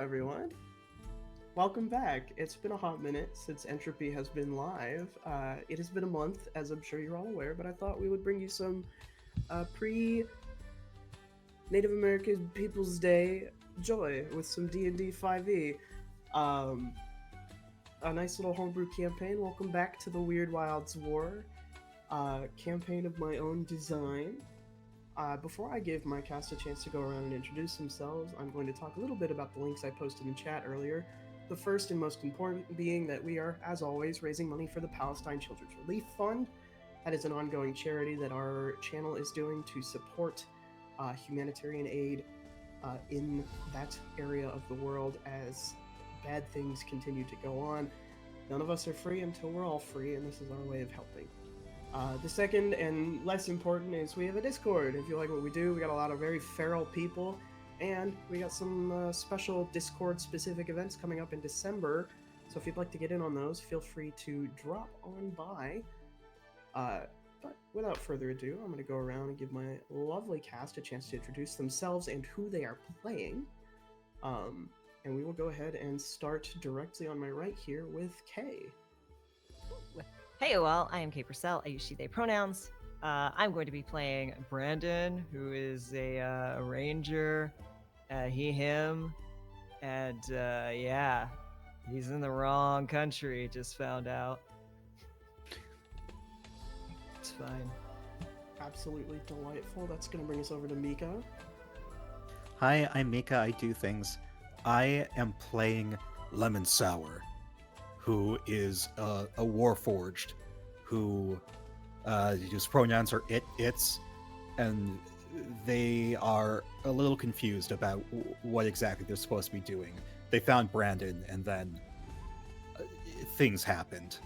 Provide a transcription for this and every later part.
everyone. Welcome back. It's been a hot minute since Entropy has been live. It has been a month, as I'm sure you're all aware, but I thought we would bring you some pre Native American Peoples Day joy with some D&D 5e. Um, a nice little homebrew campaign. Welcome back to the Weirdwilds War campaign of my own design. Before I give my cast a chance to go around and introduce themselves, I'm going to talk a little bit about the links I posted in chat earlier. The first and most important being that we are, as always, raising money for the Palestine Children's Relief Fund. That is an ongoing charity that our channel is doing to support humanitarian aid in that area of the world as bad things continue to go on. None of us are free until we're all free, and this is our way of helping. The second and less important is we have a Discord. If you like what we do, we got a lot of very feral people, and we got some special Discord-specific events coming up in December. So if you'd like to get in on those, feel free to drop on by. But without further ado, I'm going to go around and give my lovely cast a chance to introduce themselves and who they are playing. And we will go ahead and start directly on my right here with Kay. Hey, well, I am Kay Purcell. I use she, they pronouns. I'm going to be playing Brandon, who is a ranger, he, him, and yeah, he's in the wrong country, just found out. It's fine. Absolutely delightful. That's going to bring us over to Mika. Hi, I'm Mika. I do things. I am playing Lemon Sour, who is a warforged, whose pronouns are it, its, and they are a little confused about what exactly they're supposed to be doing. They found Brandon, and then things happened.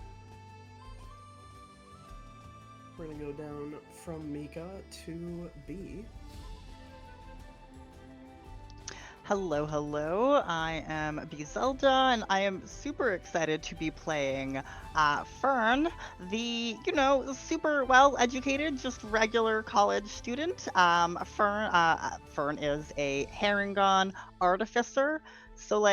We're going to go down from Mika to B. Hello. I am B Zelda, and I am super excited to be playing Fern, the, super well educated, just regular college student. Fern is a Herringon artificer, so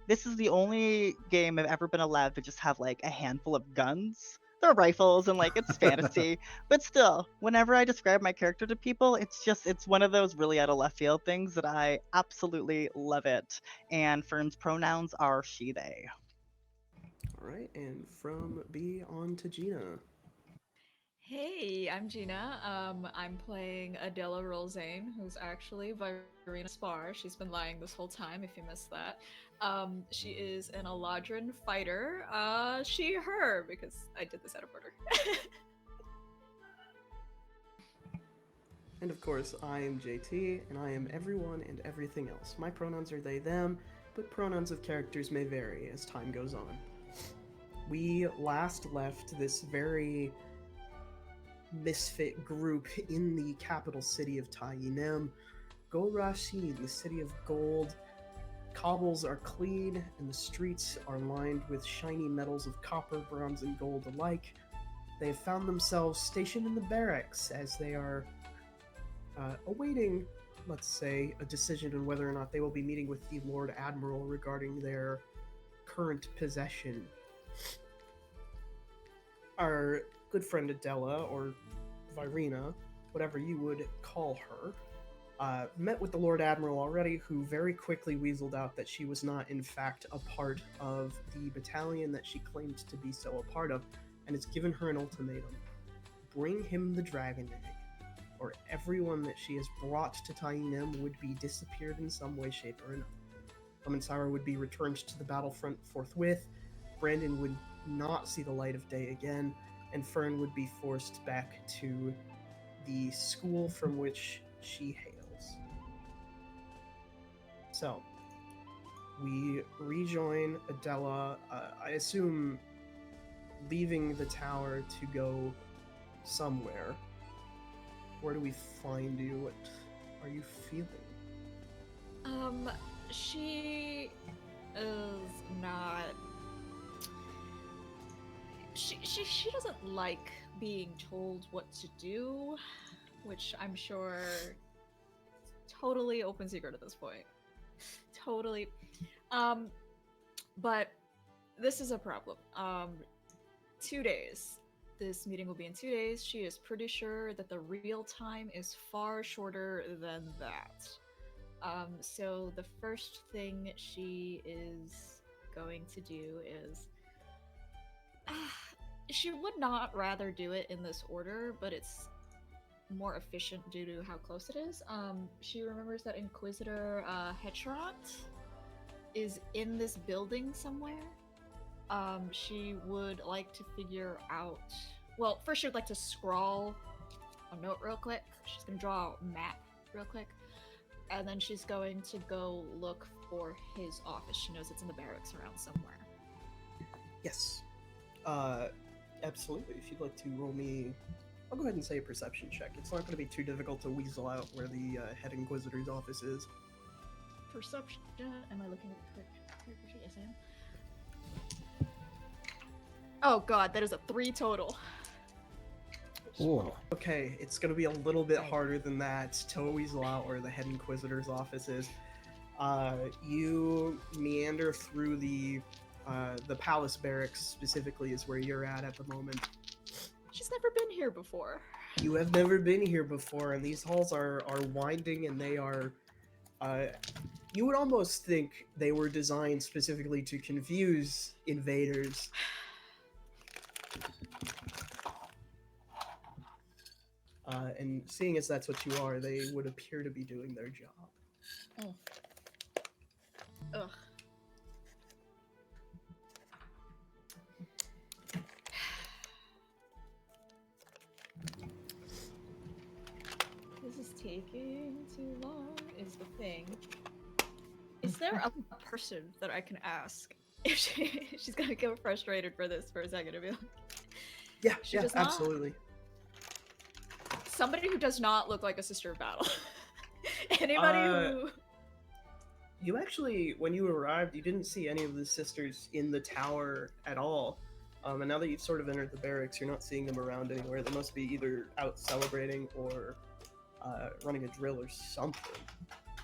this is the only game I've ever been allowed to just have a handful of guns. They're rifles and it's fantasy, but still, whenever I describe my character to people, it's one of those really out of left field things that I absolutely love it. And Fern's pronouns are she, they. All right, and from B on to Gina. Hey, I'm Gina. I'm playing Adela Rolzane, who's actually Virina Spar. She's been lying this whole time, if you missed that. She is an Eladrin fighter. She, her, because I did this out of order. And of course, I am JT, and I am everyone and everything else. My pronouns are they, them, but pronouns of characters may vary as time goes on. We last left this very misfit group in the capital city of Tayyinem, Golrashid, the city of gold. Cobbles are clean, and the streets are lined with shiny metals of copper, bronze, and gold alike. They have found themselves stationed in the barracks as they are awaiting, let's say, a decision on whether or not they will be meeting with the Lord Admiral regarding their current possession. Our good friend Adela, or Virina, whatever you would call her, met with the Lord Admiral already, who very quickly weaseled out that she was not, in fact, a part of the battalion that she claimed to be so a part of, and has given her an ultimatum. Bring him the dragon egg, or everyone that she has brought to Tayyinem would be disappeared in some way, shape, or another. Lemon Sour would be returned to the battlefront forthwith, Brandon would not see the light of day again, and Fern would be forced back to the school from which she hails. So, we rejoin Adela, I assume leaving the tower to go somewhere. Where do we find you? What are you feeling? She is not. She doesn't like being told what to do, which I'm sure totally open secret at this point. Totally. Um, but this is a problem. 2 days. This meeting will be in 2 days. She is pretty sure that the real time is far shorter than that. So the first thing she is going to do is she would not rather do it in this order, but it's more efficient due to how close it is. She remembers that Inquisitor Hetrot is in this building somewhere. She would like to figure out. Well, first she would like to scrawl a note real quick. She's gonna draw a map real quick, and then she's going to go look for his office. She knows it's in the barracks around somewhere. Yes. Absolutely. If you'd like to roll me, I'll go ahead and say a perception check. It's not going to be too difficult to weasel out where the head Inquisitor's office is. Perception. Am I looking at the correct? Yes, I am. Oh god, that is a 3 total. Ooh. Okay, it's going to be a little bit harder than that to weasel out where the head Inquisitor's office is. You meander through the palace barracks, specifically, is where you're at the moment. She's never been here before. You have never been here before, and these halls are winding, and they are. You would almost think they were designed specifically to confuse invaders. And seeing as that's what you are, they would appear to be doing their job. Ugh. This is taking too long, is the thing. Is there a person that I can ask if she's gonna get frustrated for this for a second to be like, Yeah, She yeah, does not? absolutely. somebody who does not look like a sister of battle? Anybody who. You actually, when you arrived, you didn't see any of the sisters in the tower at all. And now that you've sort of entered the barracks, you're not seeing them around anywhere. They must be either out celebrating or running a drill or something.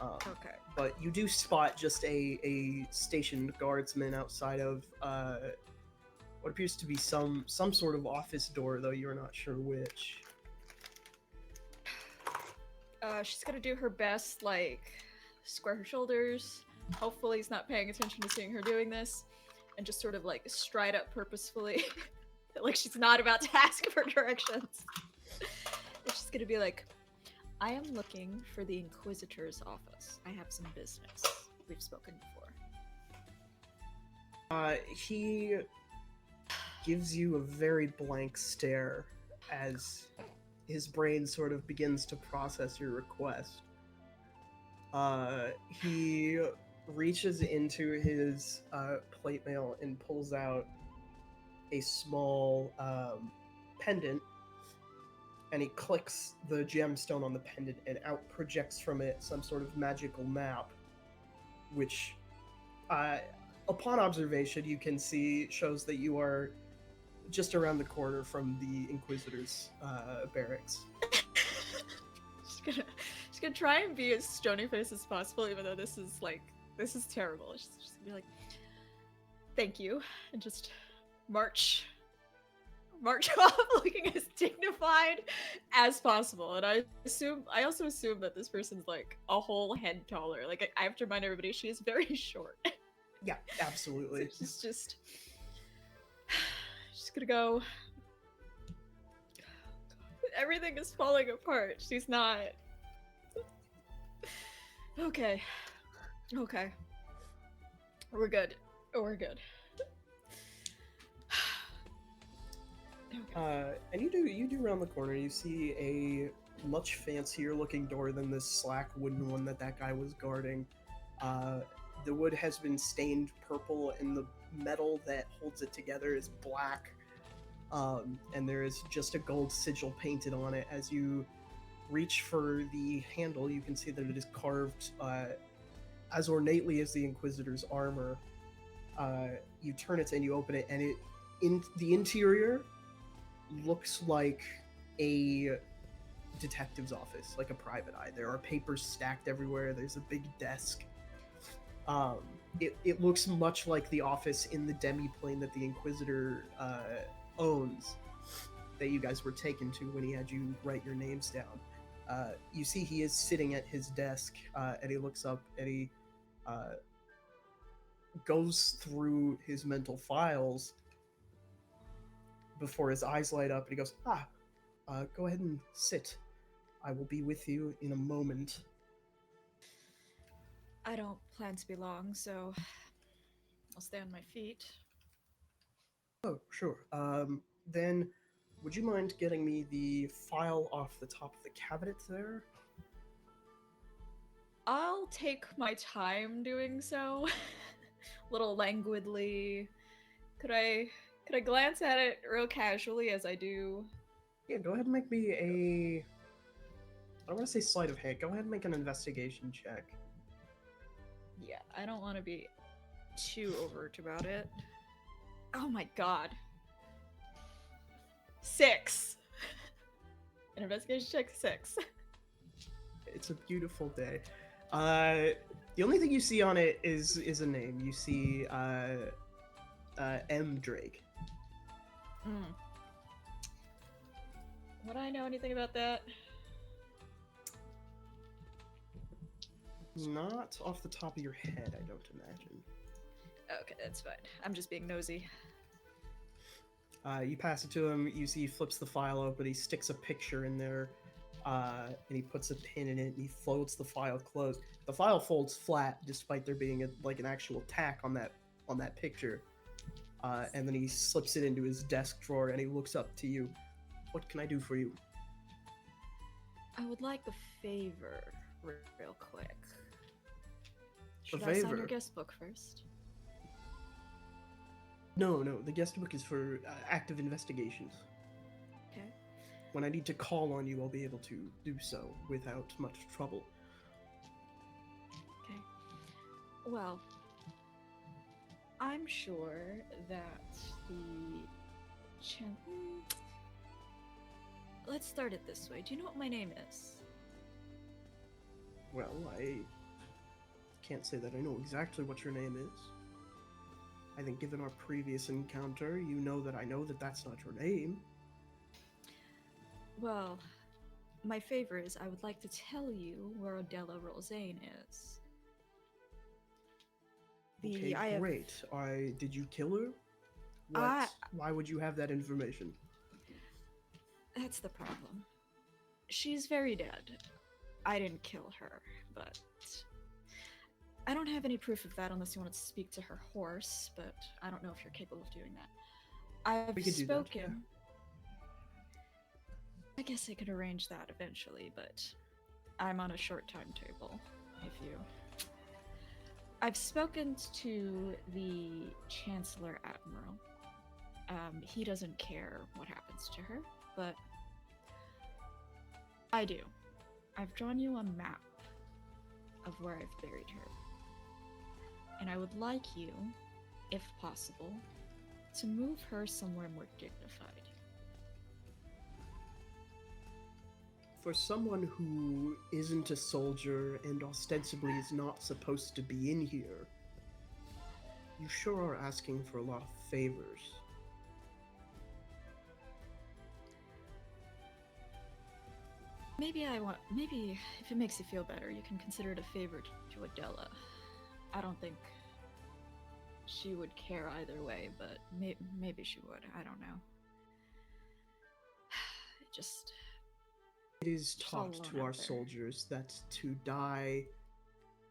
Okay. But you do spot just a stationed guardsman outside of what appears to be some sort of office door, though you're not sure which. She's gonna do her best, like, square her shoulders. Hopefully he's not paying attention to seeing her doing this. And just sort of, like, stride up purposefully. Like she's not about to ask for directions. And she's gonna be like, I am looking for the Inquisitor's office. I have some business. We've spoken before. He gives you a very blank stare as his brain sort of begins to process your request. He reaches into his plate mail and pulls out a small pendant, and he clicks the gemstone on the pendant, and out projects from it some sort of magical map, which, upon observation, you can see shows that you are just around the corner from the Inquisitor's barracks. She's gonna try and be as stony-faced as possible, even though this is terrible. She's just gonna be like, thank you, and just march off looking as dignified as possible. And I also assume that this person's like a whole head taller. Like, I have to remind everybody she is very short. Yeah, absolutely. So she's just gonna go. Everything is falling apart. She's not. Okay. We're good. Okay. And you do round the corner. You see a much fancier looking door than this slack wooden one that guy was guarding. The wood has been stained purple, and the metal that holds it together is black. And there is just a gold sigil painted on it. As you reach for the handle, you can see that it is carved as ornately as the Inquisitor's armor. You turn it and you open it, and in the interior looks like a detective's office, like a private eye. There are papers stacked everywhere. There's a big desk. Um, it looks much like the office in the demi-plane that the Inquisitor owns, that you guys were taken to when he had you write your names down. You see he is sitting at his desk, and he looks up and he uh, goes through his mental files before his eyes light up, and he goes, go ahead and sit. I will be with you in a moment. I don't plan to be long, so I'll stay on my feet. Oh, sure. Then would you mind getting me the file off the top of the cabinet there? I'll take my time doing so. Little languidly. Could I glance at it real casually as I do? Yeah, go ahead and make me a. I don't want to say sleight of hand. Go ahead and make an investigation check. Yeah, I don't want to be too overt about it. Oh my god. 6. An investigation check 6. It's a beautiful day. The only thing you see on it is a name. You see M. Drake. Would I know anything about that? Not off the top of your head, I don't imagine. Okay, that's fine. I'm just being nosy. You pass it to him. You see he flips the file open. He sticks a picture in there, and he puts a pin in it. And he folds the file closed. The file folds flat, despite there being an actual tack on that picture. And then he slips it into his desk drawer, and he looks up to you. What can I do for you? I would like a favor, real quick. Should A I sign your favor? guest book first? No, the guest book is for active investigations. Okay. When I need to call on you, I'll be able to do so without much trouble. Okay. Well, I'm sure that let's start it this way. Do you know what my name is? Well, I can't say that I know exactly what your name is. I think given our previous encounter, you know that that's not your name. Well, my favor is I would like to tell you where Adela Rosane is. Okay, great. Did you kill her? Why would you have that information? That's the problem. She's very dead. I didn't kill her, but I don't have any proof of that unless you want to speak to her horse, but I don't know if you're capable of doing that. I've We could do that, spoken. yeah. I guess I could arrange that eventually, but I'm on a short timetable. I've spoken to the Chancellor Admiral. He doesn't care what happens to her, but I do. I've drawn you a map of where I've buried her. And I would like you, if possible, to move her somewhere more dignified. For someone who isn't a soldier and ostensibly is not supposed to be in here, you sure are asking for a lot of favors. Maybe if it makes you feel better, you can consider it a favor to Adela. I don't think she would care either way, but maybe she would. I don't know. It is taught to our soldiers that to die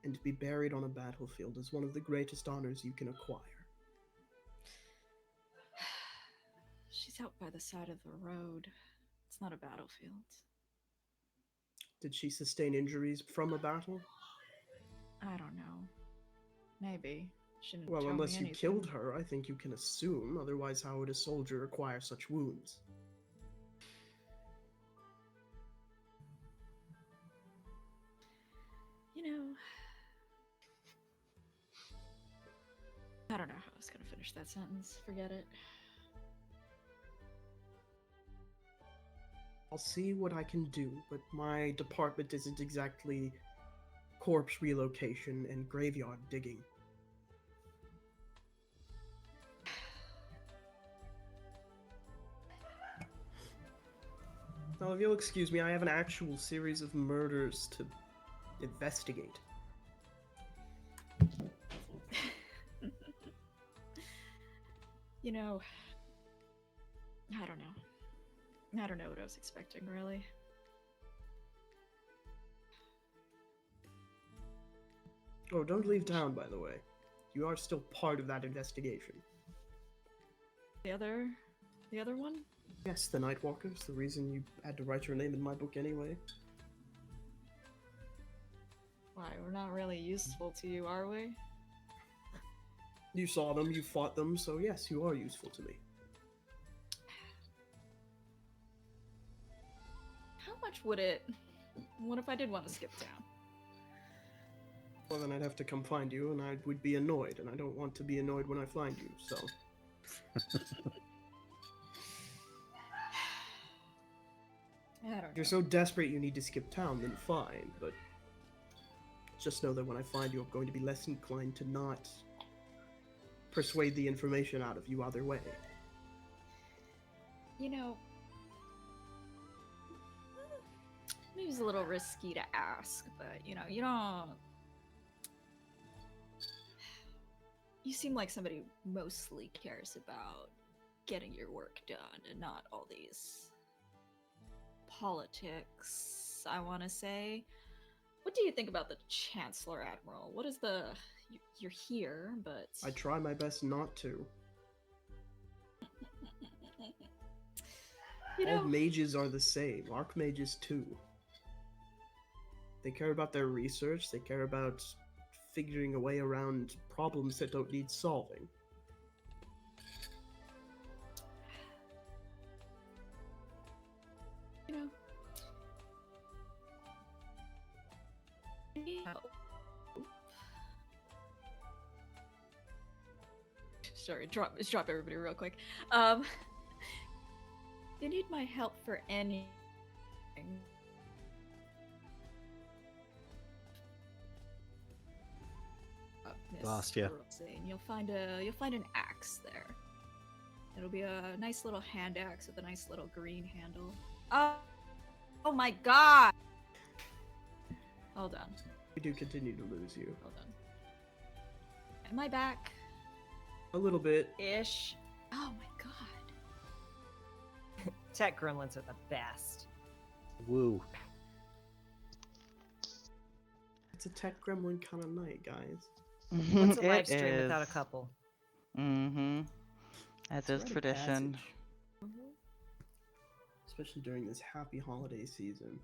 and be buried on a battlefield is one of the greatest honors you can acquire. She's out by the side of the road. It's not a battlefield. Did she sustain injuries from a battle? I don't know. Maybe. Shouldn't Well, tell unless me you anything. killed her, I think you can assume. Otherwise, how would a soldier acquire such wounds? I don't know how I was gonna finish that sentence. Forget it. I'll see what I can do, but my department isn't exactly corpse relocation and graveyard digging. Now, if you'll excuse me, I have an actual series of murders to investigate. You know, I don't know. I don't know what I was expecting, really. Oh, don't leave town, by the way. You are still part of that investigation. The other one? Yes, the Nightwalkers, the reason you had to write your name in my book anyway. Why, we're not really useful to you, are we? You saw them, you fought them, so yes, you are useful to me. How much would it... What if I did want to skip town? Well, then I'd have to come find you, and I would be annoyed, and I don't want to be annoyed when I find you, so... I don't know. If you're so desperate you need to skip town, then fine, but... Just know that when I find you, I'm going to be less inclined to not persuade the information out of you either way. You know... Maybe it's a little risky to ask, but, you know, you don't... You seem like somebody who mostly cares about getting your work done and not all these politics, I want to say. What do you think about the Chancellor Admiral? What is the... You're here, but... I try my best not to. You know... All mages are the same. Archmages too. They care about their research, they care about figuring a way around problems that don't need solving. You know... Sorry, let's drop everybody real quick. You need my help for anything. Miss Lost ya. Roxane. You'll find an axe there. It'll be a nice little hand axe with a nice little green handle. Oh my god! Hold on. We do continue to lose you. Hold on. Am I back? A little bit. Ish. Oh my god. Tech gremlins are the best. Woo. It's a tech gremlin kind of night, guys. What's a live It stream without a is. couple? Mm-hmm. As It's is rite of tradition. passage, especially during this happy holiday season.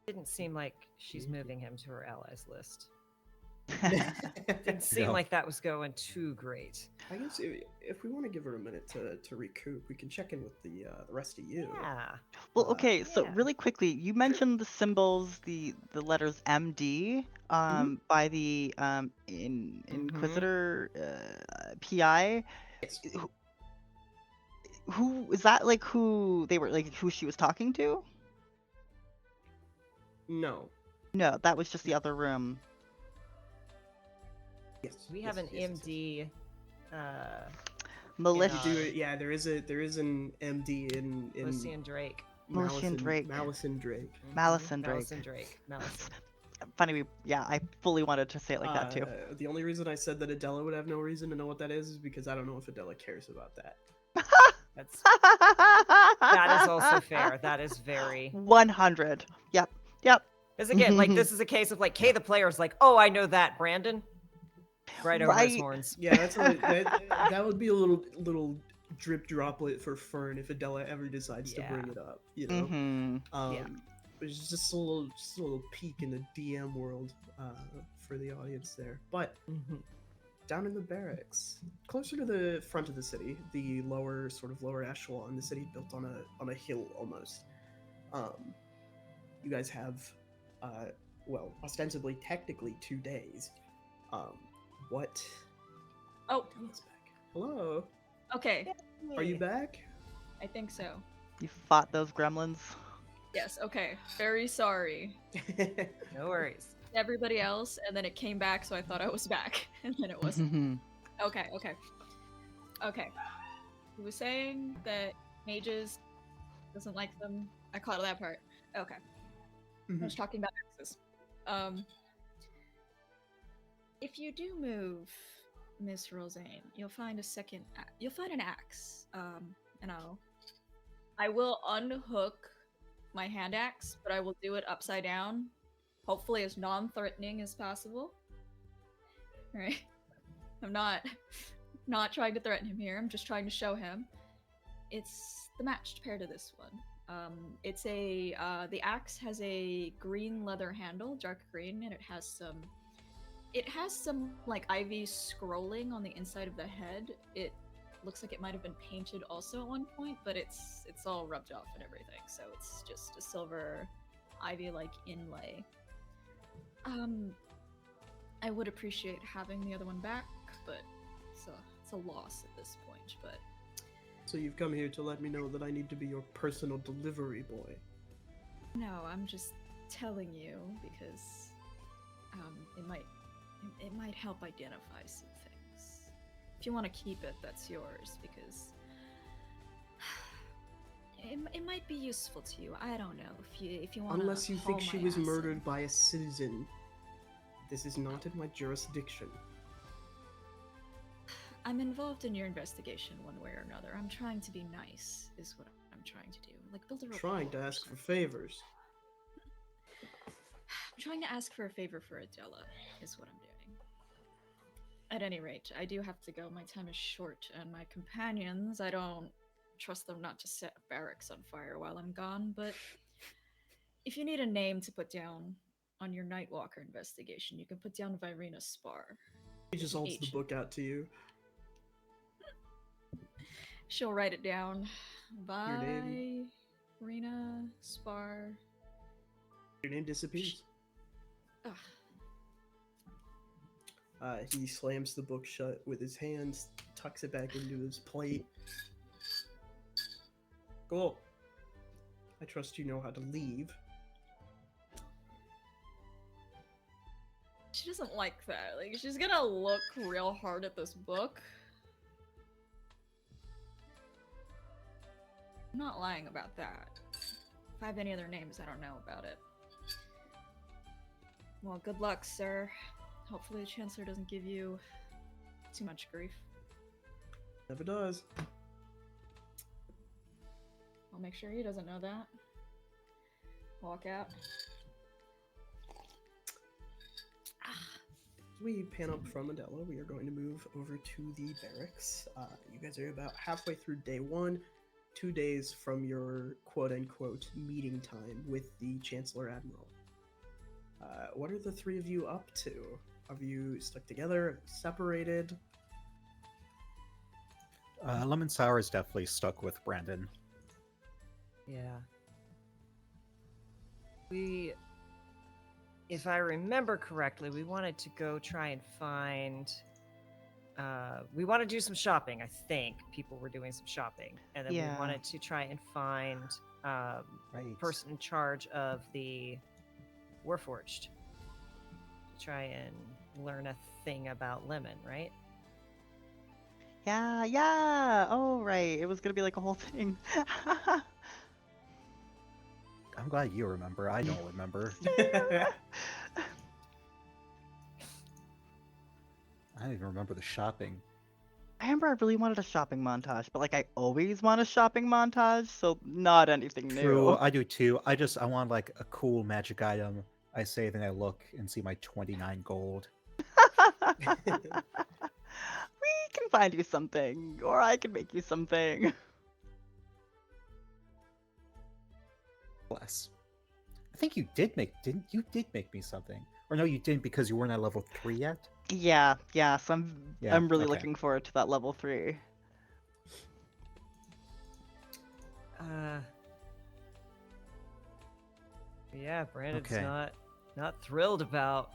Didn't seem like she's moving him to her allies list. I Didn't seem No. like that was going too great. guess if we want to give her a minute to recoup, we can check in with the rest of you. Yeah. Well, okay, so Yeah. really quickly, you mentioned the symbols, the letters MD, by the Inquisitor PI. Yes. Who is that? Like who they were? Like who she was talking to? No. No, that was just the other room. Yes. We yes, have an yes, yes, yes. MD. Militia. We do it. Yeah, there is an MD in Lucian Drake. Lucian Drake. Malison Drake. Malison Drake. Malison Drake. Malison. Funny, yeah, I fully wanted to say it like that too. The only reason I said that Adela would have no reason to know what that is because I don't know if Adela cares about that. That's that is also fair. That is very 100. Yep. because again, like this is a case of like Kay the player is like, oh, I know that, Brandon. Right over his Right. horns. Yeah, that would be a little drip droplet for Fern if Adela ever decides to bring Yeah. it up. You know. Mm-hmm. Yeah. It's just a little peek in the DM world for the audience there. But down in the barracks, closer to the front of the city, the lower echelon, the city built on a hill almost. You guys have, well, ostensibly, technically 2 days. What Oh, Adella's back. Hello. okay. Are you back? I think so. You fought those gremlins. Yes, okay. Very sorry. No worries. Everybody else, and then it came back, so I thought I was back, and then it wasn't. Okay. He was saying that mages doesn't like them. I caught that part. Okay. I was talking about axes. If you do move, Miss Rosane, you'll find you'll find an axe. And I will unhook my hand axe, but I will do it upside down, hopefully as non-threatening as possible. All right. I'm not trying to threaten him here. I'm just trying to show him. It's the matched pair to this one. It's the axe has a green leather handle, dark green, and it has some like ivy scrolling on the inside of the head. It looks like it might have been painted also at one point, but it's all rubbed off and everything, so it's just a silver ivy-like inlay. I would appreciate having the other one back, but it's a loss at this point. But So you've come here to let me know that I need to be your personal delivery boy. no, I'm just telling you because it might help identify some things. If you want to keep it, that's yours, because it might be useful to you. I don't know if you want. Unless you think she was murdered by a citizen. This is not in my jurisdiction. I'm involved in your investigation one way or another. I'm trying to be nice, is what I'm trying to do. Like build a rapport. Trying to ask for favors. I'm trying to ask for a favor for Adela, is what I'm doing. At any rate, I do have to go. My time is short, and my companions, I don't trust them not to set barracks on fire while I'm gone, but if you need a name to put down on your Nightwalker investigation, you can put down Virina Spar. He just holds the book out to you. She'll write it down. By Your name? Rena Spar. Your name disappears. Ugh. He slams the book shut with his hands, tucks it back into his plate. Cool. I trust you know how to leave. She doesn't like that. Like, she's gonna look real hard at this book. I'm not lying about that. If I have any other names, I don't know about it. Well, good luck, sir. Hopefully the Chancellor doesn't give you too much grief. Never does. I'll make sure he doesn't know that. Walk out. We pan up from Adela. We are going to move over to the barracks. You guys are about halfway through day one, 2 days from your quote-unquote meeting time with the Chancellor Admiral. What are the three of you up to? Have you stuck together? Separated? Lemon Sour is definitely stuck with Brandon. Yeah. If I remember correctly, we wanted to go try and find. We want to do some shopping. I think people were doing some shopping, and then we wanted to try and find person in charge of the Warforged to try and learn a thing about Lemon, right? Yeah. Oh, right. It was gonna be like a whole thing. I'm glad you remember. I don't remember. I don't even remember the shopping. I remember I really wanted a shopping montage, but like I always want a shopping montage, so not anything True, new. I do too. I want like a cool magic item. I save and I look and see my 29 gold. We can find you something, or I can make you something. Bless. I think you did make me something. Or no, you didn't because you weren't at level 3 yet? Yeah, so I'm really okay. looking forward to that level 3. Yeah, Brandon's Okay. not thrilled about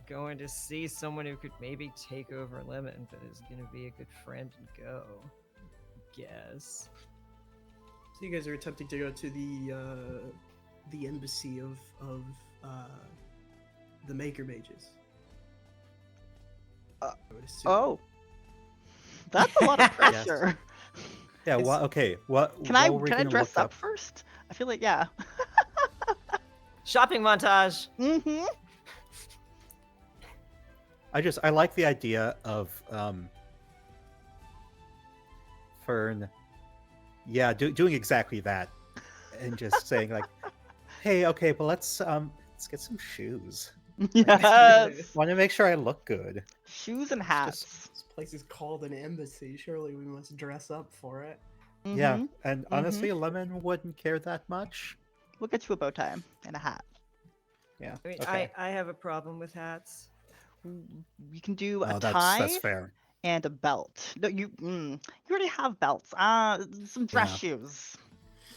going to see someone who could maybe take over Lemon, but is going to be a good friend and go. Guess. So you guys are attempting to go to the embassy of the Maker Mages. I would assume. Oh, that's a lot of pressure. Yeah. It's- Okay. What Can I what were we can I gonna dress look up first? I feel like yeah. Shopping montage. Mm-hmm. I like the idea of Fern, yeah, doing exactly that, and just saying like, "Hey, okay, but let's get some shoes. Yes. Want to make sure I look good." Shoes and Just- hats. This place is called an embassy. Surely we must dress up for it. Yeah, Mhm. and honestly, Lemon wouldn't care that much. We'll get you a bow tie and a hat. Yeah. I mean, Okay. I have a problem with hats. You can do a Oh, tie that's fair. and a belt. No, you already have belts. Some dress Yeah. shoes.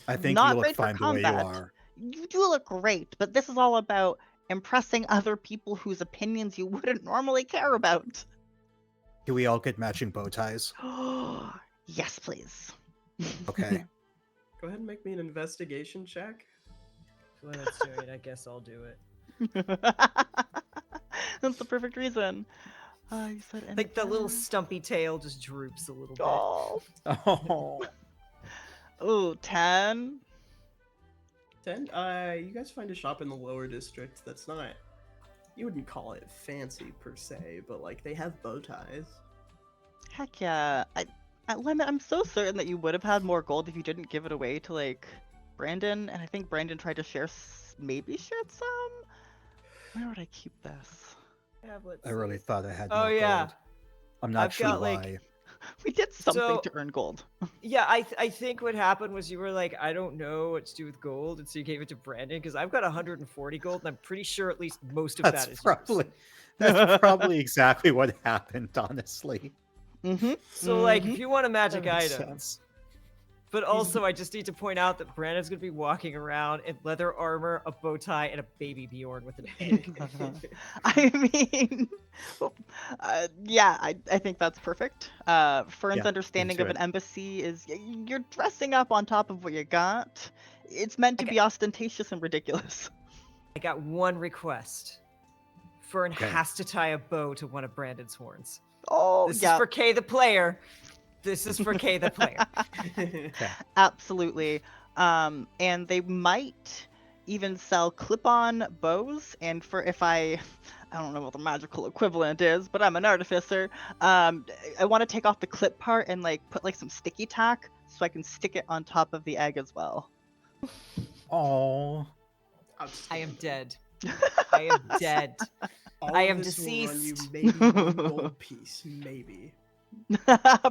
I think Not you look great for fine the way you combat. are. You do look great, but this is all about impressing other people whose opinions you wouldn't normally care about. Do we all get matching bow ties? Yes, please. Okay. Go ahead and make me an investigation check. Lemon's doing it. I guess I'll do it. That's the perfect reason. You said Like the little anything? stumpy tail just droops a little bit. Oh. Oh. Ooh, 10. 10. You guys find a shop in the lower district that's not. You wouldn't call it fancy per se, but like they have bow ties. Heck yeah. At Lemon, I'm so certain that you would have had more gold if you didn't give it away to like Brandon, and I think Brandon tried to share, maybe shared some. Where would I keep this? I really thought I had Oh more yeah, gold. I'm not I've sure got, why. like- We did something So- to earn gold. yeah. I think what happened was you were like, I don't know what to do with gold, and so you gave it to Brandon because I've got 140 gold, and I'm pretty sure at least most of That's that is probably yours. that's probably exactly what happened, honestly. Mm-hmm. So like, if you want a magic That makes item, sense. but also I just need to point out that Brandon's gonna be walking around in leather armor, a bow tie, and a baby Bjorn with an egg. I mean, yeah, I think that's perfect. Fern's Yeah, understanding of into an embassy is you're dressing up on top of what you got. It's meant to Okay. be ostentatious and ridiculous. I got one request. Fern Okay. has to tie a bow to one of Brandon's horns. Oh, This yeah, is for Kay the player. This is for Kay the player. Okay. absolutely. And they might even sell clip-on bows. And for if I don't know what the magical equivalent is, but I'm an artificer. I want to take off the clip part and like put like some sticky tack so I can stick it on top of the egg as well. Oh. I am dead. I am dead. All I of am this will run you deceased. maybe one gold piece, maybe.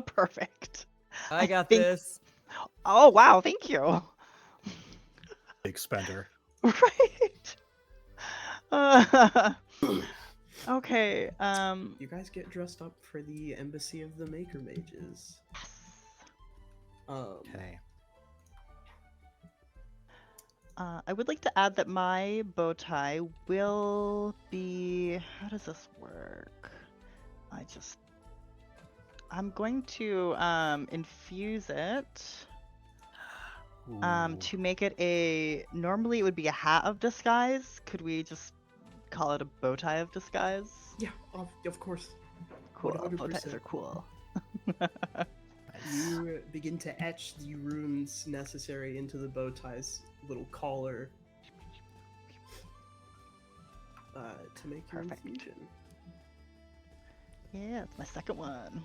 Perfect. I got think- this. Oh wow, thank you. Big spender. Right. Okay. You guys get dressed up for the embassy of the Maker Mages. Okay. I would like to add that my bow tie will be. How does this work? I'm going to infuse it Ooh. to make it a. Normally it would be a hat of disguise. Could we just call it a bow tie of disguise? Yeah, of course. Cool. Bow ties 100%. are cool. You begin to etch the runes necessary into the bow tie's little collar to make your Perfect. infusion. Yeah, it's my second one.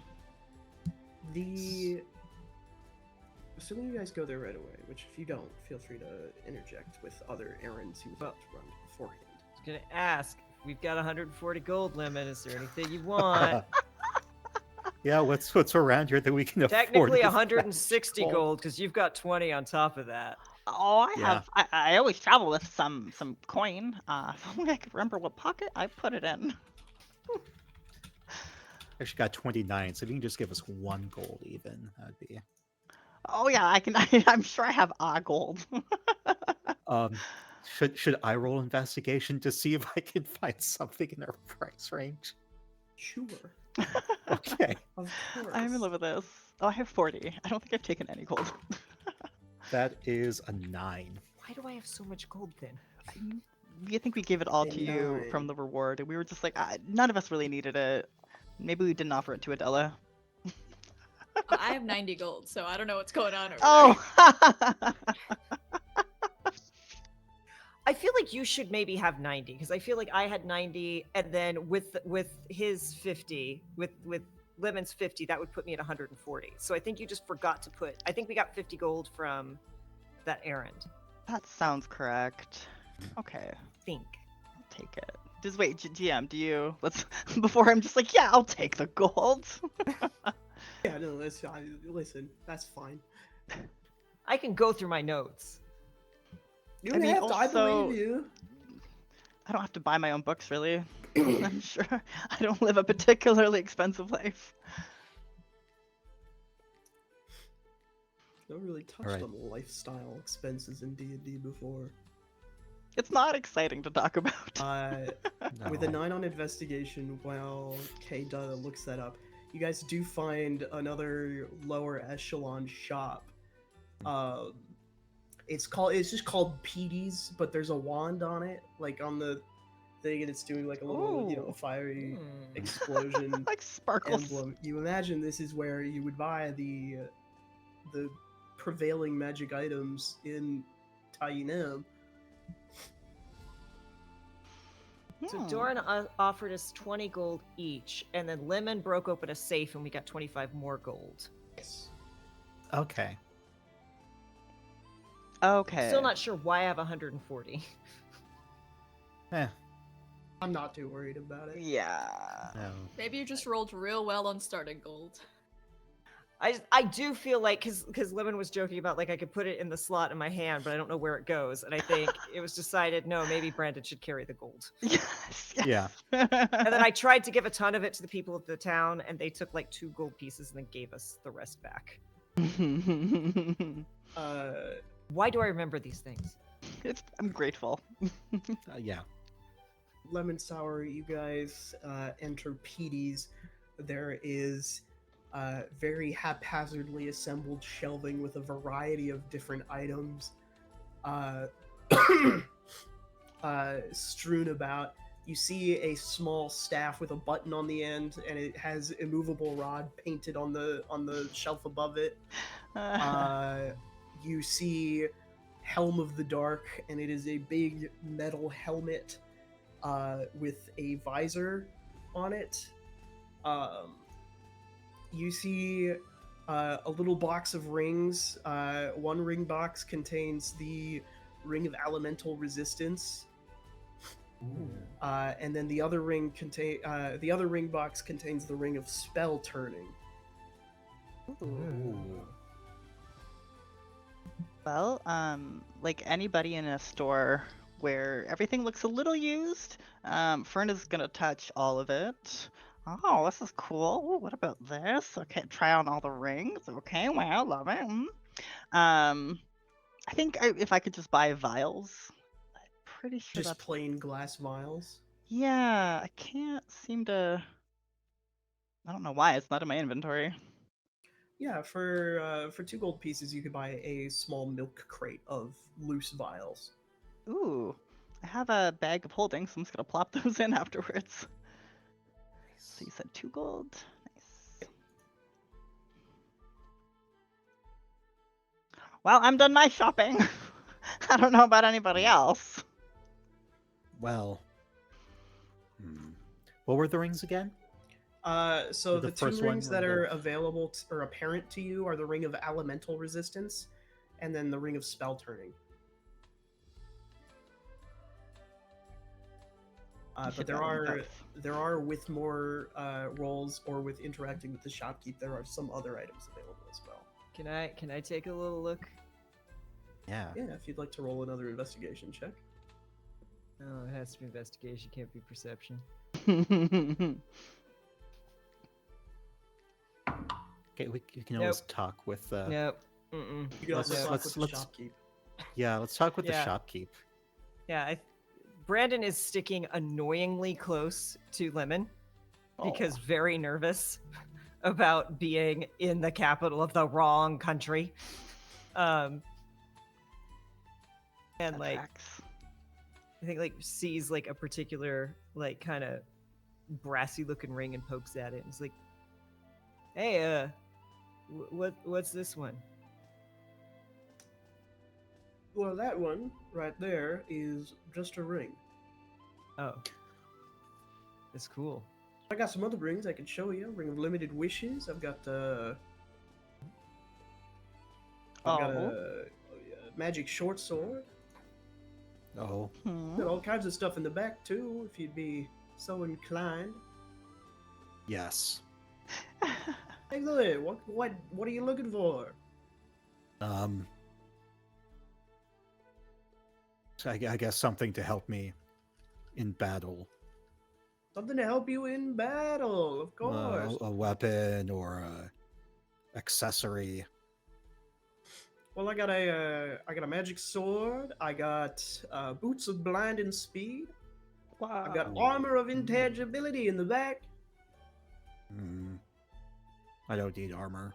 Assuming you guys go there right away, which if you don't, feel free to interject with other errands you've got to run beforehand. I was gonna ask. We've got 140 gold limit. Is there anything you want? Yeah, what's around here that we can afford? Technically with 160 magic gold because you've got 20 on top of that. Oh, I Yeah. have. I always travel with some coin. If only I could remember what pocket I put it in. Actually got 29, so if you can just give us 1 gold even, that'd be. Oh yeah, I can. I'm sure I have gold. Should I roll investigation to see if I can find something in our price range? Sure. Okay. Of course. I'm in love with this. Oh, I have 40. I don't think I've taken any gold. That is a 9. Why do I have so much gold then? I think we gave it all A to you 9. from the reward, and we were just like, none of us really needed it. Maybe we didn't offer it to Adela. I have 90 gold, so I don't know what's going on over Oh! I feel like you should maybe have 90 because I feel like I had 90, and then with his 50, with Lemon's 50, that would put me at 140. So I think you just forgot to put. I think we got 50 gold from that errand. That sounds correct. Okay, I think. I'll take it. Just wait, GM, do you? Let's before I'm just like, yeah, I'll take the gold. Yeah, no, listen, that's fine. I can go through my notes. You I mean, have to, I also- believe you. I don't have to buy my own books, really. I'm sure I don't live a particularly expensive life. Never really touched Alright. on the lifestyle expenses in D&D before. It's not exciting to talk about. With a No. 9 on investigation, while K-Dutta looks that up, you guys do find another lower echelon shop. It's just called Petey's, but there's a wand on it, like on the thing, and it's doing like a little, Ooh. fiery Hmm. explosion Like sparkles. emblem. You imagine this is where you would buy the prevailing magic items in Tainem. So Hmm. Doran offered us 20 gold each, and then Lemon broke open a safe, and we got 25 more gold. Yes. Okay. Okay. Still not sure why I have 140. Eh. I'm not too worried about it. Yeah. No. Maybe you just rolled real well on starting gold. I do feel like because Lemon was joking about like I could put it in the slot in my hand, but I don't know where it goes, and I think it was decided no, maybe Brandon should carry the gold. Yes. Yeah. And then I tried to give a ton of it to the people of the town, and they took like 2 gold pieces and then gave us the rest back. Why do I remember these things? I'm grateful. Yeah. Lemon Sour, you guys enter Petey's. There is very haphazardly assembled shelving with a variety of different items strewn about. You see a small staff with a button on the end, and it has immovable rod painted on the shelf above it. You see Helm of the Dark, and it is a big metal helmet with a visor on it. You see a little box of rings. One ring box contains the Ring of Elemental Resistance, and then the other ring box contains the Ring of Spell Turning. Well, like anybody in a store where everything looks a little used, Fern is gonna touch all of it. Oh, this is cool. Ooh, what about this? Okay, try on all the rings. Okay, wow, love it. I think if I could just buy vials, I'm pretty sure Just that's... plain glass vials. Yeah, I can't seem to... I don't know why, it's not in my inventory. Yeah, for 2 gold pieces, you could buy a small milk crate of loose vials. Ooh, I have a bag of holding, so I'm just gonna plop those in afterwards. So you said 2 gold? Nice. Well, I'm done my shopping. I don't know about anybody else. Well. What were the rings again? So The the 2 first one rings or that the- are available or apparent to you are the Ring of Elemental Resistance, and then the Ring of Spell Turning. But should there buy them are both. with more rolls or with interacting with the shopkeep, there are some other items available as well. Can I take a little look? Yeah. Yeah, if you'd like to roll another investigation check. Oh, it has to be investigation, can't be perception. Okay, we can always talk with. Nope. Mm-mm. You can also Let's- talk let's- with the let's- shopkeep. Yeah, let's talk with the Yeah. shopkeep. Yeah, Brandon is sticking annoyingly close to Lemon because very nervous about being in the capital of the wrong country. And That like tracks. I think like sees like a particular like kind of brassy looking ring and pokes at it and is like, "Hey, what's this one?" Well, that one right there is just a ring. Oh, that's cool. I got some other rings I can show you. Ring of Limited Wishes. I've got a magic short sword. Oh, Got all kinds of stuff in the back too, if you'd be so inclined. yes. Excellent. What are you looking for? So I guess something to help me in battle. Something to help you in battle, of course. A weapon or a accessory. Well, I got a magic sword. I got boots of blinding speed. Wow. I've got armor of intangibility in the back. I don't need armor.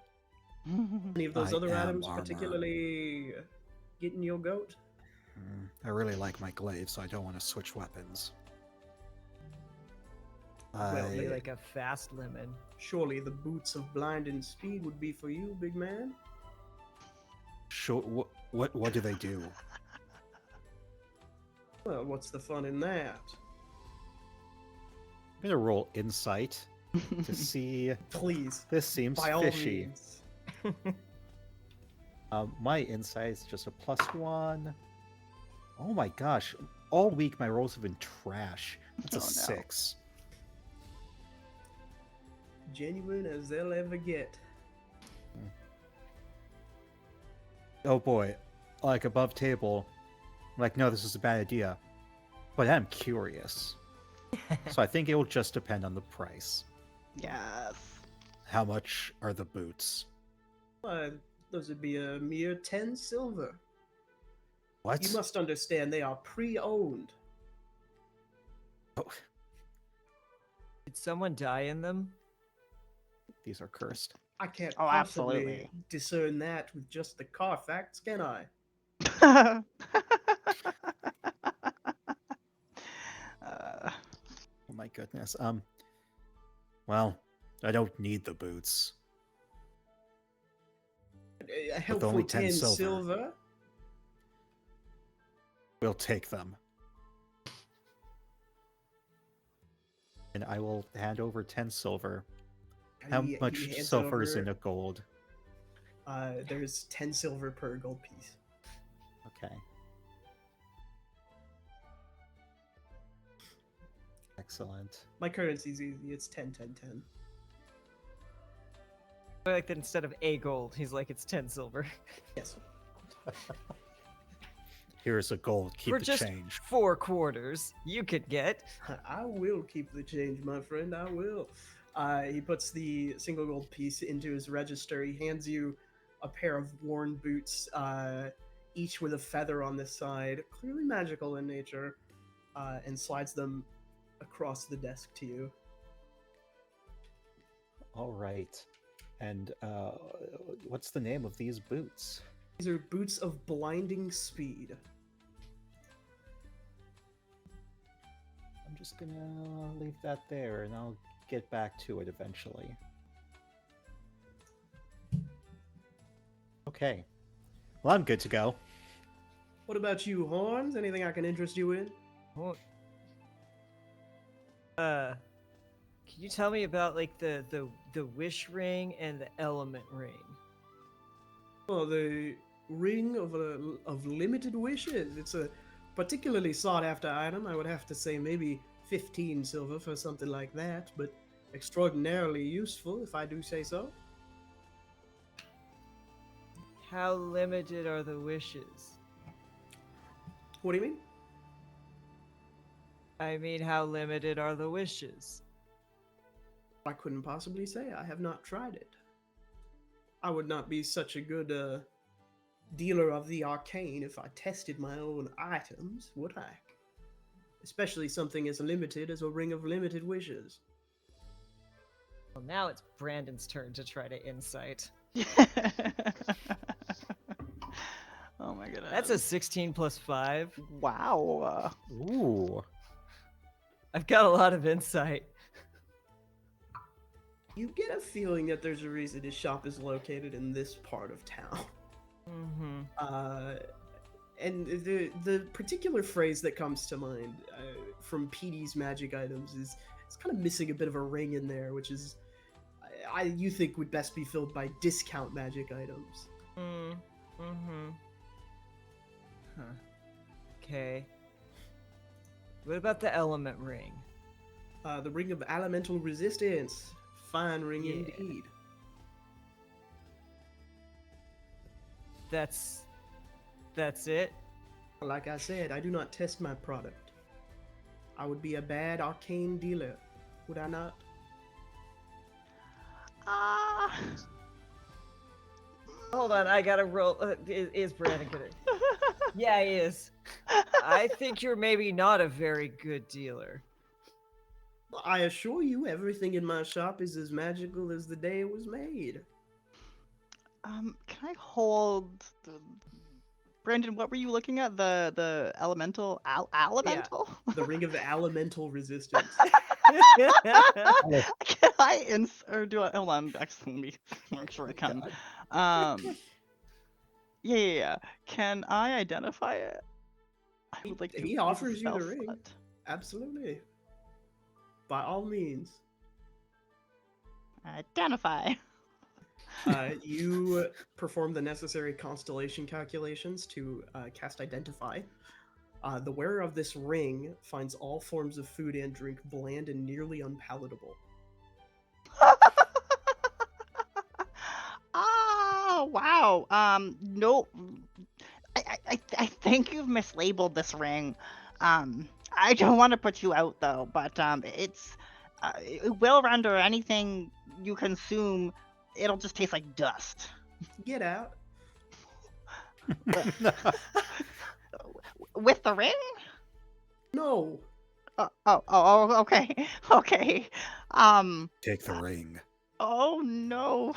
Any of those I other am items armor. particularly getting your goat? I really like my glaive, so I don't want to switch weapons. Well, be I- like a fast Lemon. Surely the boots of blinding speed would be for you, big man. Sure. What do they do? Well, what's the fun in that? I'm gonna roll insight to see. Please, This seems by all fishy. means. My insight is just a +1. Oh my gosh! All week my rolls have been trash. That's a Oh, no. 6. Genuine as they'll ever get. Oh boy, like above table. I'm like, no, this is a bad idea. But I'm curious. So I think it will just depend on the price. Yes. How much are the boots? Those would be a mere 10 silver. What? You must understand they are pre-owned. Oh, Did someone die in them? these are cursed. I can't Oh, possibly absolutely. discern that with just the Carfax, can I? Oh my goodness. Well, I don't need the boots. A helpful only 10 10 silver. silver. We'll take them. And I will hand over 10 silver. How He much hands silver is over, in a gold? There's 10 silver per gold piece. Okay. Excellent. My currency's easy. It's 10, 10, 10. I like that instead of a gold, he's like it's 10 silver. Yes. Here's a gold. Keep For the just change. 4 quarters, you could get. I will keep the change, my friend. I will. He puts the single gold piece into his register. He hands you a pair of worn boots, each with a feather on the side, clearly magical in nature, and slides them across the desk to you. All right. And what's the name of these boots? These are boots of blinding speed. I'm just gonna leave that there, and I'll get back to it eventually. Okay. Well, I'm good to go. What about you, Horns? Anything I can interest you in? Well, can you tell me about like the wish ring and the element ring? Well, the ring of limited wishes. It's a particularly sought after item. I would have to say maybe 15 silver for something like that, but extraordinarily useful if I do say so. How limited are the wishes? What do you mean? I mean, how limited are the wishes? I couldn't possibly say. I have not tried it. I would not be such a good dealer of the arcane if I tested my own items, would I? especially something as limited as a ring of limited wishes. Well, now it's Brandon's turn to try to insight. Oh my goodness. That's a 16 plus 5. Wow. Ooh. I've got a lot of insight. You get a feeling that there's a reason his shop is located in this part of town. Mm-hmm. And the particular phrase that comes to mind from PD's magic items is it's kind of missing a bit of a ring in there, which is you think would best be filled by discount magic items. Mm-hmm. Huh. Okay. What about the element ring? The ring of elemental resistance. Fine ring Yeah. indeed. That's it? Like I said, I do not test my product. I would be a bad arcane dealer, would I not? Hold on, I gotta roll. Is Brandon gonna? Yeah, he is. I think you're maybe not a very good dealer. I assure you, everything in my shop is as magical as the day it was made. Can I hold Brandon, what were you looking at? The elemental elemental? The ring of elemental resistance. Can I or do I hold on, actually let me make sure I can. Yeah. Can I identify it? I would like to He use a offers you the spell ring. slot. Absolutely. By all means. Identify. You perform the necessary constellation calculations to cast Identify. The wearer of this ring finds all forms of food and drink bland and nearly unpalatable. Oh wow. No. I think you've mislabeled this ring. I don't want to put you out though, but it's it will render anything you consume. It'll just taste like dust. Get out. With the ring? No. Oh, okay. Okay. Take the ring. Oh no.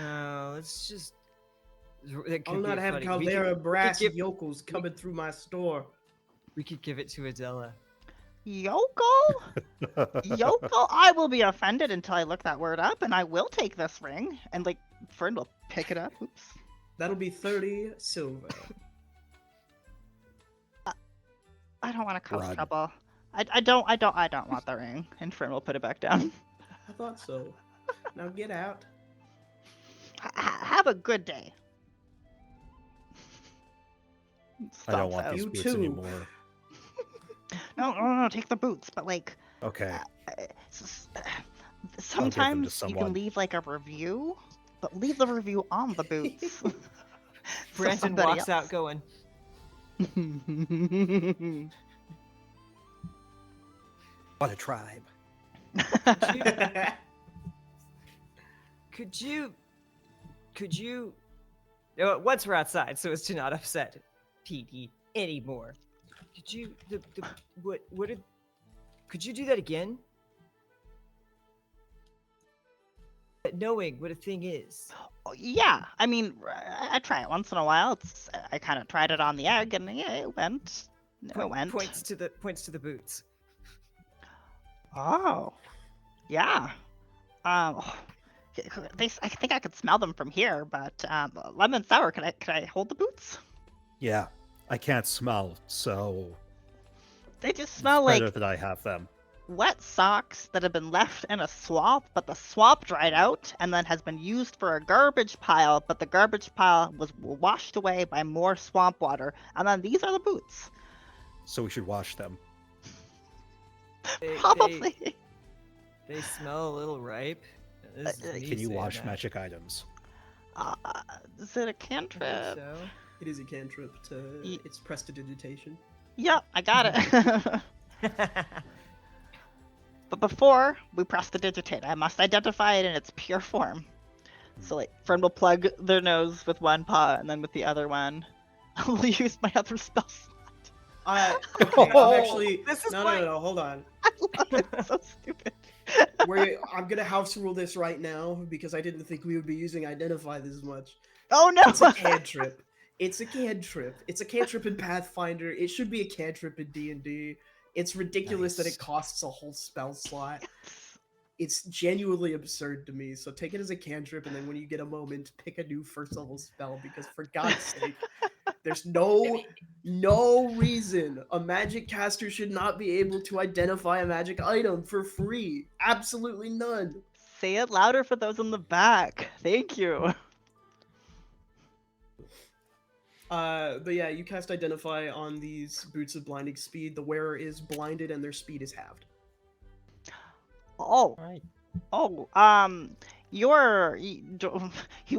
No, it's just. It I'll could be not have funny. Caldera brass give- yokels coming through my store. We could give it to Adela. Yokel? Yokel? I will be offended until I look that word up, and I will take this ring. And like, Fern will pick it up. Oops. That'll be 30 silver. I don't want to cause Run. trouble. I don't want the ring. And Fern will put it back down. I thought so. Now get out. Have a good day. I don't Stomps want out. these You boots too. anymore. No, take the boots. But like, Okay. sometimes you someone. can leave like a review, but leave the review on the boots. So Brandon somebody walks out else- going, What a tribe. Could you, once we're outside, so as to not upset PD anymore, could you, could you do that again? Knowing what a thing is. Yeah, I mean, I try it once in a while. I kind of tried it on the egg, and yeah, it went. It went. Points to the boots. Oh, yeah. I think I could smell them from here, but lemon sour. Can I hold the boots? Yeah, I can't smell, so They just smell like better that I have them. wet socks that have been left in a swamp, but the swamp dried out and then has been used for a garbage pile, but the garbage pile was washed away by more swamp water, and then these are the boots. So we should wash them. Probably. They smell a little ripe. This is me Can you saying wash that. magic items? Is it a I think cantrip? so. It is a cantrip. It's prestidigitation. Yep, I got it. But before we prestidigitate, I must identify it in its pure form. So like, Fern will plug their nose with one paw, and then with the other one, I'll use my other spell slot. Okay, I'm actually. This is No, why- hold on. I love it. It's so stupid. I'm gonna house rule this right now because I didn't think we would be using identify this much. Oh no! It's a cantrip. It's a cantrip. It's a cantrip in Pathfinder. It should be a cantrip in D&D. It's ridiculous that Nice. it costs a whole spell slot. It's genuinely absurd to me. So take it as a cantrip, and then when you get a moment, pick a new first level spell. Because for God's sake, there's no reason a magic caster should not be able to identify a magic item for free. Absolutely none. Say it louder for those in the back. Thank you. But yeah, you cast Identify on these boots of blinding speed. The wearer is blinded and their speed is halved. Oh, Alright. you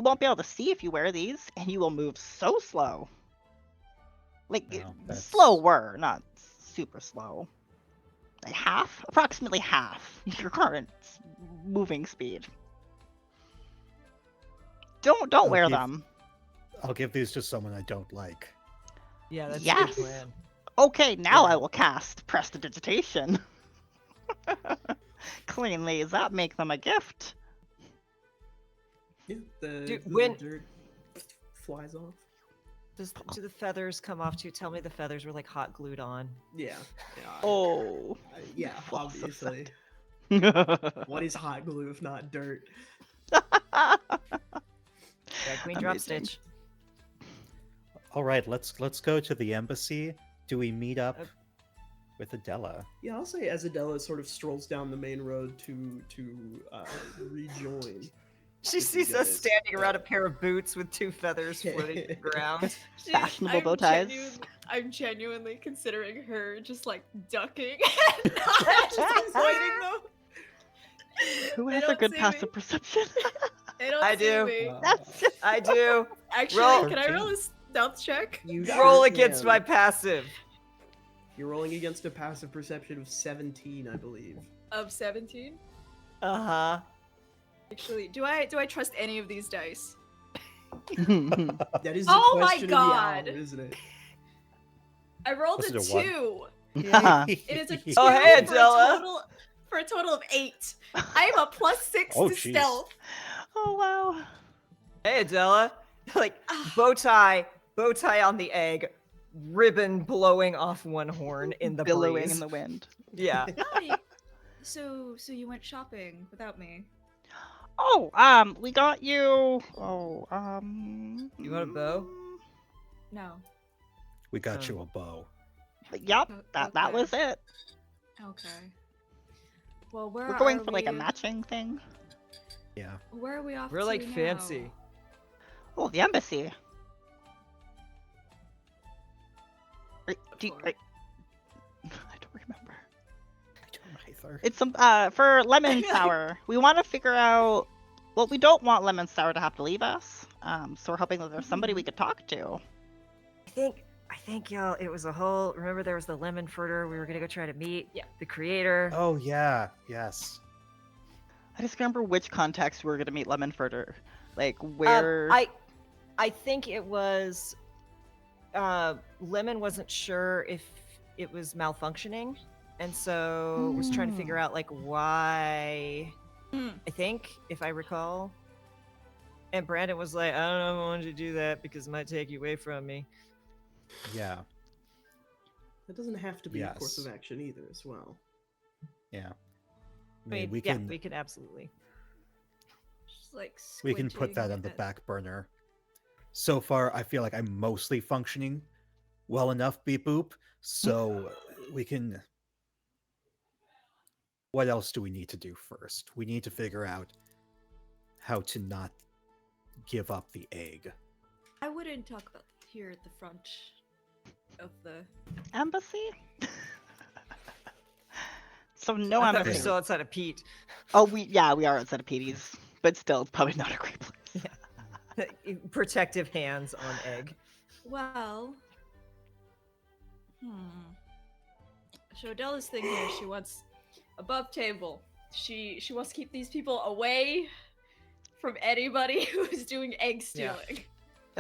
won't be able to see if you wear these, and you will move so slow. Like No, that's- slower, not super slow. Like approximately half your current moving speed. Don't I'll wear give- them. I'll give these to someone I don't like. Yeah, that's a Yes. good plan. Okay, now Yeah. I will cast Prestidigitation. Clean these up, make them a gift. Yeah, Dude, the when- dirt flies off. Do the feathers come off too? Tell me the feathers were like hot glued on. Yeah. Oh. Yeah, Well, so obviously. sad. What is hot glue if not dirt? Yeah, Queen drop Amazing. stitch. All right, let's go to the embassy. Do we meet up Uh, with Adela? Yeah, I'll say as Adela sort of strolls down the main road to rejoin. She If you sees us guys- standing around a pair of boots with two feathers floating to the ground. She- Fashionable bow ties. I'm genuinely considering her just like ducking and not just avoiding them. Who They has a don't good see passive me. perception? They don't I see do. me. That's I do. Actually, Roll. can I roll a stealth check? You Roll sure against can. my passive. You're rolling against a passive perception of 17, I believe. Of 17. Uh huh. Actually, do I trust any of these dice? That is the Oh my question God. of the hour, isn't it? I rolled Was a it a one? 2. It is a 2 Oh, hey, for, Adela. for a total of 8. I am a +6 Oh, to jeez. stealth. Oh wow. Hey, Adela. Like bow tie on the egg, ribbon blowing off one horn in the Billowing breeze. in the wind. Yeah. Hi. So you went shopping without me? Oh, we got you. You want a bow? No. We got Oh. you a bow. Yep, O- that okay. was it. Okay. Well, where We're going are for like a we- matching thing. Yeah. Where are we off We're to like now? fancy. Oh, the embassy. I don't remember. I don't either. It's some for lemon sour. We want to figure out. Well, we don't want lemon sour to have to leave us. So we're hoping that there's somebody we could talk to. I think y'all. It was a whole. Remember, there was the lemon furter. We were gonna go try to meet. Yeah. The creator. Oh yeah, yes. I just remember which context we were gonna meet Lemonfurter. Like where. I think it was. Lemon wasn't sure if it was malfunctioning, and so was trying to figure out like why. Hmm. I think, if I recall. And Brandon was like, "I don't know if I wanted you to do that because it might take you away from me." Yeah. That doesn't have to be a course Yes. of action either, as well. Yeah. I mean, we yeah, can we can absolutely. Just like we can put that squinting on the at- back burner. So far, I feel like I'm mostly functioning well enough, beep boop. So we can. What else do we need to do first? We need to figure out how to not give up the egg. I wouldn't talk about here at the front of the. Embassy? So no I thought we embassy. were still outside of Pete. Oh, we are outside of Petey's, but still, it's probably not a great place. Protective hands on egg. Well. So Adela's thing here, she wants above table. She wants to keep these people away from anybody who's doing egg Yeah. stealing.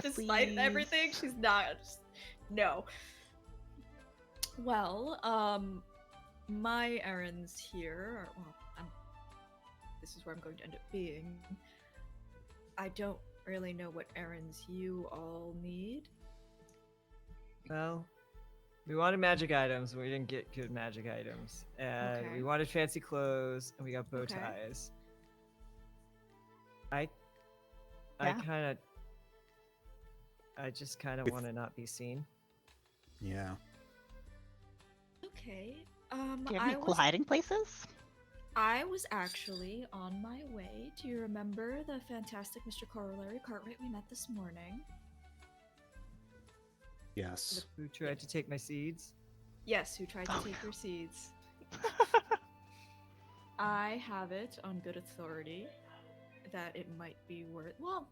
Despite Please. everything, she's not. No. Well, my errands here are, well, this is where I'm going to end up being. I don't really know what errands you all need. Well, we wanted magic items, and we didn't get good magic items. And Okay. we wanted fancy clothes, and we got bow Okay. ties. I Yeah. just kind of With- want to not be seen. Yeah. Okay. Do you have any cool hiding places? I was actually on my way. Do you remember the fantastic Mr. Corollary Cartwright we met this morning? Yes. Who tried to take my seeds? Yes, who tried to Oh, take yeah. your seeds. I have it on good authority that it might be worth. Well,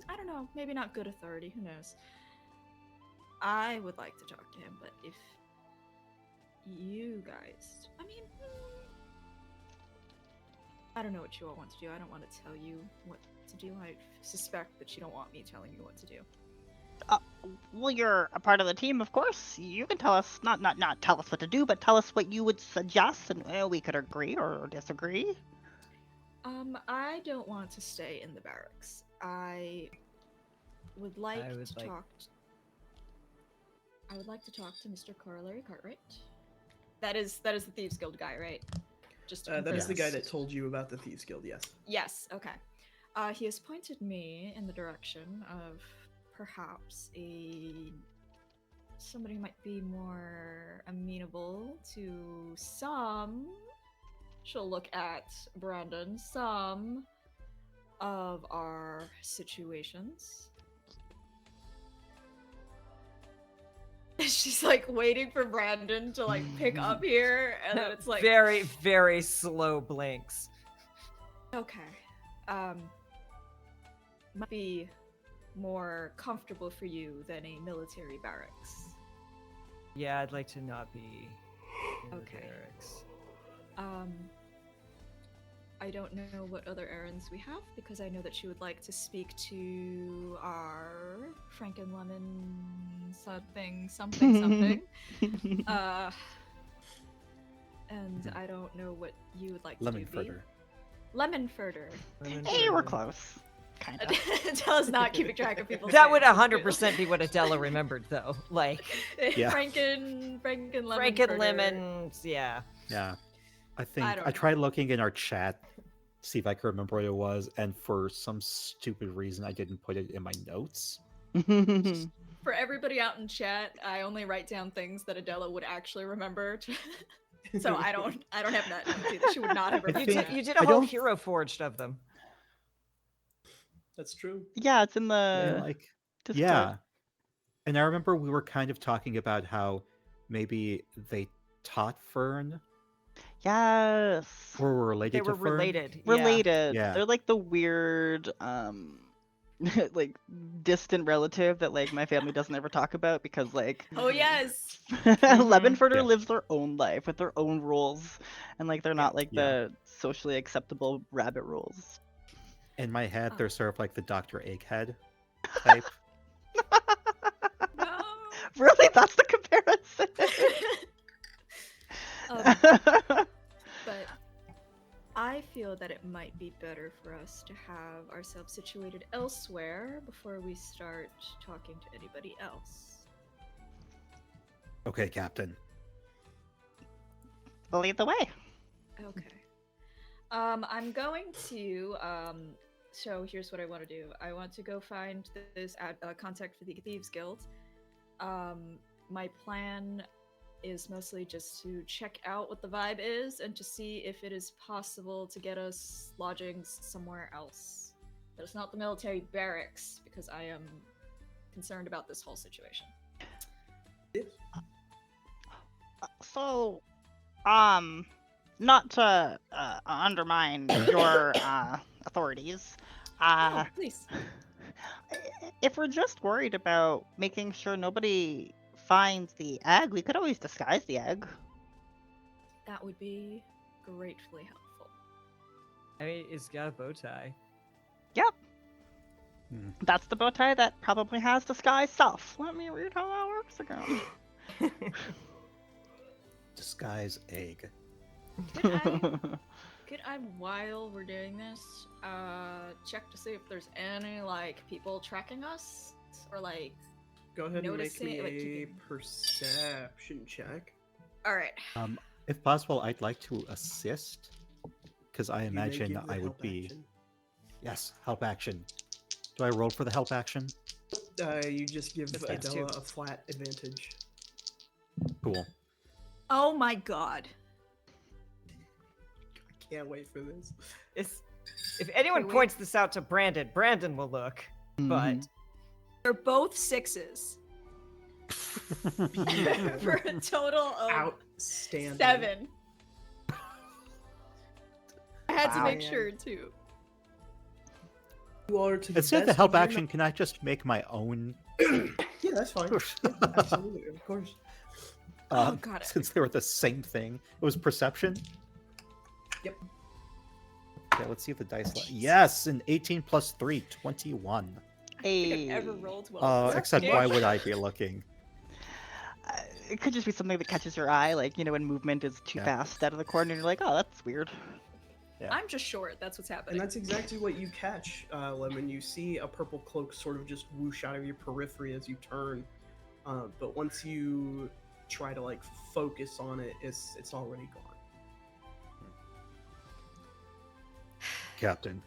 I don't know. Maybe not good authority. Who knows? I would like to talk to him, but if you guys, I mean, I don't know what you all want to do. I don't want to tell you what to do. I suspect that you don't want me telling you what to do. Well, you're a part of the team, of course. You can tell us, not tell us what to do, but tell us what you would suggest, and we could agree or disagree. I don't want to stay in the barracks. I would like I would to like- talk. I would like to talk to Mr. Corollary Cartwright. That is the Thieves Guild guy, right? Just to That is the guy Yes. that told you about the Thieves Guild, yes. Yes, okay. He has pointed me in the direction of perhaps somebody who might be more amenable to some. She'll look at Brandon. Some of our situations. She's like waiting for Brandon to like pick up here, and then it's like very, very slow blinks. okay, might be more comfortable for you than a military barracks. Yeah, I'd like to not be in the Okay. barracks. I don't know what other errands we have because I know that she would like to speak to our Frankenlemon something. And I don't know what you would like to do. B. Lemonfurter. Lemonfurter. Hey, we're close. Kind of. Adela's not keeping track of people's That would names. 100% be what Adela remembered, though. Like, Yeah. Franken Franken lemons, yeah. Yeah. I think don't I know. tried looking in our chat, see if I could remember what it was, and for some stupid reason I didn't put it in my notes. For everybody out in chat, I only write down things that Adela would actually remember. So I don't have that note either. She would not have I remembered think- that. You did a I whole don't- hero forged of them. That's true. Yeah, it's in And, the like, Discord. yeah. And I remember we were kind of talking about how maybe they taught Fern Yes. or were related They to were Fern. related. Related. Yeah. They're like the weird, like distant relative that like my family doesn't ever talk about because like Oh yes. Lebenfurter Yeah. lives their own life with their own rules, and like they're not like Yeah. the socially acceptable rabbit rules. In my head, Oh. they're sort of like the Dr. Egghead type. No. Really, that's the comparison. But I feel that it might be better for us to have ourselves situated elsewhere before we start talking to anybody else. Okay, Captain. Lead the way. Okay. I'm going to so here's what I want to do. I want to go find this contact for the Thieves Guild. My plan is mostly just to check out what the vibe is and to see if it is possible to get us lodgings somewhere else. But it's not the military barracks because I am concerned about this whole situation. So, not to undermine your authorities, Oh, please. if we're just worried about making sure nobody finds the egg, we could always disguise the egg. That would be gratefully helpful. I mean, it's got a bow tie. Yep. Hmm. That's the bow tie that probably has disguise self. Let me read how that works again. disguise egg. Could I, while we're doing this, check to see if there's any like people tracking us or like? Go ahead and make Noticing- me like, a keeping- perception check. All right. If possible, I'd like to assist, because I You may imagine give the I would help be. action. Yes, help action. Do I roll for the help action? You just give That's nice, Adela too. a flat advantage. Cool. Oh my god. Can't wait for this. If anyone wait. points this out to Brandon, Brandon will look. But They're both 6s Beautiful. for a total of Outstanding. 7. I had to Wow. make sure too. You are to the Instead of the best help of your action, can I just make my own? Yeah, that's fine. Yeah, absolutely, of course. Oh, God. Since they were the same thing, it was perception. Yep. Okay, let's see if the dice. Yes, an 18 plus 3, 21. I don't think I've ever rolled well. That's Except good. why would I be looking? It could just be something that catches your eye, like, when movement is too Yeah. fast out of the corner, and you're like, oh, that's weird. Yeah. I'm just short. That's what's happening. And that's exactly what you catch, Lemon. You see a purple cloak sort of just whoosh out of your periphery as you turn. But once you try to like focus on it, it's already gone. Captain,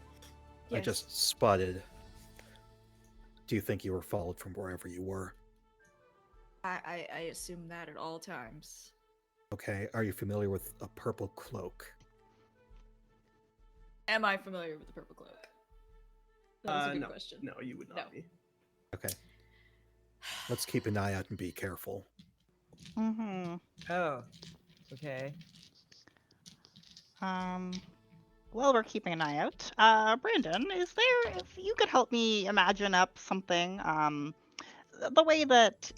I Yes. just spotted. Do you think you were followed from wherever you were? I assume that at all times. Okay, are you familiar with a purple cloak? Am I familiar with the purple cloak? That was a good No, question. no, you would not No. be. Okay. Let's keep an eye out and be careful. Mm-hmm. oh, okay. While we're keeping an eye out, Brandon, is there, if you could help me imagine up something, the way that,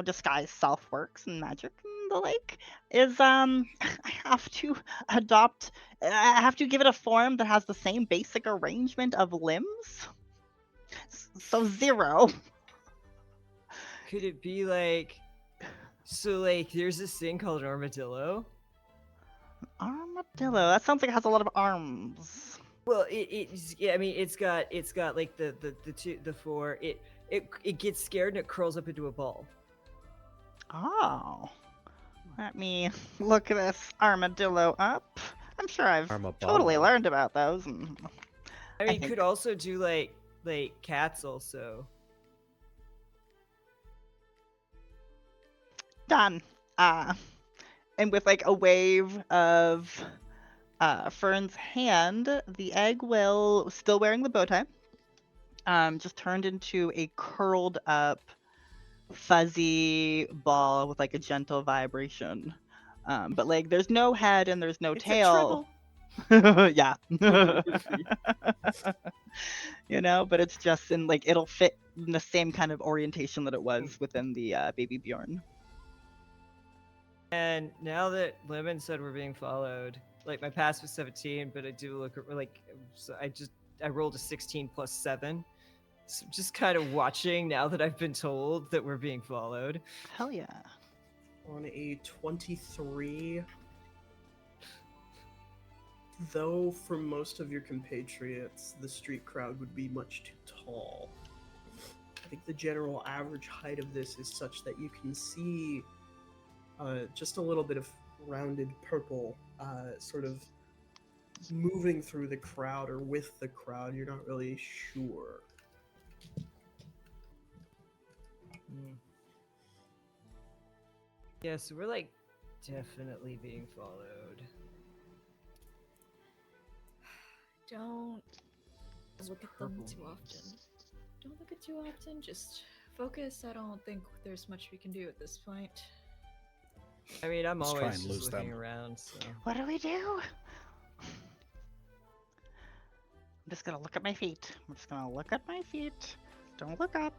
disguise self works in magic and the like, is, I have to I have to give it a form that has the same basic arrangement of limbs. So 0. Could it be like, so like there's this thing called an armadillo? Armadillo, that sounds like it has a lot of arms. Well, I mean, it's got like the 4. It gets scared and it curls up into a ball. Oh. Let me look this armadillo up. I'm sure I've totally Armaballo. learned about those. I mean, I it think- could also do like cats also. Done. And with like a wave of Fern's hand, the egg will, still wearing the bow tie, just turned into a curled up, fuzzy ball with like a gentle vibration. But like, there's no head and there's no It's a tail. tribble. Yeah. But it's just in like, it'll fit in the same kind of orientation that it was within the baby Bjorn. And now that Lemon said we're being followed, like my pass was 17, but I do look at like, so I rolled a 16 plus 7. So just kind of watching now that I've been told that we're being followed. Hell yeah. On a 23, though for most of your compatriots, the street crowd would be much too tall. I think the general average height of this is such that you can see just a little bit of rounded purple sort of moving through the crowd or with the crowd. You're not really sure. Yeah, so we're like definitely being followed. Don't look at them purple too memes. often. Don't look at too often. Just focus. I don't think there's much we can do at this point. I mean, I'm Let's try always and just lose looking them. around, so. What do we do? I'm just gonna look at my feet. I'm just gonna look at my feet. Don't look up.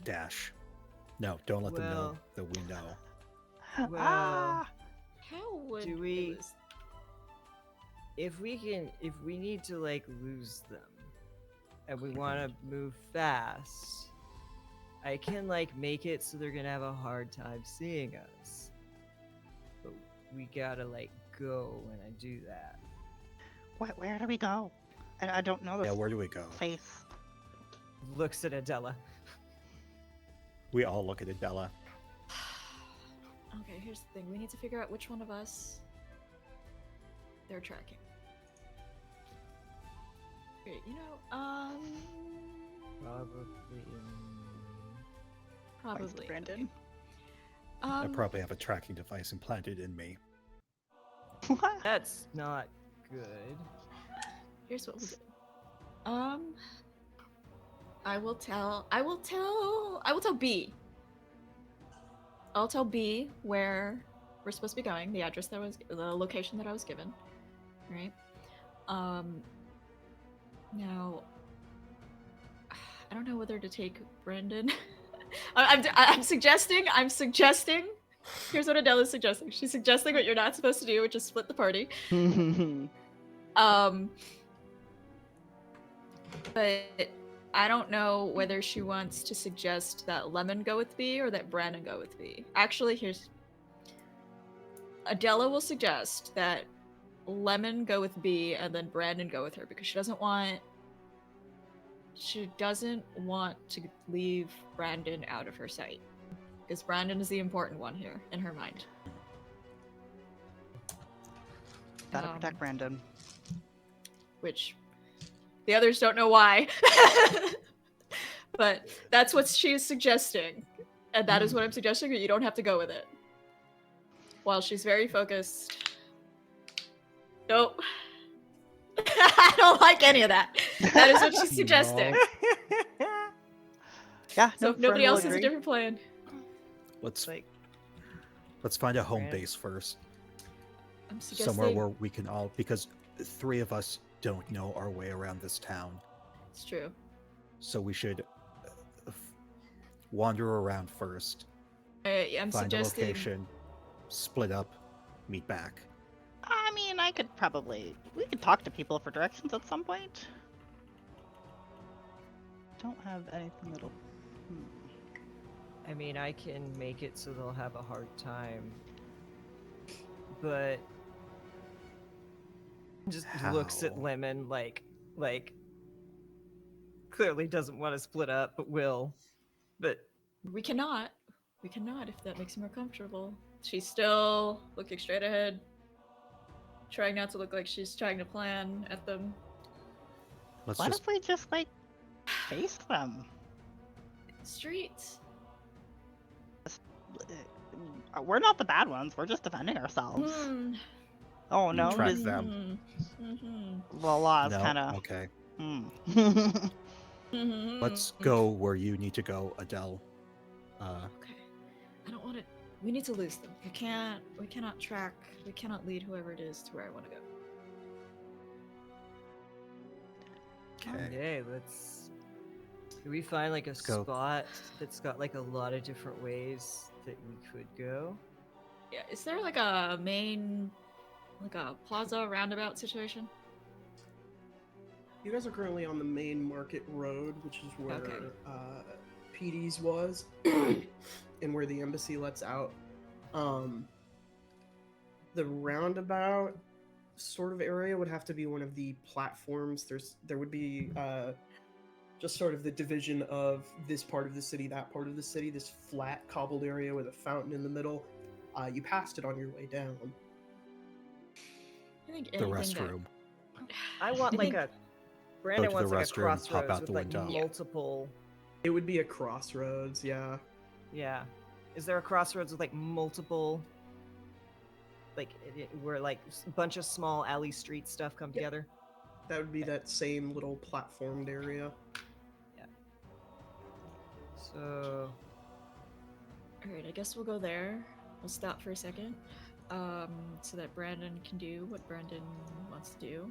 Dash. No, don't let them know Well- that we know. Well, Ah! How would Do we- lose- if we need to like lose them and we want to move fast, I can like make it so they're gonna have a hard time seeing us. we gotta like go when I do that. Where do we go? I don't know this Yeah, where do we go? place. Looks at Adela. We all look at Adela. Okay, here's the thing. We need to figure out which one of us they're tracking. Great, probably Brandon. I Okay. probably have a tracking device implanted in me. What? That's not good. Here's what we'll do. I will tell B. I'll tell B where we're supposed to be going, the location that I was given, right? Now, I don't know whether to take Brendan. I'm suggesting. Here's what Adela's suggesting. She's suggesting what you're not supposed to do, which is split the party. But I don't know whether she wants to suggest that Lemon go with B or that Brandon go with B. Actually, Adela will suggest that Lemon go with B and then Brandon go with her because she doesn't want to leave Brandon out of her sight. Because Brandon is the important one here in her mind. Gotta protect Brandon. Which the others don't know why. But that's what she's suggesting. And that is what I'm suggesting, but you don't have to go with it. While she's very focused. Nope. I don't like any of that. That is what she's suggesting. Yeah, So no, if nobody Fern will else has a agree. different plan. Let's Like, find a home Brand- base first, I'm suggesting somewhere where we can all, because 3 of us don't know our way around this town, it's true. so we should wander around first, I'm find a suggesting location, split up, meet back. I mean, we could talk to people for directions at some point. Don't have anything that'll. I mean, I can make it so they'll have a hard time. But just looks at How? Lemon like clearly doesn't want to split up, but will. But we cannot if that makes you more comfortable. She's still looking straight ahead, trying not to look like she's trying to plan at them. Let's What just if we just face them? Streets. We're not the bad ones. We're just defending ourselves. Oh no, Track this- them. the law is no. kind of. Okay, Mm-hmm. let's go where you need to go, Adele. Okay. I don't want to. We need to lose them. We cannot track. We cannot lead whoever it is to where I want to go. Okay. okay, let's. Can we find like a go. spot that's got like a lot of different ways that we could go? Yeah. Is there like a main, like a plaza roundabout situation? You guys are currently on the main market road, which is where Okay. PD's was, and where the embassy lets out. The roundabout sort of area would have to be one of the platforms. There would be just sort of the division of this part of the city, that part of the city, this flat cobbled area with a fountain in the middle. You passed it on your way down. I think The anything restroom. I want I like think- a. Brandon to the wants like a restroom, hop crossroads out with the like window. multiple. It would be a crossroads, yeah. Yeah. Is there a crossroads with like multiple, like where like a bunch of small alley street stuff come together? That would be that same little platformed area. So Alright, I guess we'll go there. We'll stop for a second. So that Brandon can do what Brandon wants to do.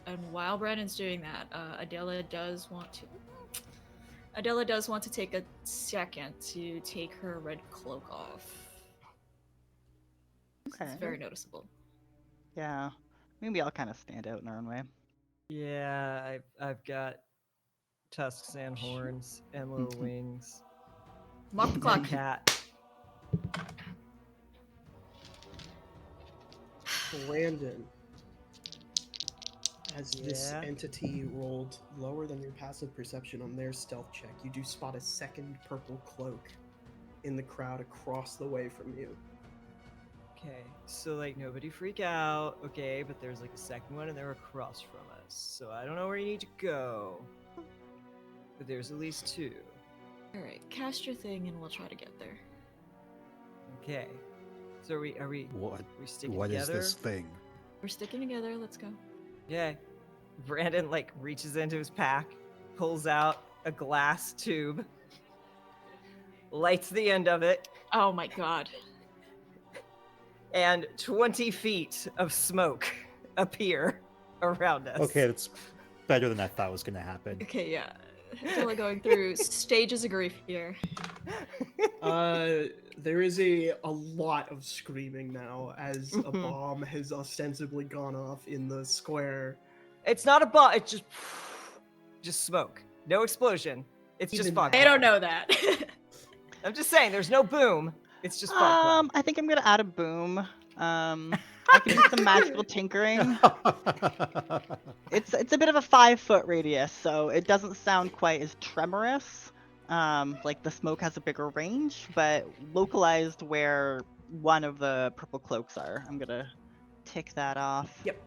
And while Brandon's doing that, Adela does want to take a second to take her red cloak off. Okay. It's very noticeable. Yeah. Maybe I'll kind of stand out in our own way. yeah, I've got tusks and horns and little wings. Mark the clock. Cat. Brandon, as this Yeah? entity rolled lower than your passive perception on their stealth check, you do spot a second purple cloak in the crowd across the way from you. Okay, so like nobody freak out, okay, but there's like a second one and they're across from us. So I don't know where you need to go. But there's at least two. Alright, cast your thing and we'll try to get there. Okay. So are we sticking What is together? this thing? We're sticking together, let's go. Yeah. Brandon like reaches into his pack, pulls out a glass tube, lights the end of it, Oh my god. and 20 feet of smoke appear around us. Okay, that's better than I thought was gonna happen. Okay, yeah. Still going through stages of grief here. There is a lot of screaming now as a bomb has ostensibly gone off in the square. It's not a bomb, it's just smoke. No explosion. It's just Even fog. I don't know that. I'm just saying, there's no boom. It's just fog cloud. I think I'm gonna add a boom. I can do some magical tinkering. It's a bit of a 5-foot radius, so it doesn't sound quite as tremorous. Like the smoke has a bigger range, but localized where one of the purple cloaks are. I'm gonna tick that off. Yep.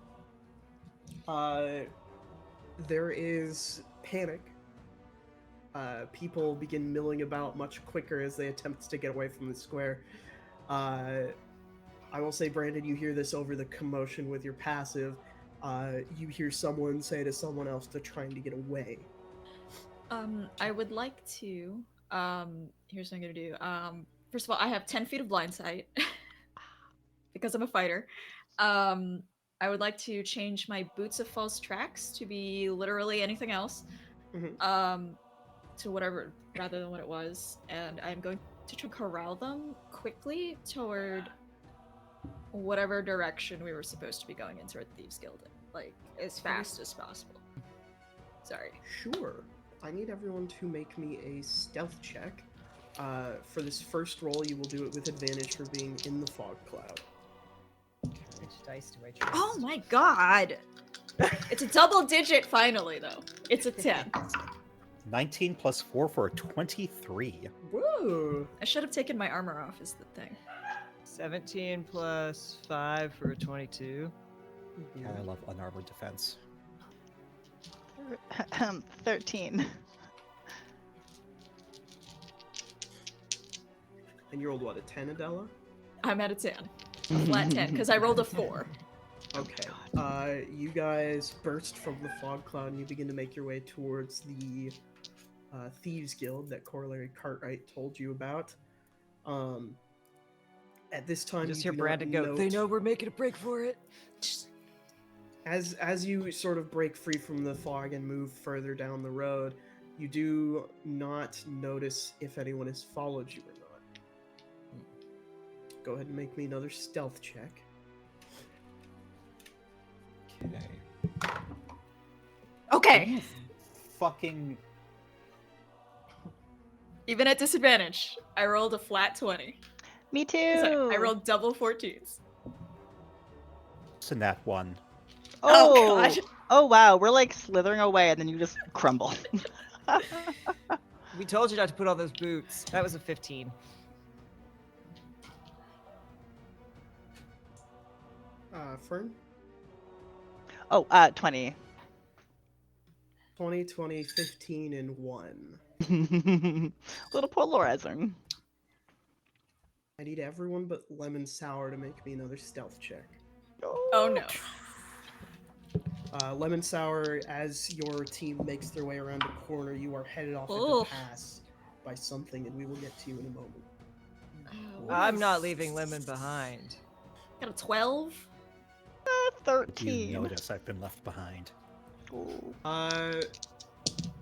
There is panic. People begin milling about much quicker as they attempt to get away from the square. I will say, Brandon, you hear this over the commotion with your passive. You hear someone say to someone else they're trying to get away. I would like to. Here's what I'm gonna do. First of all, I have 10 feet of blind sight because I'm a fighter. I would like to change my boots of false tracks to be literally anything else. Mhm. To whatever rather than what it was, and I'm going to try to corral them quickly toward whatever direction we were supposed to be going in toward Thieves Guild, like as fast as possible. Sorry. Sure. I need everyone to make me a stealth check. For this first roll, you will do it with advantage for being in the fog cloud. Which dice do I trust? Oh my god! It's a double digit finally, though. It's a 10. 19 plus 4 for a 23. Whoa! I should have taken my armor off, is the thing. 17 plus 5 for a 22. God, I love unarmored defense. 13. And you rolled what, a 10, Adela? I'm at a 10. A flat 10, because I rolled a 4. Okay. You guys burst from the fog cloud and you begin to make your way towards the Thieves Guild that Corollary Cartwright told you about. At this time, Just you hear do not Brandon go, they note- know we're making a break for it. As you sort of break free from the fog and move further down the road, you do not notice if anyone has followed you or not. Go ahead and make me another stealth check. Okay. Okay! Fucking. Even at disadvantage, I rolled a flat 20. Me 'Cause I too. rolled double 14s. It's a nat 1. Oh, God. Oh wow, we're like slithering away and then you just crumble. We told you not to put on those boots. That was a 15. Fern? Oh, 20. 20, 20, 15, and 1. Little polarizing. I need everyone but Lemon Sour to make me another stealth check. Oh no. Lemon Sour, as your team makes their way around a corner, you are headed off Oof. into pass by something, and we will get to you in a moment. I'm not leaving Lemon behind. Got a 12? 13. You notice I've been left behind. Ooh.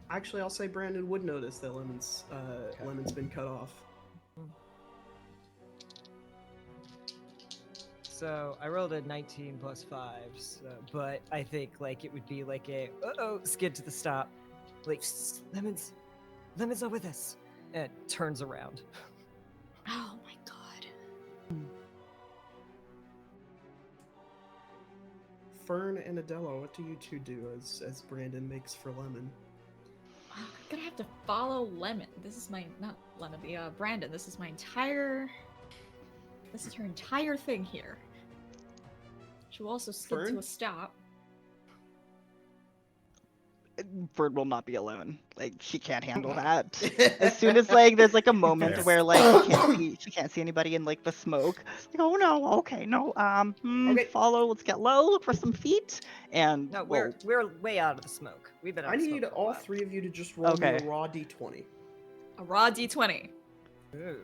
Actually, I'll say Brandon would notice that Lemon's been cut off. So I rolled a 19 plus 5, so, but I think like it would be like a skid to the stop. Like Lemon's not with us. And it turns around. Oh my god. Fern and Adela, what do you two do as Brandon makes for Lemon? I'm gonna have to follow Lemon. This is my not Lemon, the Brandon. This is her entire thing here. She will also skid Fern? to a stop. Bird will not be 11. Like, she can't handle that. As soon as like there's like a moment Fair. where like she can't see anybody in like the smoke. Like, oh no, okay, no, Okay. follow. Let's get low. Look for some feet, and No, we'll- we're way out of the smoke. We've been out I of need smoke for a all while. three of you to just roll me Okay. a raw d20. A raw d20. Ooh.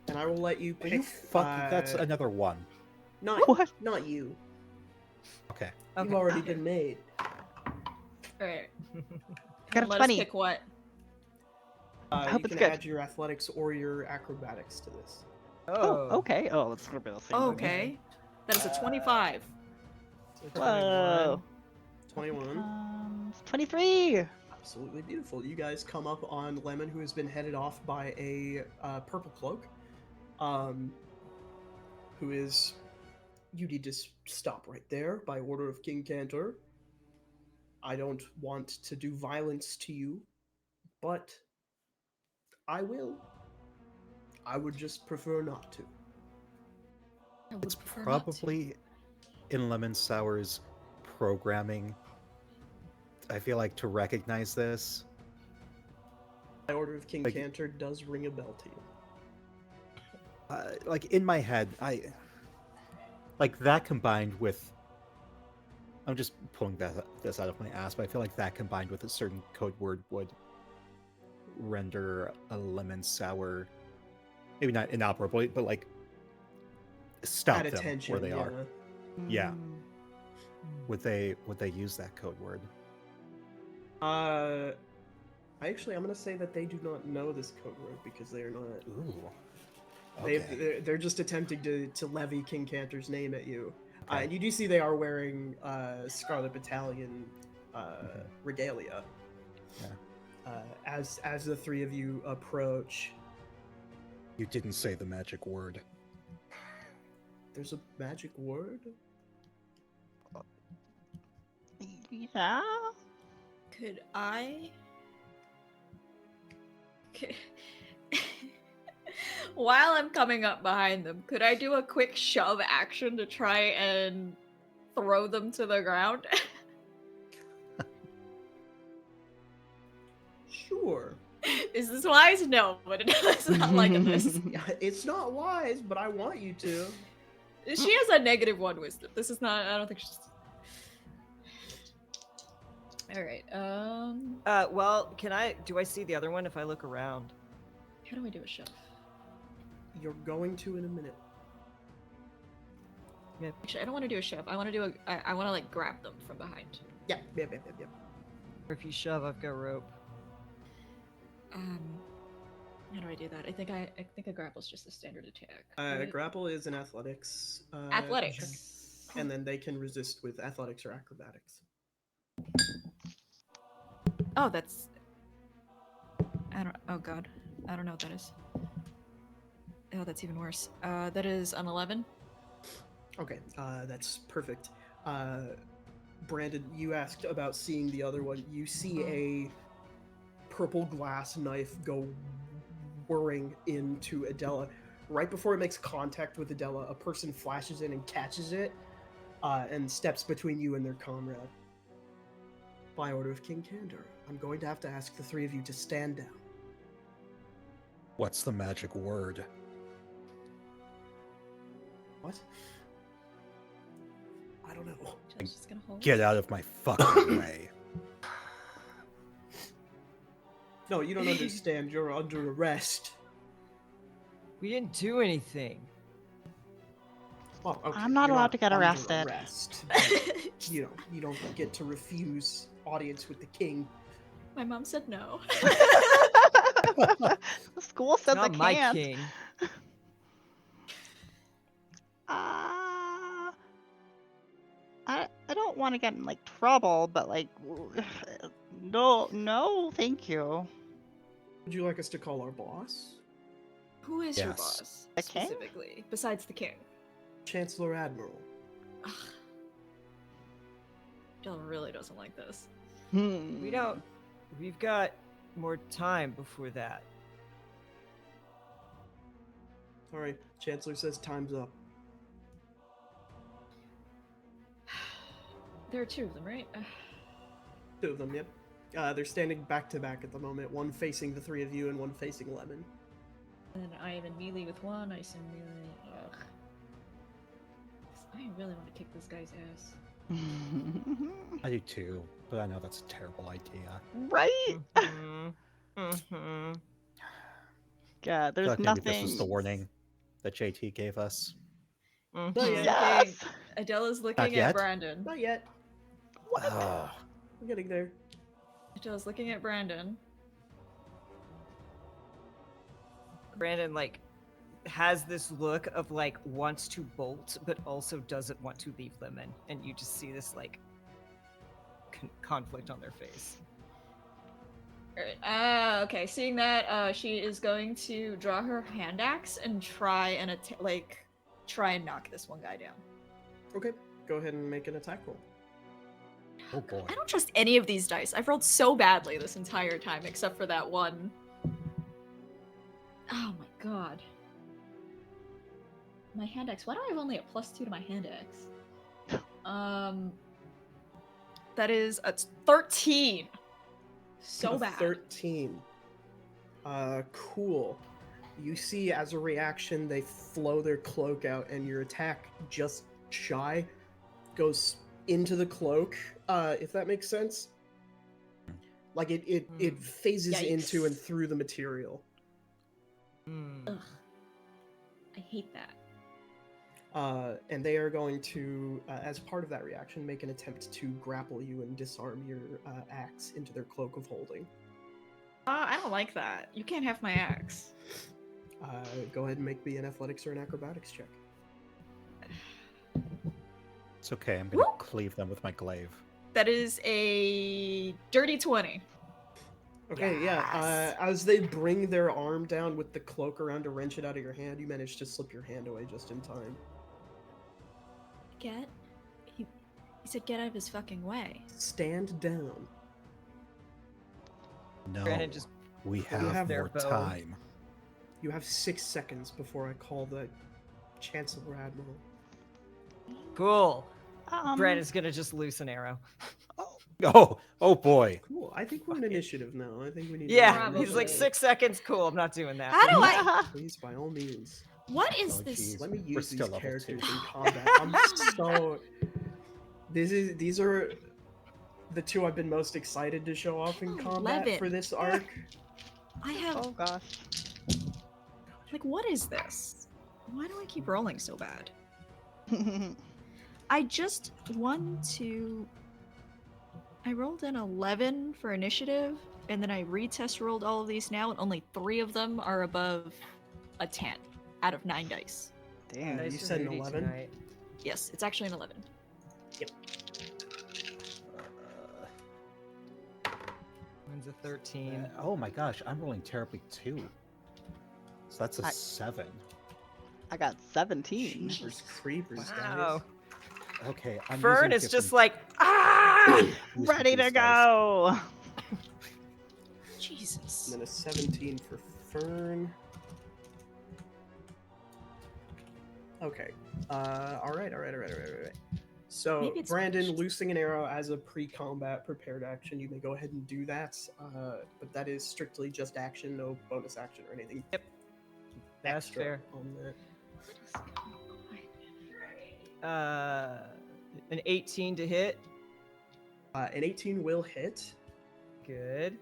And I will let you pick. You fuck. That's another one. Not, What? not you. Okay. You've Okay. already been made. Alright. Got a Let 20. us pick what? I You hope can it's good. add your athletics or your acrobatics to this. Oh, okay. Oh, that's gonna be the same. Okay. That is a 25. So Whoa. 21. 23. Absolutely beautiful. You guys come up on Lemon, who has been headed off by a purple cloak. Who is... You need to stop right there by order of King Cantor. I don't want to do violence to you, but I will. I would just prefer not to. I would It's prefer not to. probably in Lemon Sour's programming. I feel like to recognize this. By order of King Like- Cantor does ring a bell to you. Like in my head, like that combined with. I'm just pulling this out of my ass, but I feel like that combined with a certain code word would render a Lemon Sour, maybe not inoperable, but like stop At them attention, where they are. Yeah. Mm. Would they use that code word? Actually, I'm gonna say that they do not know this code word because they are not. Ooh. They're just attempting to levy King Cantor's name at you. Okay. And you do see they are wearing Scarlet Battalion regalia. Yeah. As the three of you approach, You didn't say the magic word. there's a magic word. Yeah. Could I? While I'm coming up behind them, could I do a quick shove action to try and throw them to the ground? Sure. Is this wise? No, but it's not like this. It's not wise, but I want you to. She has a -1 wisdom. This is not. I don't think she's. All right. Well, do I see the other one if I look around? How do I do a shove? You're going to in a minute. Actually, I don't want to do a shove. I want to do a. I want to like grab them from behind. Yeah. Or if you shove, I've got rope. How do I do that? I think a grapple's just a standard attack. right? Grapple is an athletics. Athletics. check, and then they can resist with athletics or acrobatics. Oh, that's. I don't. Oh God, I don't know what that is. Oh, that's even worse. That is an 11. Okay, that's perfect. Brandon, you asked about seeing the other one. You see a purple glass knife go whirring into Adela. Right before it makes contact with Adela, a person flashes in and catches it, and steps between you and their comrade. By order of King Cantor, I'm going to have to ask the three of you to stand down. What's the magic word? What? I don't know. Jill's just gonna hold. Get out of my fucking way. No, you don't understand. You're under arrest. We didn't do anything. Well, okay, I'm not you're allowed to get under arrested. arrest, but, you don't get to refuse audience with the king. My mom said no. The school said Not they my can't. king. I don't want to get in like trouble, but like, no, thank you. Would you like us to call our boss? Who is your Yes. boss The king? specifically, besides the king? Chancellor Admiral. Ugh. Della really doesn't like this. Hmm. We've got more time before that. All right, Chancellor says time's up. There are two of them, right? Two of them, yep. They're standing back to back at the moment, one facing the three of you and one facing Lemon. And I am in melee with one. I am melee. Ugh. I really want to kick this guy's ass. I do too, but I know that's a terrible idea. Right? Mm-hmm. Yeah, I there's feel like nothing. maybe this was the warning that JT gave us. Not Mm-hmm. yet. Yes! Adela's looking yet? at Brandon. Not yet. Oh, We're getting there. Adela's looking at Brandon. Brandon like has this look of like wants to bolt but also doesn't want to leave Lemon, and you just see this like conflict on their face. Alright. Okay. Seeing that, she is going to draw her hand axe and try and try and knock this one guy down. Okay, go ahead and make an attack roll. oh boy. I don't trust any of these dice. I've rolled so badly this entire time, except for that one. Oh my god. My hand axe. Why do I have only a +2 to my hand axe? That is a 13. So A bad. 13. Cool. You see, as a reaction, they flow their cloak out, and your attack just shy goes into the cloak. If that makes sense. Like it phases Yikes. into and through the material. Ugh. I hate that. And they are going to, as part of that reaction, make an attempt to grapple you and disarm your axe into their cloak of holding. I don't like that. You can't have my axe. Go ahead and make me an athletics or an acrobatics check. It's okay, I'm gonna Woo! cleave them with my glaive. That is a dirty 20. Okay, yeah. As they bring their arm down with the cloak around to wrench it out of your hand, you manage to slip your hand away just in time. He said get out of his fucking way. Stand down. No, Brandon just we have have their more bow. time. You have 6 seconds before I call the Chancellor Admiral. cool. Um, Brandon's gonna just loose an arrow. Oh boy. Cool. I think we're in initiative now. I think we need Yeah, to... he's like Probably. 6 seconds. Cool, I'm not doing that. How do I? Please, by all means. What is Oh, this? geez. Let me We're use these still level characters 2. in combat. I'm so... These are the two I've been most excited to show off in Oh, combat Levin. for this arc. I have Oh gosh. like what is this? Why do I keep rolling so bad? I just I rolled an 11 for initiative, and then I retest rolled all of these now, and only 3 of them are above a 10 out of 9 dice. Damn. Nice. Nice you and said an moody 11? tonight. Yes, it's actually an 11. Mine's a 13. Oh my gosh, I'm rolling terribly too. So that's a I- 7. I got 17. Jeepers creepers, Wow. Okay, I'm Fern using is just different- like, ah! using Ready to these dice. go. Jesus. And then a 17 for Fern. Okay. All right. So, Maybe it's Brandon, switched. loosing an arrow as a pre-combat prepared action, you may go ahead and do that. But that is strictly just action, no bonus action or anything. Yep. That's extra fair. on that. An 18 to hit. An 18 will hit. Good.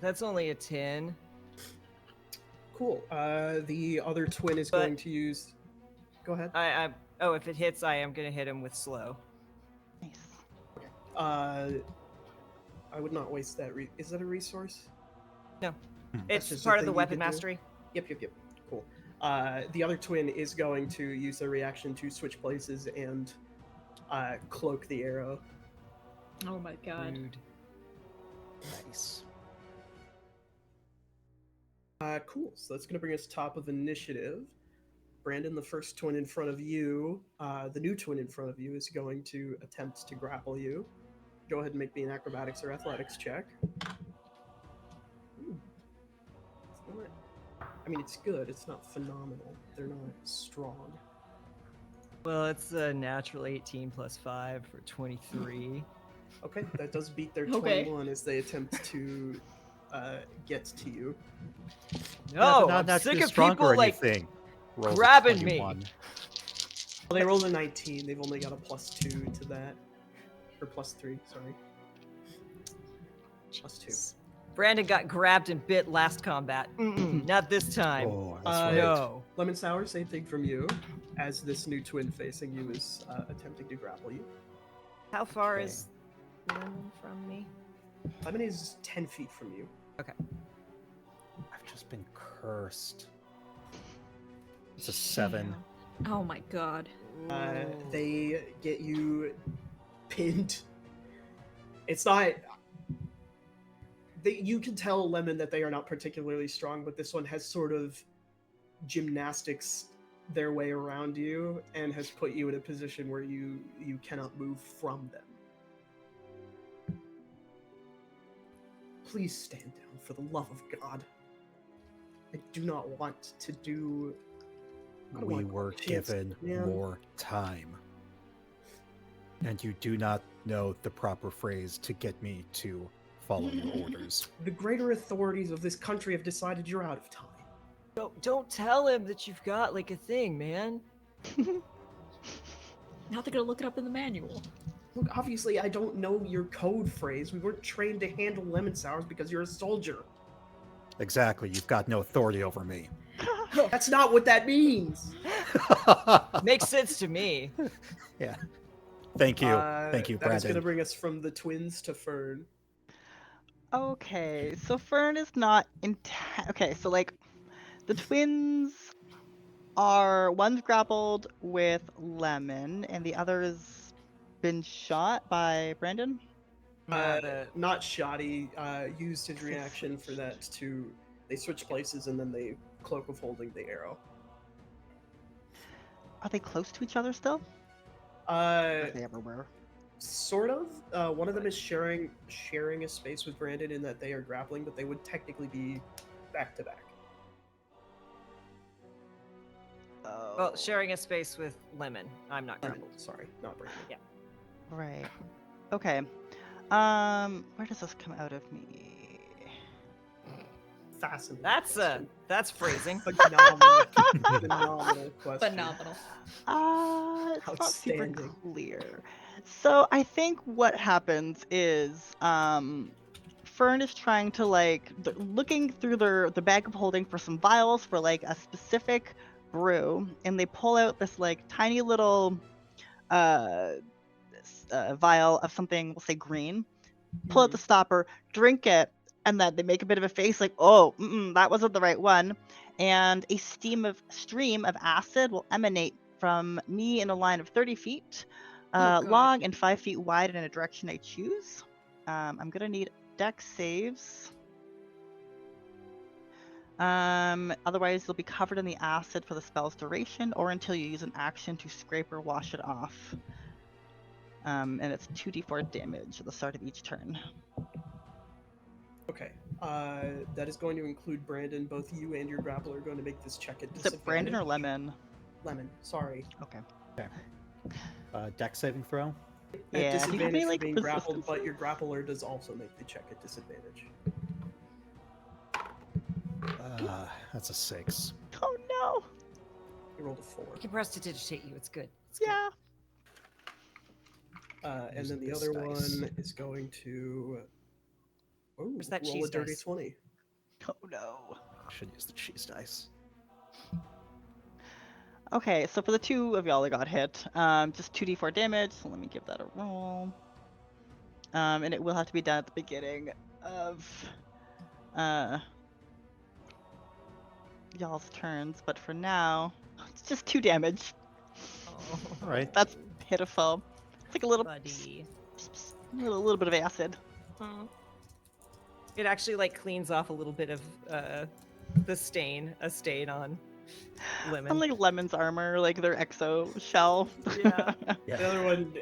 That's only a 10. Cool. The other twin is But- going to use. Go ahead. Oh, if it hits, I am gonna hit him with slow. Nice. I would not waste that. Is that a resource? It's just a part of the thing you weapon could do? mastery. Yep. Cool. The other twin is going to use their reaction to switch places and cloak the arrow. Oh my god. Dude. Nice. Cool. So that's going to bring us top of initiative. Brandon, the first twin in front of you, the new twin in front of you, is going to attempt to grapple you. Go ahead and make me an acrobatics or athletics check. Ooh. It's not, I mean, it's good. It's not phenomenal. They're not strong. Well, it's a natural 18 plus 5 for 23. Okay, that does beat their Okay. 21 as they attempt to get to you. No, not I'm naturally sick of strong people or like anything. Rolls a grabbing me. 21. Well, they rolled a 19. They've only got a +2 to that. Or +3, sorry. +2. Brandon got grabbed and bit last combat. Not this time. Oh, that's Uh, right. No. Lemon Sour, same thing from you, as this new twin facing you is attempting to grapple you. How far Okay. is Lemon from me? Lemon is 10 feet from you. I've just been cursed. It's a 7. Oh my god. They get you pinned. It's not. You can tell Lemon that they are not particularly strong, but this one has sort of gymnastics their way around you and has put you in a position where you cannot move from them. Please stand down, for the love of God. I do not want to do. I don't We want were chance, given man. more time. And you do not know the proper phrase to get me to follow your orders. The greater authorities of this country have decided you're out of time. Don't tell him that you've got like a thing, man. Now they're gonna look it up in the manual. Look, obviously, I don't know your code phrase. We weren't trained to handle lemon sours because you're a soldier. Exactly, you've got no authority over me. That's not what that means. Makes sense to me. Yeah. Thank you. Thank you, That is going to Brandon. bring us from the twins to Fern. Okay, so Fern is not okay, so like the twins are one's grappled with Lemon and the other's been shot by Brandon. Not shoddy. Used his reaction for that to. They switch places and then they cloak of holding the arrow. Are they close to each other still? Or are they everywhere? Sort of. One of them is sharing a space with Brandon in that they are grappling, but they would technically be back to back. Oh. Well, sharing a space with Lemon. I'm not Lemon, grappled. sorry, not Brandon. Yeah. Right. Okay. Where does this come out of me? Fascinating. That's phrasing. Phenomenal. Phenomenal question. Phenomenal. It's not super Outstanding. clear. So I think what happens is Fern is trying to looking through the bag of holding for some vials for like a specific brew, and they pull out this like tiny little vial of something, we'll say green, pull out the stopper, drink it, and then they make a bit of a face like, oh, that wasn't the right one. And a stream of acid will emanate from me in a line of 30 feet, God. long and 5 feet wide in a direction I choose. I'm going to need dex saves. Otherwise, you'll be covered in the acid for the spell's duration or until you use an action to scrape or wash it off. And it's 2d4 damage at the start of each turn. Okay. That is going to include Brandon. Both you and your grappler are going to make this check at Is disadvantage. it Brandon or Lemon? Lemon, sorry. Okay. Dex saving throw? At Yeah, do you have disadvantage any, for like, being grappled, resistance but your grappler does also make the check at disadvantage. That's a 6. Oh no! You rolled a 4. I can prestidigitate you. It's good. Yeah. And Using then the this other dice. one is going to Where's that roll cheese a dirty dice? 20. Oh no. Should use the cheese dice. Okay, so for the two of y'all that got hit, just 2d4 damage, so let me give that a roll. And it will have to be done at the beginning of y'all's turns, but for now, it's just 2 damage. Oh, All right. That's pitiful. It's like a little, buddy. little bit of acid. It actually like cleans off a little bit of a stain on Lemon. Unlike Lemon's armor, like their exo shell. Yeah. The other one,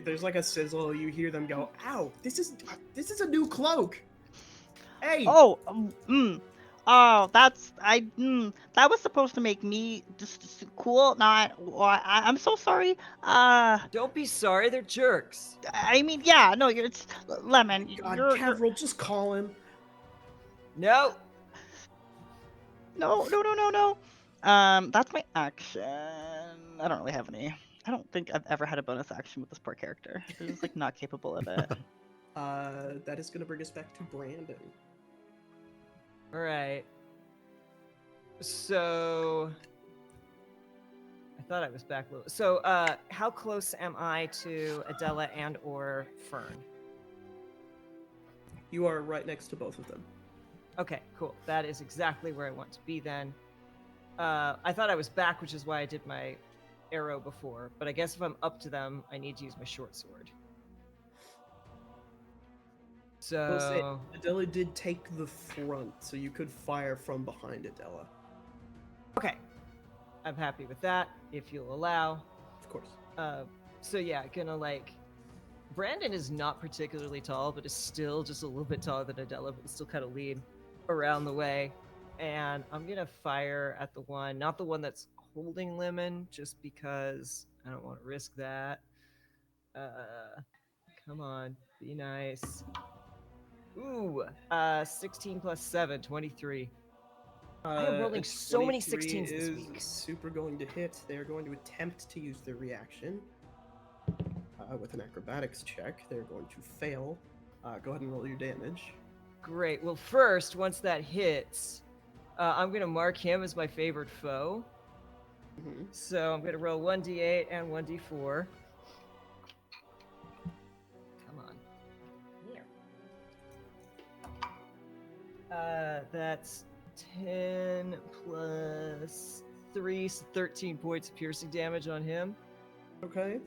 there's like a sizzle. You hear them go, "Ow! This is a new cloak." Hey. Oh, oh, that was supposed to make me just cool. Not, I'm so sorry. Don't be sorry, they're jerks. I mean, yeah, no, it's Lemon. God, You're Cavril, just call him. No. no. That's my action. I don't really have any. I don't think I've ever had a bonus action with this poor character. They're just like not capable of it. That is gonna bring us back to Brandon. All right. So I thought I was back a little. So, how close am I to Adela and or Fern? You are right next to both of them. Okay, cool. That is exactly where I want to be then. I thought I was back, which is why I did my arrow before. But I guess if I'm up to them, I need to use my short sword. Will say, So Adela did take the front, so you could fire from behind Adela. okay, I'm happy with that. If you'll allow. Of course. So yeah, gonna like. Brandon is not particularly tall, but is still just a little bit taller than Adela, but still kind of lead around the way. And I'm gonna fire at the one, not the one that's holding Lemon, just because I don't want to risk that. Come on, be nice. Ooh, 16 plus 7, 23. I am rolling so many 23 16s this is week. super going to hit. They are going to attempt to use their reaction. With an acrobatics check, they're going to fail. Go ahead and roll your damage. Great. Well, first, once that hits, I'm going to mark him as my favorite foe. Mm-hmm. So I'm going to roll 1d8 and 1d4. Come on. Here. That's 10 plus 3, so 13 points of piercing damage on him. Okay.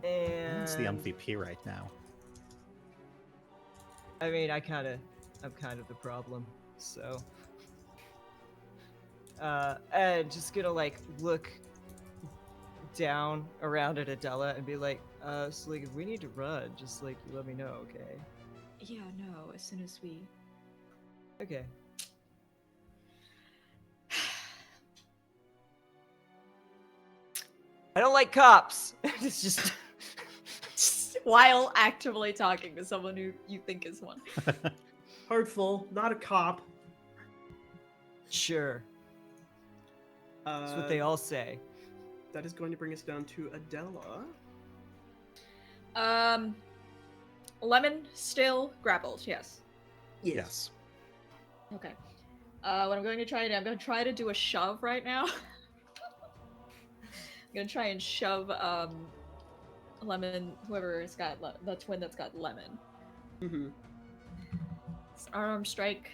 And It's the MVP right now. I mean, I'm kind of the problem. So, and just gonna like look down around at Adela and be like, so like if we need to run, just like you let me know, okay? Yeah, no, as soon as we. Okay. I don't like cops. It's just While actively talking to someone who you think is one. Hurtful, not a cop. sure. That's what they all say. That is going to bring us down to Adela. Lemon still grappled, yes. Yes. Okay. What I'm going to try to do, I'm going to try to do a shove right now. I'm going to try and shove, Lemon, whoever's got the twin that's got Lemon. Mm-hmm. It's arm strike.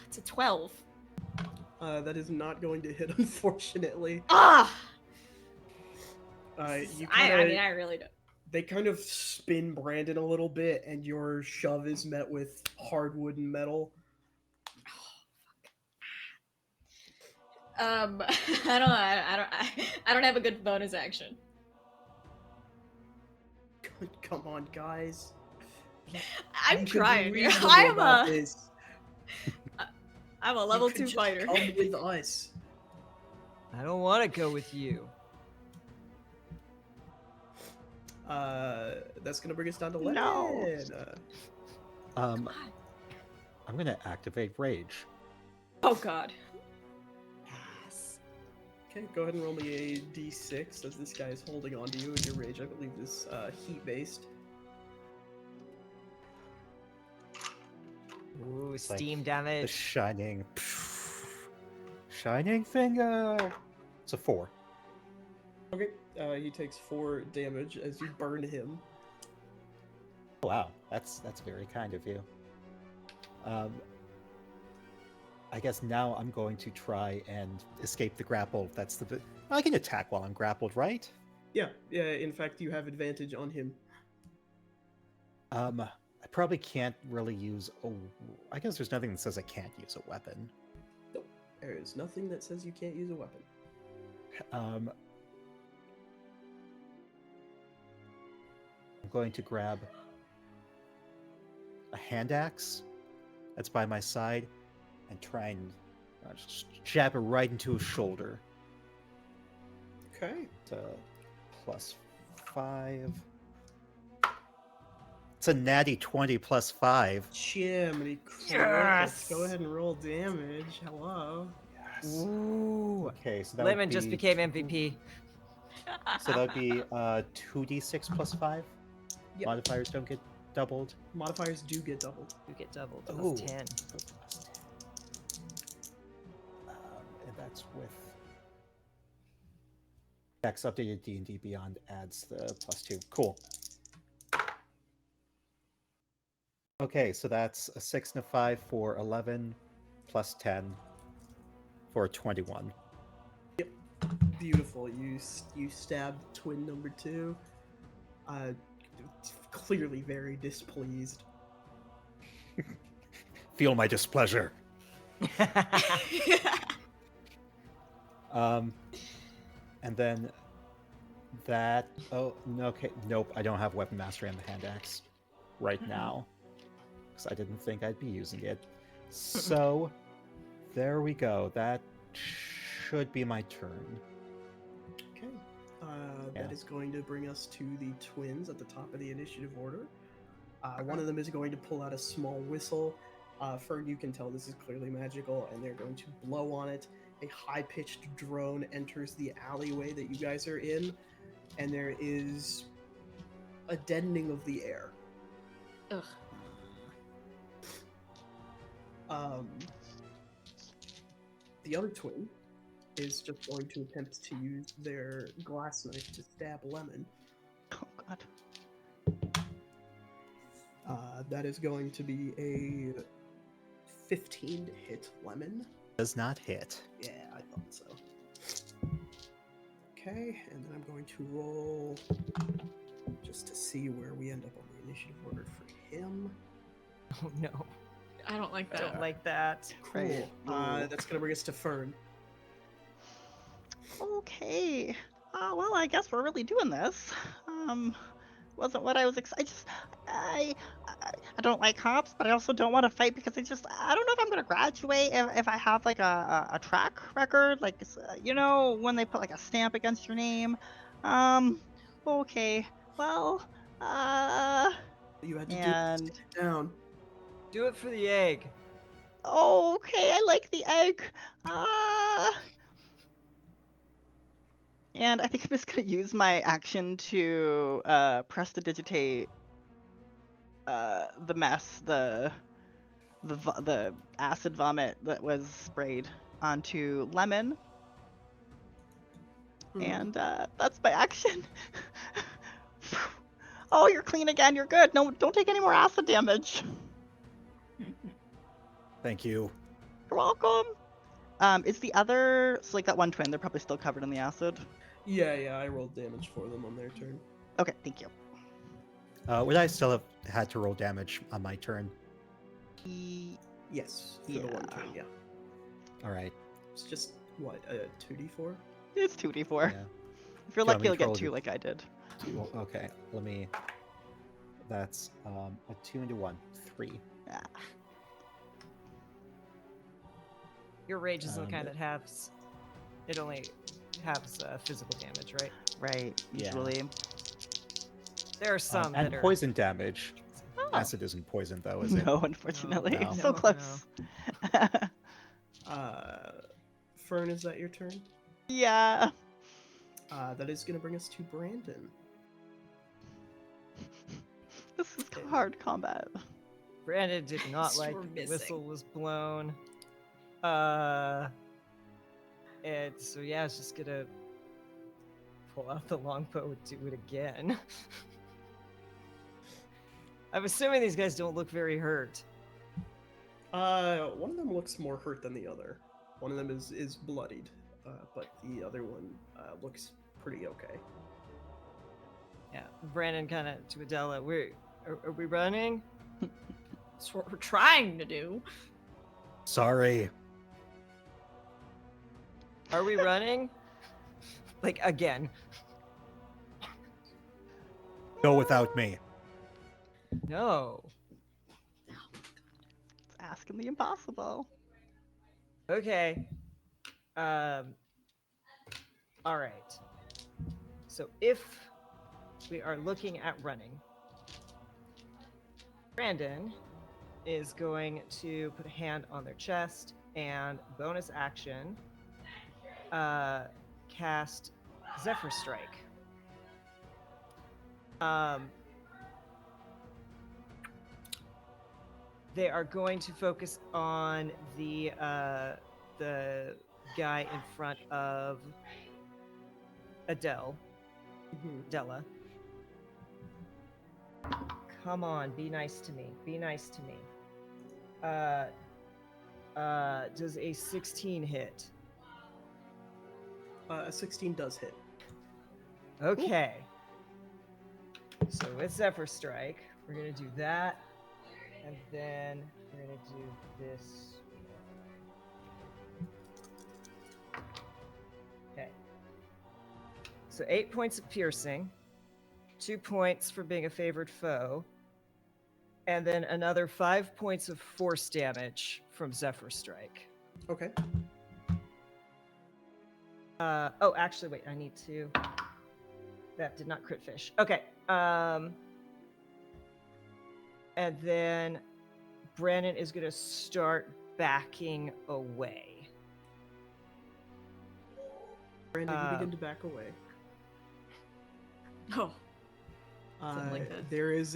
It's a 12. That is not going to hit, unfortunately. Ah! You I kinda, mean, I really don't. They kind of spin Brandon a little bit, and your shove is met with hardwood and metal. I don't have a good bonus action. Come on, guys. I'm You could be trying. reasonable I'm about a this. I'm a You level could 2 just fighter. Come with us. I don't want to go with you. That's gonna bring us down to Lemon. No. I'm gonna activate Rage. Oh god. Yes. Okay, go ahead and roll me a d6 as this guy is holding on to you, and your rage, I believe, is heat-based. Ooh, It's like steam The damage. shining finger. It's a 4. Okay, he takes 4 damage as you burn him. Wow, that's very kind of you. I guess now I'm going to try and escape the grapple. That's the. I can attack while I'm grappled, right? Yeah, in fact, you have advantage on him. I probably can't really use a. I guess there's nothing that says I can't use a weapon. Nope. There is nothing that says you can't use a weapon. I'm going to grab a hand axe that's by my side and try and just jab it right into his shoulder. Okay. It's a +5. It's a natty 20 +5. Jiminy crickets. Yes! Go ahead and roll damage. Hello. Yes. Ooh. Okay, so that Lemon would just be became MVP. So that would be 2d6 +5. Yep. Modifiers don't get doubled. Modifiers do get doubled. You get doubled. Plus Ooh. 10. So +10. And that's with Dex updated D&D Beyond adds the +2. Cool. Okay, so that's a 6 and a 5 for 11, plus 10 for 21. Beautiful. You stabbed twin number 2. Clearly very displeased. Feel my displeasure. And then that. Oh, no, okay. Nope, I don't have weapon mastery on the hand axe right now because I didn't think I'd be using it. So there we go. That should be my turn. Okay. Yeah. That is going to bring us to the twins at the top of the initiative order. One of them is going to pull out a small whistle. Fern, you can tell this is clearly magical, and they're going to blow on it. A high-pitched drone enters the alleyway that you guys are in, and there is a deadening of the air. Ugh. The other twin is just going to attempt to use their glass knife to stab Lemon. Oh god. That is going to be a 15 to hit Lemon. Does not hit. Yeah, I thought so. Okay, and then I'm going to roll just to see where we end up on the initiative order for him. Oh no. I don't like I that. don't like that. Cool. Right. That's going to bring us to Fern. Okay. Well, I guess we're really doing this. Wasn't what I was excited. I don't like cops, but I also don't want to fight because I don't know if I'm gonna graduate if I have like a track record, like you know when they put like a stamp against your name. Okay. Well. You had to And do it down. Do it for the egg. okay, I like the egg. And I think I'm just gonna use my action to prestidigitate the mess, the acid vomit that was sprayed onto Lemon, and that's my action. Oh, you're clean again. You're good. No, don't take any more acid damage. Thank you. You're welcome. Is the other so like that one twin? They're probably still covered in the acid. Yeah, I rolled damage for them on their turn. Okay, thank you. Would I still have had to roll damage on my turn? Yes, for the one Yeah. turn, yeah. All right. It's just, what, a 2d4? It's 2d4. Yeah. If you're Yeah, lucky, you'll get control 2 the- like I did. Okay. Let me. That's a 2 and a 1, 3. Yeah. Your rage is the Um, kind that halves. It only halves physical damage, right? Right. Yeah. Usually. There are some And that are. poison damage. Oh. Acid isn't poison though, is it? No, unfortunately. No. So No, close. Fern, is that your turn? Yeah. That is going to bring us to Brandon. This is hard combat. Brandon did not So like we're that the missing. whistle was blown. And so yeah, I was just gonna pull out the longbow and do it again. I'm assuming these guys don't look very hurt. One of them looks more hurt than the other. One of them is bloodied, but the other one looks pretty okay. Yeah, Brandon kind of to Adela. Are we running? That's what we're trying to do. Sorry. Are we running? Like, again. Go without me. No. Asking the impossible. Okay. All right. So if we are looking at running, Brandon is going to put a hand on their chest and bonus action cast Zephyr Strike. They are going to focus on the guy in front of Adele. Della. Come on, be nice to me. Be nice to me. Does a 16 hit? A 16 does hit. Okay. So with Zephyr Strike, we're gonna do that, and then we're gonna do this. Okay. So 8 points of piercing, 2 points for being a favored foe, and then another 5 points of force damage from Zephyr Strike. Okay. Oh, actually, wait, I need to. That did not crit fish. Okay. And then Brandon is going to start backing away. Brandon, you begin to back away. Oh. Didn't like that. There is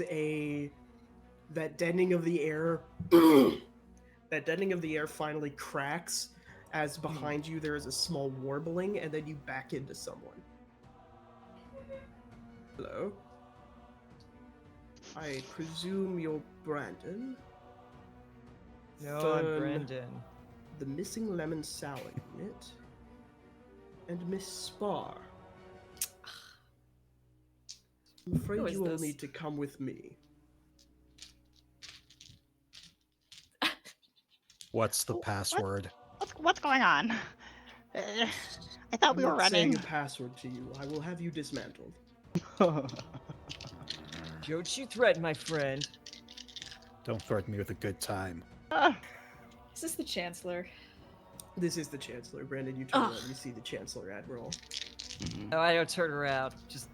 that deadening of the air. That deadening of the air finally cracks as behind you there is a small warbling, and then you back into someone. Hello? I presume you're Brandon? No, Fern, I'm Brandon. The missing lemon sour unit, and Miss Spar. I'm afraid Who is you will this? need to come with me. What's the password? What's going on? I thought I'm we were not saying running. a password to you. I will have you dismantled. Don't you threaten my friend. Don't threaten me with a good time. Is this the Chancellor? This is the Chancellor. Brandon, you turn Ugh. around, you see the Chancellor Admiral. Oh, I don't turn around. Just.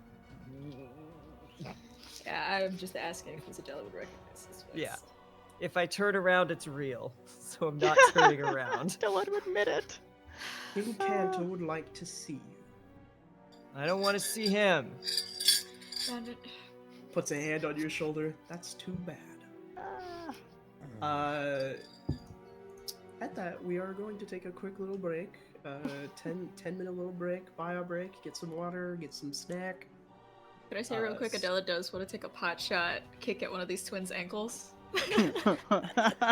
Yeah, I'm just asking if Adela would recognize his face. Yeah. If I turn around, it's real. So I'm not turning around. Don't want to admit it. King Cantor would like to see you. I don't want to see him. Brandon. Puts a hand on your shoulder. That's too bad. At that, we are going to take a quick little break. 10-minute little break, bio break, get some water, get some snack. Could I say real quick, Adela does want to take a pot shot, kick at one of these twins' ankles?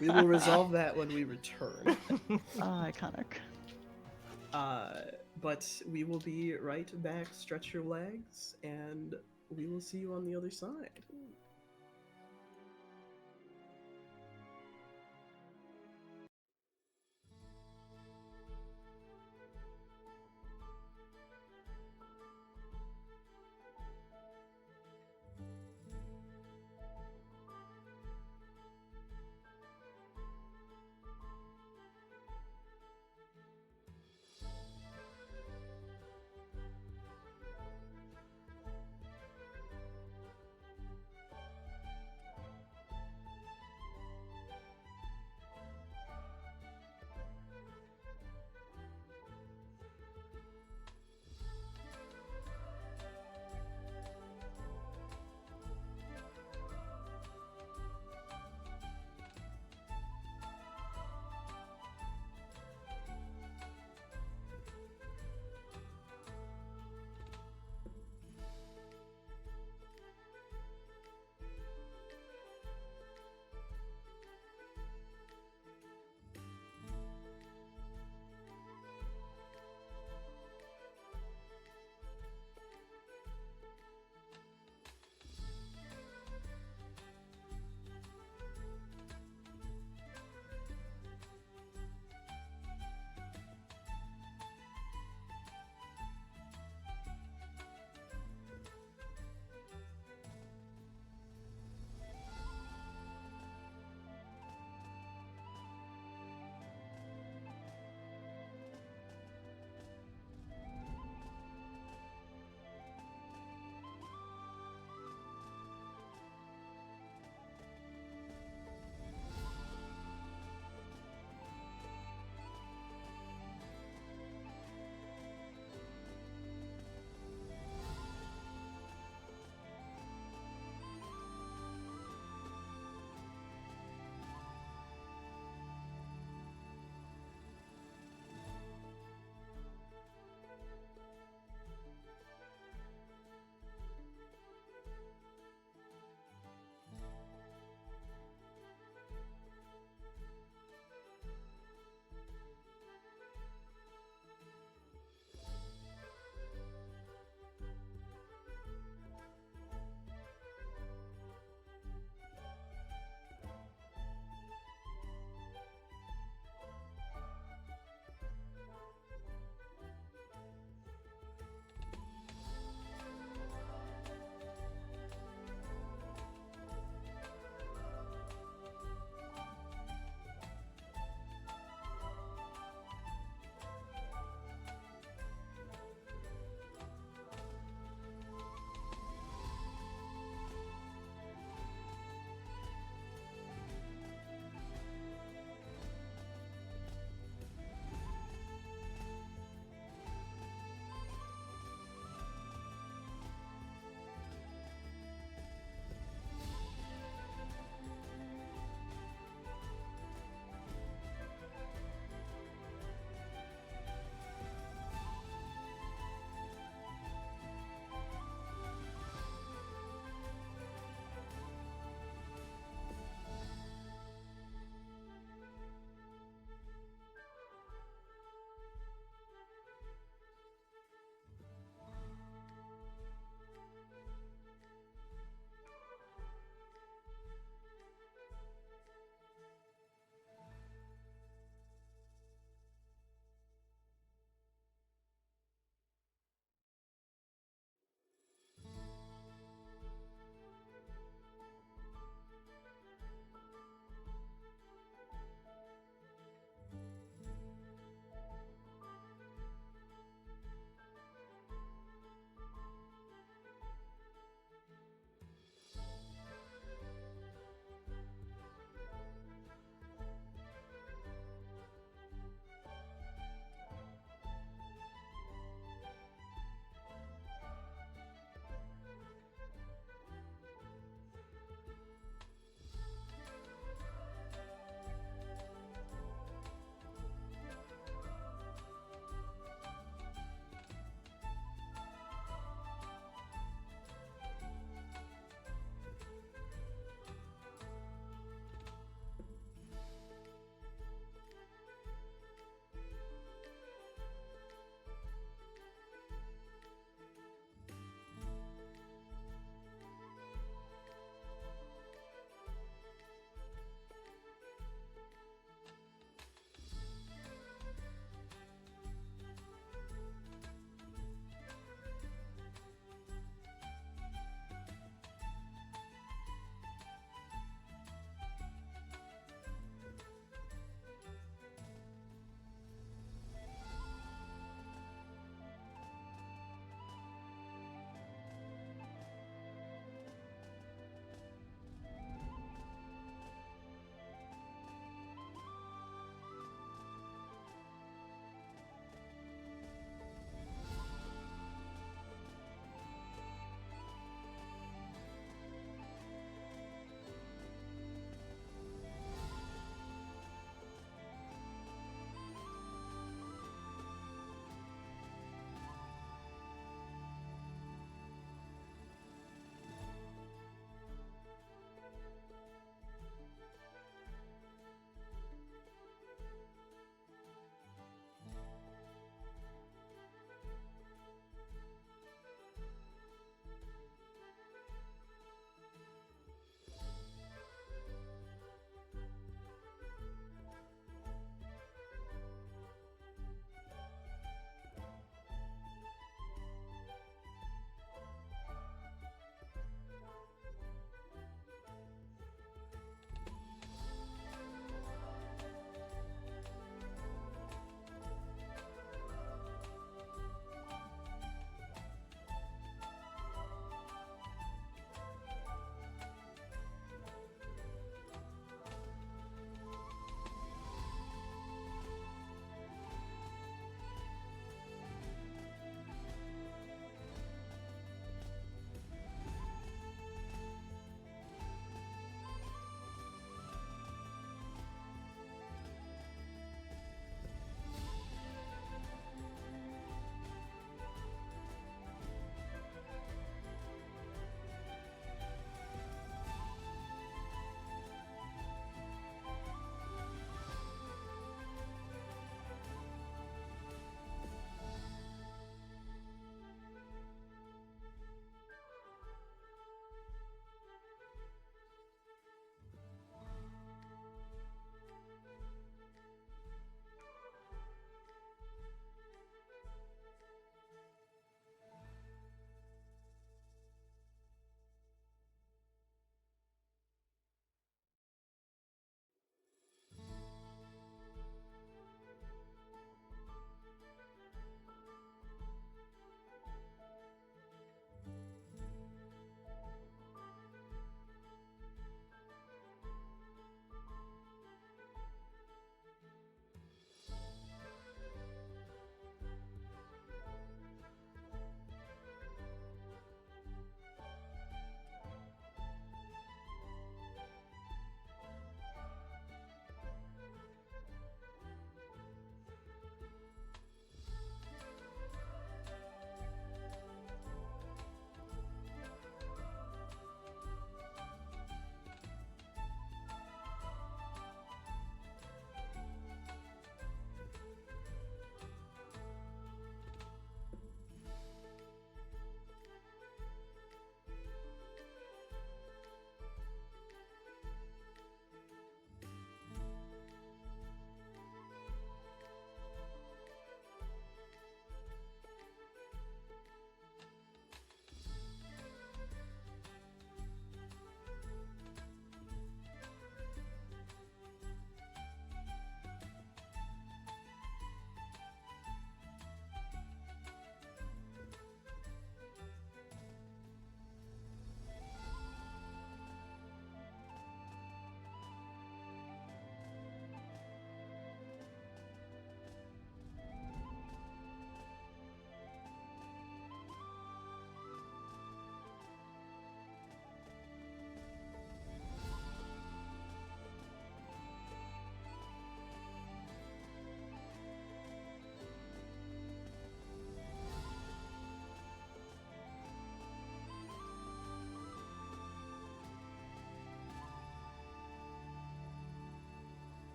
We will resolve that when we return. Iconic. But we will be right back. Stretch your legs, and we will see you on the other side.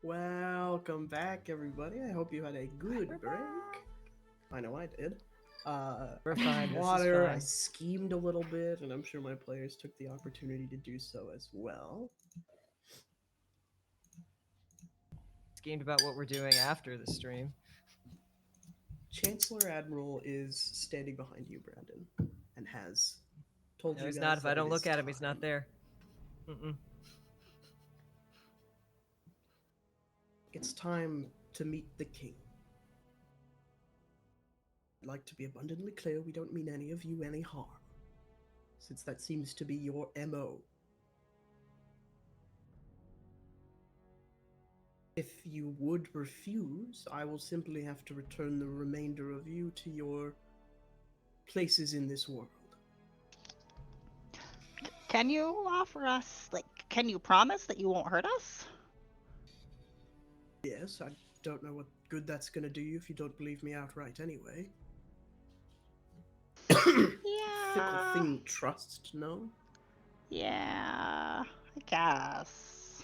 Welcome back, everybody. I hope you had a good We're break. back. I know I did. We're fine. This is Water, I fine. schemed a little bit, and I'm sure my players took the opportunity to do so as well. Schemed about what we're doing after the stream. Chancellor Admiral is standing behind you, Brandon, and has told No, you he's guys not. If that I don't it look is at him, he's not time. there. Mm-mm. It's time to meet the king. I'd like to be abundantly clear, we don't mean any of you any harm, since that seems to be your MO. If you would refuse, I will simply have to return the remainder of you to your places in this world. Can you offer us, can you promise that you won't hurt us? Yes, I don't know what good that's gonna do you if you don't believe me outright anyway. Fickle Yeah. thing trust, no? Yeah, I guess.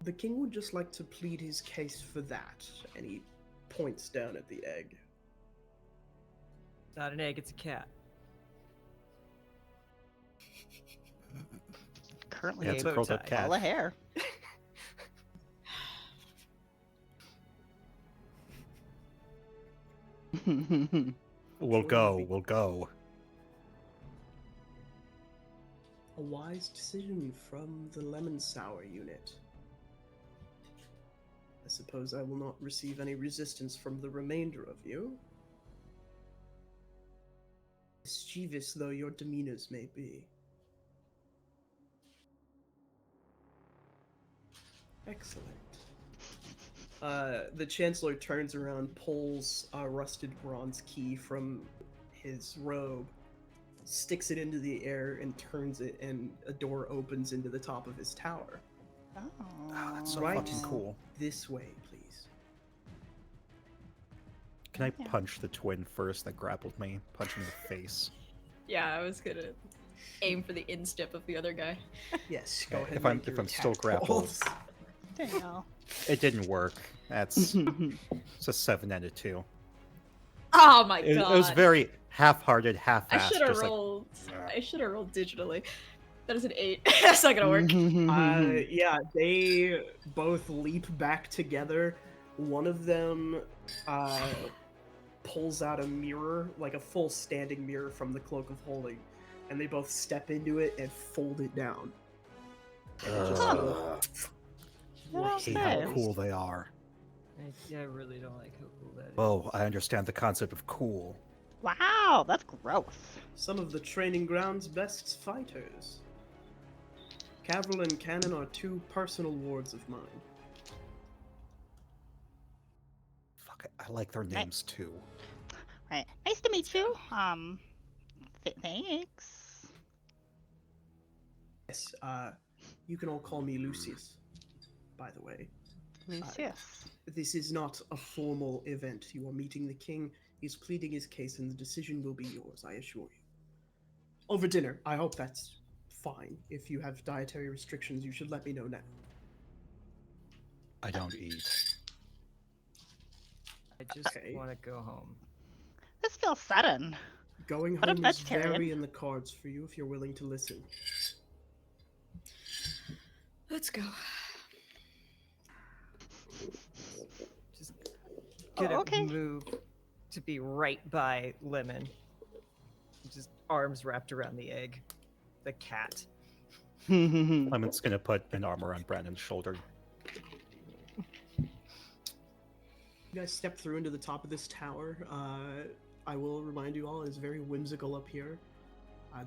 The king would just like to plead his case for that, and he points down at the egg. It's not an egg, it's a cat. Currently Yeah, a it's a bow curled up tie. cat. ball of hair. We'll go. A wise decision from the lemon sour unit. I suppose I will not receive any resistance from the remainder of you. Mischievous though your demeanors may be. Excellent. The Chancellor turns around, pulls a rusted bronze key from his robe, sticks it into the air, and turns it, and a door opens into the top of his tower. Oh, that's so Right. fucking cool. This way, please. Can I Yeah. punch the twin first that grappled me? Punch him in the face. Yeah, I was gonna aim for the instep of the other guy. Yes, go Okay, ahead. if and I'm- make if your I'm still attack grappled. rolls. Damn. It didn't work. That's it's a 7 and a 2. Oh my It god! was very half-hearted, I half-assed. should have just like, rolled. "Ugh." I should have rolled digitally. That is an 8. That's not gonna work. Yeah, they both leap back together. One of them pulls out a mirror, like a full standing mirror from the Cloak of Holding, and they both step into it and fold it down. And it just sort of Ugh. I What hate how else? cool they are. I really don't like how cool that is. Oh, I understand the concept of cool. Wow, that's gross. some of the training ground's best fighters. Cavril and Cannon are two personal wards of mine. Fuck, I like their names too. Right. Nice to meet you. Thanks. Yes, you can all call me Lucius, by the way. Lucius. This is not a formal event. You are meeting the king. He's pleading his case, and the decision will be yours, I assure you. Over dinner. I hope that's fine. If you have dietary restrictions, you should let me know now. I don't eat. I just Okay. want to go home. This feels sudden. Going But I'm home is vegetarian. very in the cards for you if you're willing to listen. Let's go. Just gonna okay. move to be right by Lemon. Just arms wrapped around the egg. The cat. Lemon's gonna put an arm around Brandon's shoulder. You guys step through into the top of this tower. I will remind you all, it is very whimsical up here.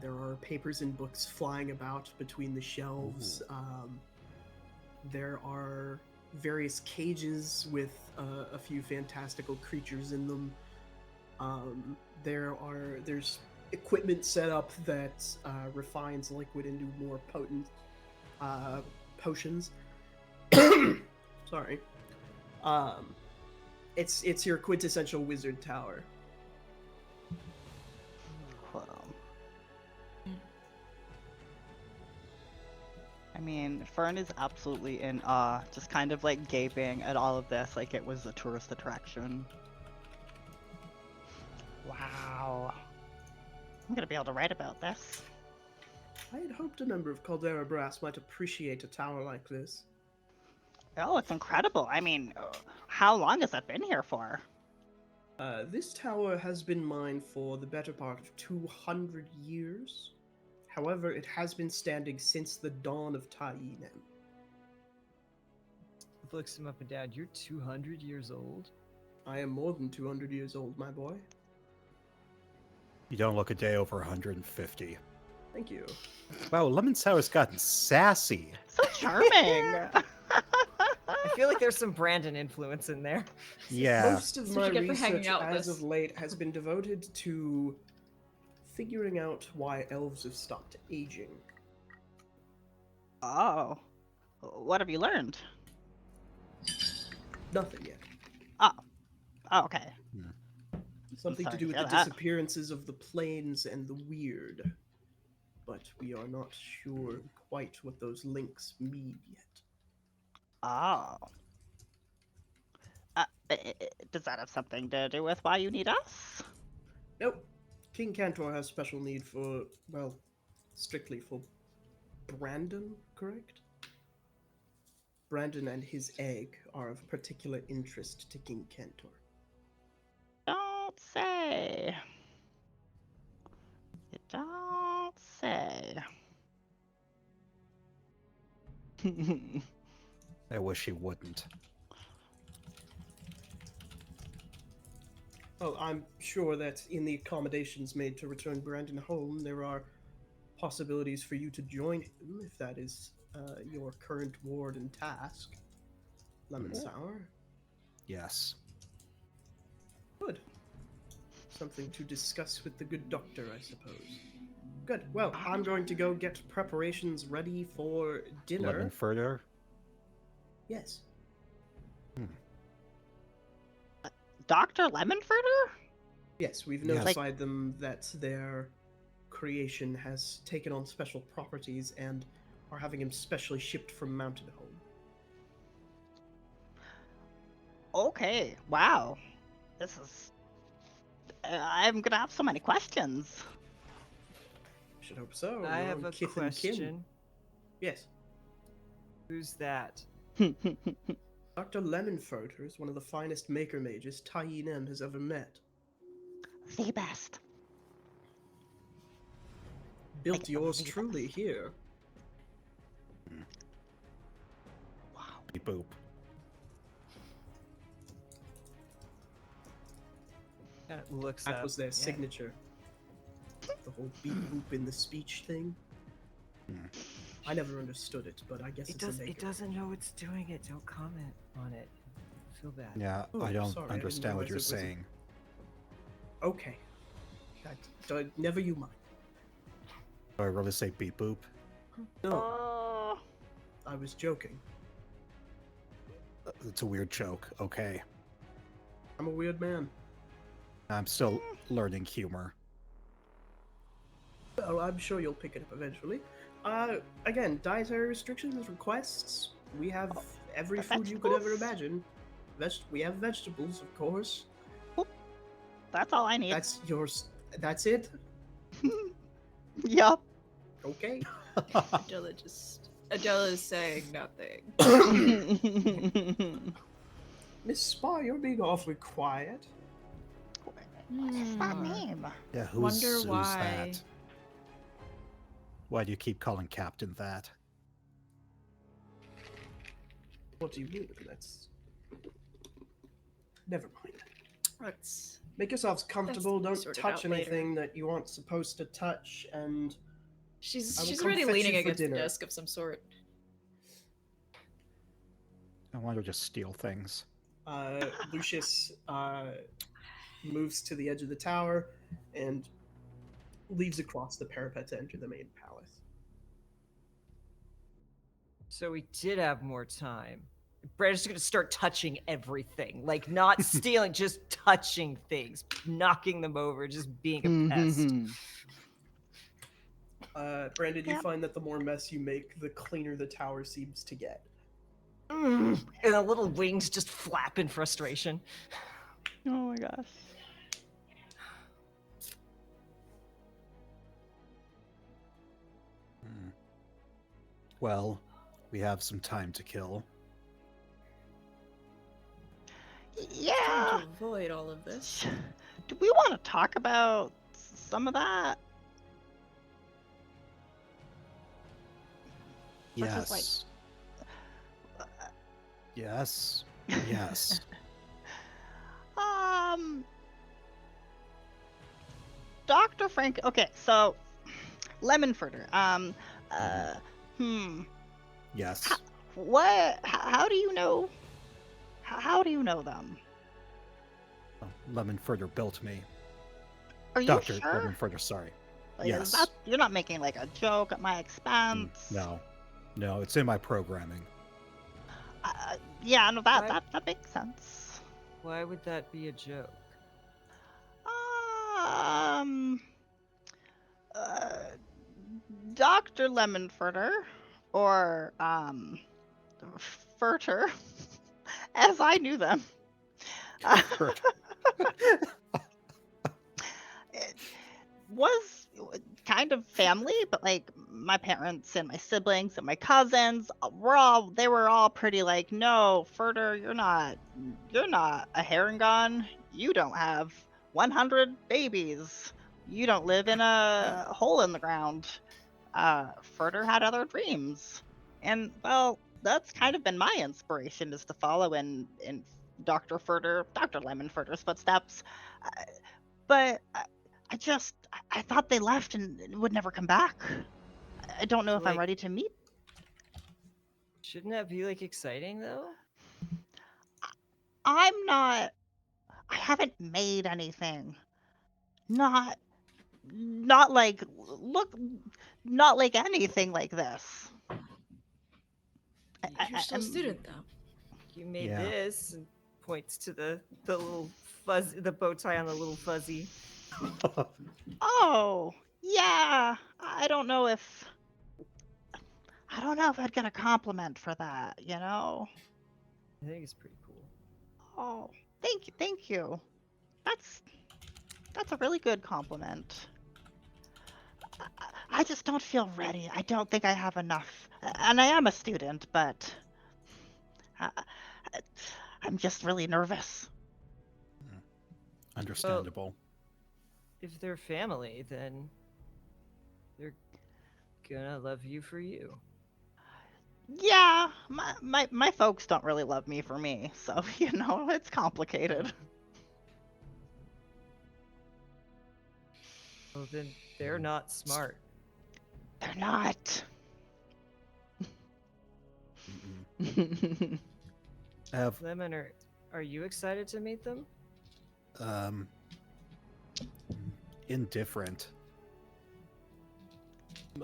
There are papers and books flying about between the shelves. There are various cages with a few fantastical creatures in them. There's equipment set up that refines liquid into more potent potions. Sorry. It's your quintessential wizard tower. Cool. I mean, Fern is absolutely in awe, just kind of like gaping at all of this like it was a tourist attraction. Wow. I'm gonna be able to write about this. I had hoped a member of Caldera Brass might appreciate a tower like this. Oh, it's incredible. I mean, how long has that been here for? This tower has been mine for the better part of 200 years. However, it has been standing since the dawn of Tainem. Looks him up and down. You're 200 years old? I am more than 200 years old, my boy. You don't look a day over 150. Thank you. Wow, Lemon Sour's gotten sassy. So charming. I feel like there's some Brandon influence in there. Yeah. Most of That's my what you get for hanging research out with as us. of late has been devoted to figuring out why elves have stopped aging. Oh. What have you learned? Nothing yet. Oh, okay. Something to sorry do to with hear the that. disappearances of the planes and the weird. But we are not sure quite what those links mean yet. Oh. Does that have something to do with why you need us? Nope. King Cantor has special need for, well, strictly for Brandon, correct? Brandon and his egg are of particular interest to King Cantor. Don't say. You don't say. I wish he wouldn't. Well, I'm sure that in the accommodations made to return Brandon home, there are possibilities for you to join him if that is your current ward and task. Lemon Sour? Yes. Good. Something to discuss with the good doctor, I suppose. Good. Well, I'm going to go get preparations ready for dinner. Lemon further. Yes. Dr. Lemonfurter? Yes, we've Yes. notified them that their creation has taken on special properties and are having him specially shipped from Mountain Home. Okay, wow. This is. I'm gonna have so many questions. Should hope so. I Your have own a kith and kin. question. Yes. Who's that? Dr. Lemonfurter is one of the finest maker mages Tainem has ever met. The best. Built yours truly here. Wow. Beep boop. Kind of looks That up. was their Yeah. signature. The whole beep boop in the speech thing. Hmm. I never understood it, but I guess It it's a does. maker. It doesn't know it's doing it. Don't comment on it. I feel bad. Yeah, Oh, I don't sorry, I didn't understand what realize you're it was a- saying. Okay. Never you mind. Do I really say beep boop? No, Oh. I was joking. It's a weird joke. Okay. I'm a weird man. I'm still learning humor. Well, I'm sure you'll pick it up eventually. Again, dietary restrictions, requests. We have every food you could ever vegetables? imagine. We have vegetables, of course. That's all I need. That's yours. That's it? Yup. Okay. Adela is saying nothing. Miss Spa, you're being awfully quiet. What is that name? Yeah, Wonder who's why. that? Why do you keep calling Captain that? What do you mean? That's... Never mind. Let's. Make yourselves comfortable. be Don't sorted touch out later. anything that you aren't supposed to touch, and She's I will she's come already fetch leaning you for against a dinner. desk of some sort. I want to just steal things. Lucius moves to the edge of the tower and leaves across the parapet to enter the main palace. So we did have more time. Brandon's gonna start touching everything, like not stealing, just touching things, knocking them over, just being a pest. Brandon, you Yep. find that the more mess you make, the cleaner the tower seems to get. And the little wings just flap in frustration. Oh my gosh. Well, we have some time to kill. Trying Yeah. to avoid all of this. Do we want to talk about some of that? Or just, like, Yes. Yes. Yes. Dr. Frank. Okay, so Lemonfurter. Hmm. Yes. What? How do you know? How do you know them? Oh, Lemonfurter built me. Are you Dr. sure? Lemonfurter, sorry. Like, Yes. you're not making like a joke at my expense. No. No, it's in my programming. Yeah, no, that, Why- that makes sense. Why would that be a joke? Um, Dr. Lemonfurter, or Furter, as I knew them. It was kind of family, but like my parents and my siblings and my cousins, they were all pretty like, no, Furter, you're not a Harangon. You don't have 100 babies. You don't live in a hole in the ground. Furter had other dreams, and well, that's kind of been my inspiration, is to follow in Dr. Lemonfurter's footsteps. But I thought they left and would never come back. I don't know if I'm Like- ready to meet. Shouldn't that be like exciting though? I'm not. I haven't made anything. Not like not like anything like this. You're still a student, though. You made Yeah. this, and points to the little fuzz, the bow tie on the little fuzzy. Oh, yeah. I don't know if I'd get a compliment for that, you know? I think it's pretty cool. Oh, thank you. That's a really good compliment. I just don't feel ready. I don't think I have enough. And I am a student, but I, I'm just really nervous. Understandable. If they're family, then they're gonna love you for you. Yeah, my folks don't really love me for me, so you know, it's complicated. Well, then they're not smart. They're not. Mm-mm. I have Lemon, are you excited to meet them? um indifferent.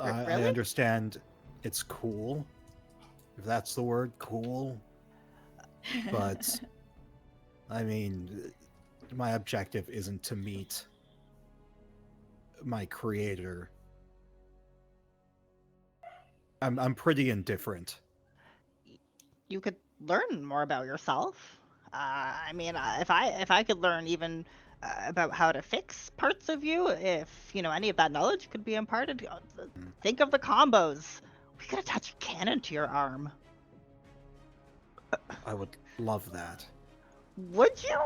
I Really? understand it's cool, if that's the word, cool. But I mean, my objective isn't to meet my creator. I'm pretty indifferent. You could learn more about yourself. I mean, if I could learn even about how to fix parts of you, if you know any of that knowledge could be imparted, think of the combos. We could attach a cannon to your arm. I would love that. Would you?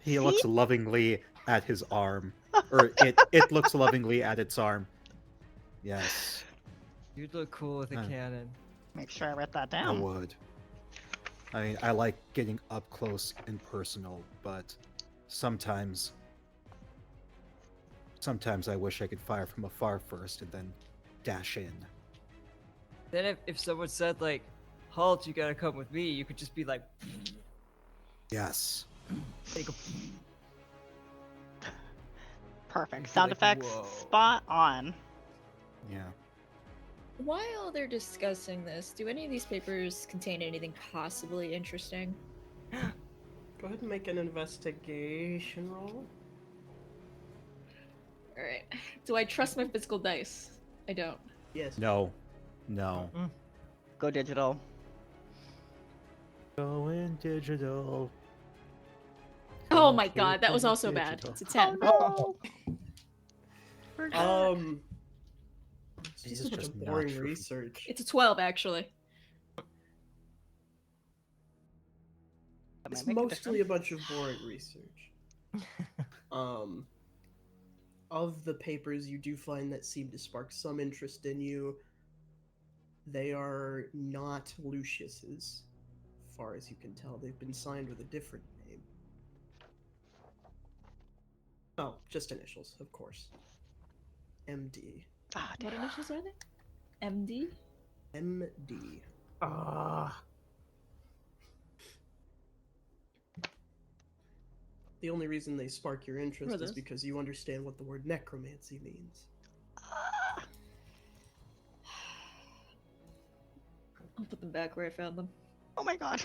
He See? looks lovingly at his arm, or it looks lovingly at its arm. Yes, You'd look cool with a cannon. Make sure I write that I down. would. I mean, I like getting up close and personal, but sometimes I wish I could fire from afar first and then dash in. Then if someone said like, "Halt, you gotta come with me," you could just be like, Yes. take a Perfect. Be Sound like, effects "Whoa." spot on. Yeah. While they're discussing this, do any of these papers contain anything possibly interesting? Go ahead and make an investigation roll. Alright. Do I trust my physical dice? I don't. Yes. No. No. Go digital. Going digital. Oh my Go god, that was also bad. digital. It's a 10. Oh no. Forgot. It's This just is a bunch just of not boring true. research. It's a 12, actually. That It's might make a mostly a difference. bunch of boring research. Of the papers you do find that seem to spark some interest in you, they are not Lucius's, far as you can tell. They've been signed with a different name. Oh, just initials, of course. MD. Ah, What damn. initials are they? MD? MD. The only reason they spark your interest is this? because you understand what the word necromancy means. I'll put them back where I found them. Oh my god.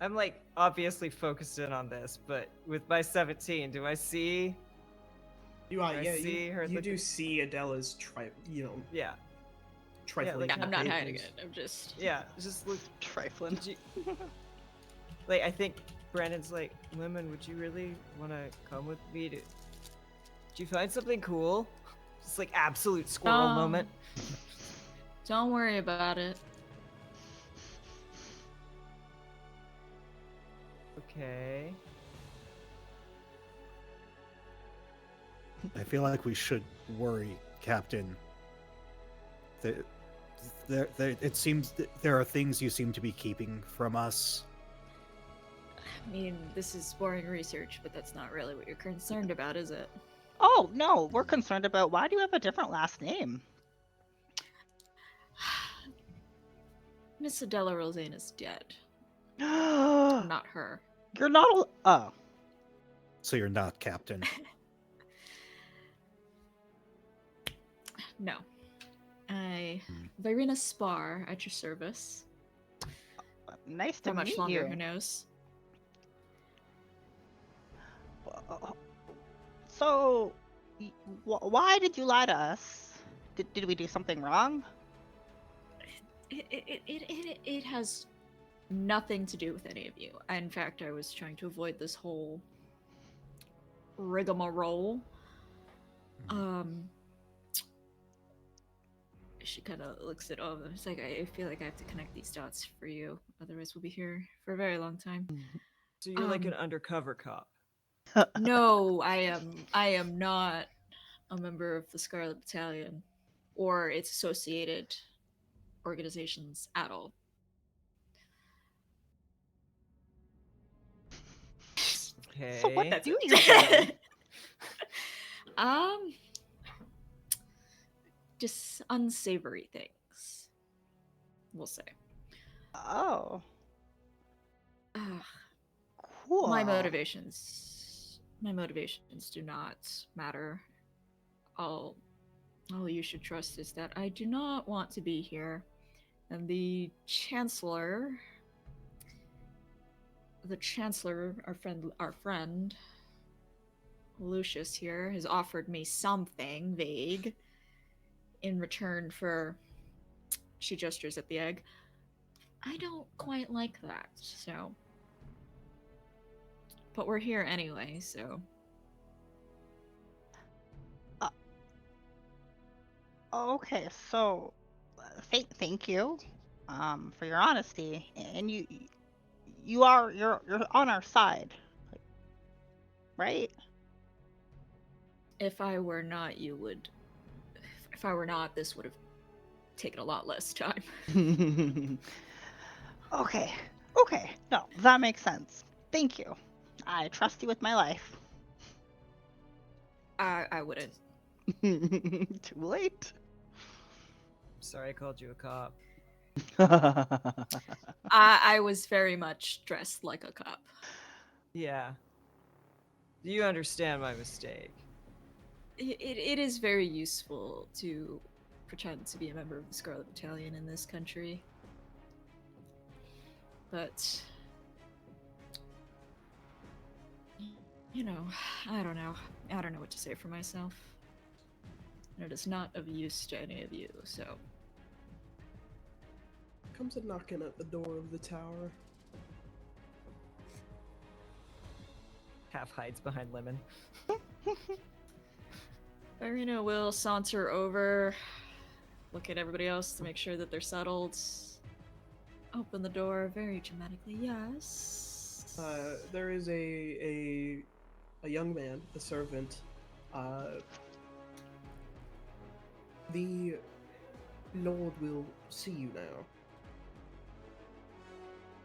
I'm like obviously focused in on this, but with my 17, do I see? You, I yeah, see her you look do at- see Adela's Yeah, trifling. like, I'm not hiding behaviors. it. I'm just. yeah. Just look. Trifling. Did you? Like, I think Brandon's like, Lemon, would you really want to come with me to? Did you find something cool? Just like absolute squirrel No. moment. Don't worry about it. Okay. I feel like we should worry, Captain. It seems there are things you seem to be keeping from us. I mean, this is boring research, but that's not really what you're concerned about, is it? Oh no, we're concerned about why do you have a different last name? Miss Adela Rosane is dead. You're Not her. not. Oh. So you're not Captain. No. Virina Spar at your service. Nice How to much meet longer, you. who knows? So, why did you lie to us? Did we do something wrong? It has nothing to do with any of you. In fact, I was trying to avoid this whole rigmarole. She kind of looks at all of them. It's like, I feel like I have to connect these dots for you. Otherwise, we'll be here for a very long time. So you're like an undercover cop. No, I am not a member of the Scarlet Battalion or its associated organizations at all. Okay. So what do you do? Just unsavory things, we'll say. Oh, Ugh, cool. my motivations do not matter. All you should trust is that I do not want to be here, and the chancellor, our friend Lucius here, has offered me something vague in return for. She gestures at the egg. I don't quite like that, so. But we're here anyway, so. Okay, so thank you, for your honesty, and you're on our side, right? If I were not, you would. If I were not, this would have taken a lot less time. Okay, no, that makes sense. Thank you. I trust you with my life. I wouldn't. Too late. Sorry I called you a cop. I was very much dressed like a cop. Yeah. Do you understand my mistake? It is very useful to pretend to be a member of the Scarlet Battalion in this country. But You know, I don't know. I don't know what to say for myself. And it is not of use to any of you, so. Comes a knocking at the door of the tower. Half hides behind Lemon. Irina will saunter over, look at everybody else to make sure that they're settled. Open the door very dramatically. Yes. There is a young man, a servant. The Lord will see you now.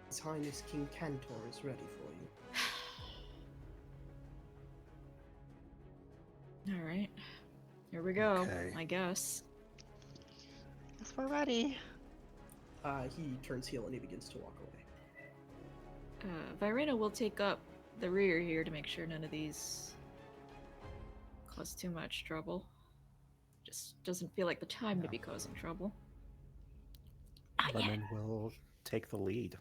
His Highness King Cantor is ready for you. All right. Here we go. Okay. I guess. Guess we're ready. He turns heel and he begins to walk away. Virena will take up the rear here to make sure none of these cause too much trouble. Just doesn't feel like the time to be causing trouble. Lemon will take the lead.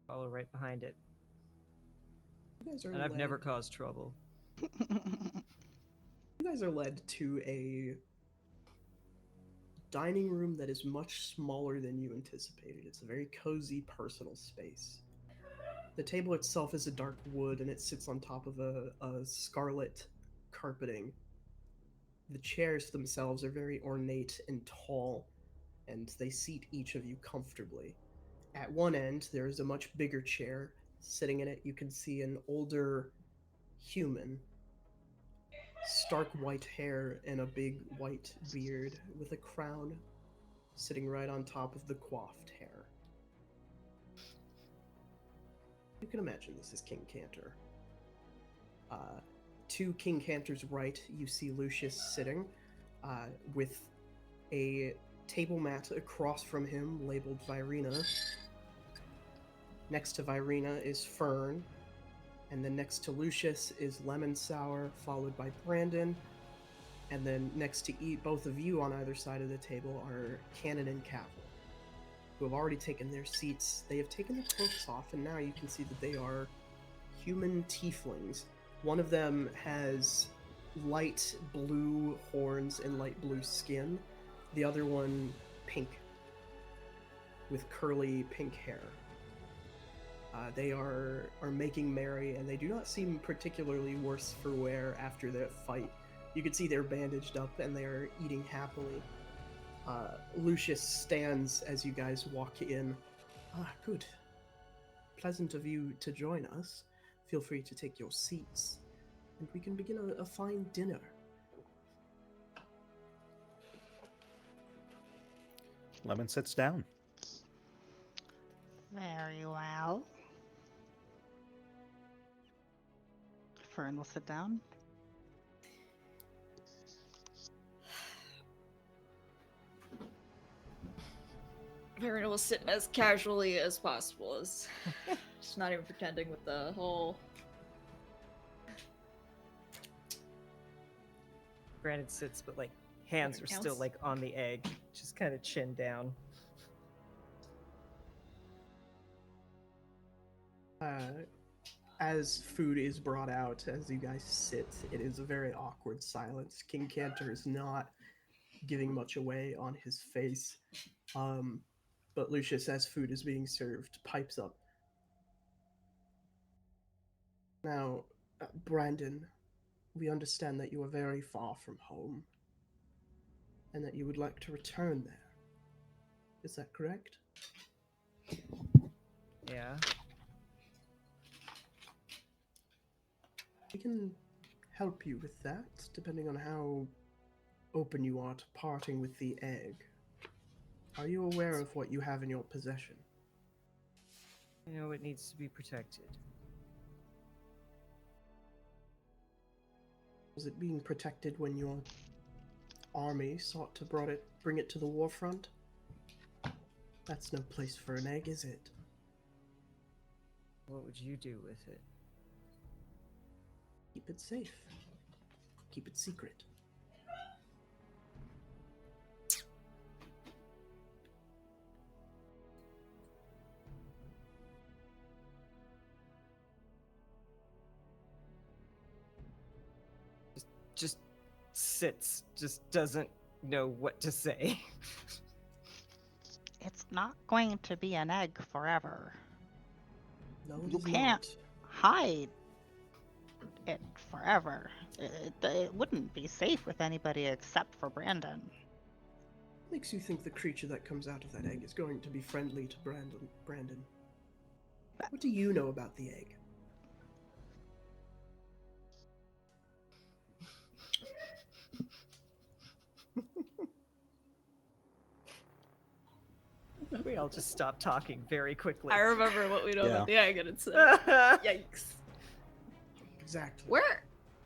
Follow right behind it. You guys are And I've never caused trouble. You guys are led to a dining room that is much smaller than you anticipated. It's a very cozy personal space. The table itself is a dark wood and it sits on top of a scarlet carpeting. The chairs themselves are very ornate and tall, and they seat each of you comfortably. At one end, there is a much bigger chair. Sitting in it, you can see an older human, stark white hair and a big white beard with a crown sitting right on top of the coiffed hair. You can imagine this is King Cantor. To King Cantor's right, you see Lucius sitting with a table mat across from him labeled Virena. Next to Virena is Fern, and then next to Lucius is Lemon Sour, followed by Brandon, and then next to both of you on either side of the table are Cannon and Cavill, who have already taken their seats. They have taken their cloaks off, and now you can see that they are human tieflings. One of them has light blue horns and light blue skin. The other one, pink, with curly pink hair. They are making merry, and they do not seem particularly worse for wear after the fight. You can see they're bandaged up, and they are eating happily. Lucius stands as you guys walk in. Good. Pleasant of you to join us. Feel free to take your seats, and we can begin a fine dinner. Lemon sits down. Very well. Fern will sit down. Virena will sit as casually as possible, as just not even pretending with the whole. Brandon sits, but like hands are still Counts. like on the egg, just kind of chin down. As food is brought out, as you guys sit, it is a very awkward silence. King Cantor is not giving much away on his face. But Lucius, as food is being served, pipes up. Now, Brandon, we understand that you are very far from home, and that you would like to return there. Is that correct? Yeah. We can help you with that, depending on how open you are to parting with the egg. Are you aware of what you have in your possession? You know, it needs to be protected. Was it being protected when your army sought to bring it to the war front? That's no place for an egg, is it? What would you do with it? Keep it safe. Keep it secret. sits, just doesn't know what to say. It's not going to be an egg forever. No, it You is can't not. hide it forever. It wouldn't be safe with anybody except for Brandon. Makes you think the creature that comes out of that egg is going to be friendly to Brandon? What do you know about the egg? We all just stop talking very quickly. I remember what we know Yeah. about the egg, and it's Yikes. Exactly.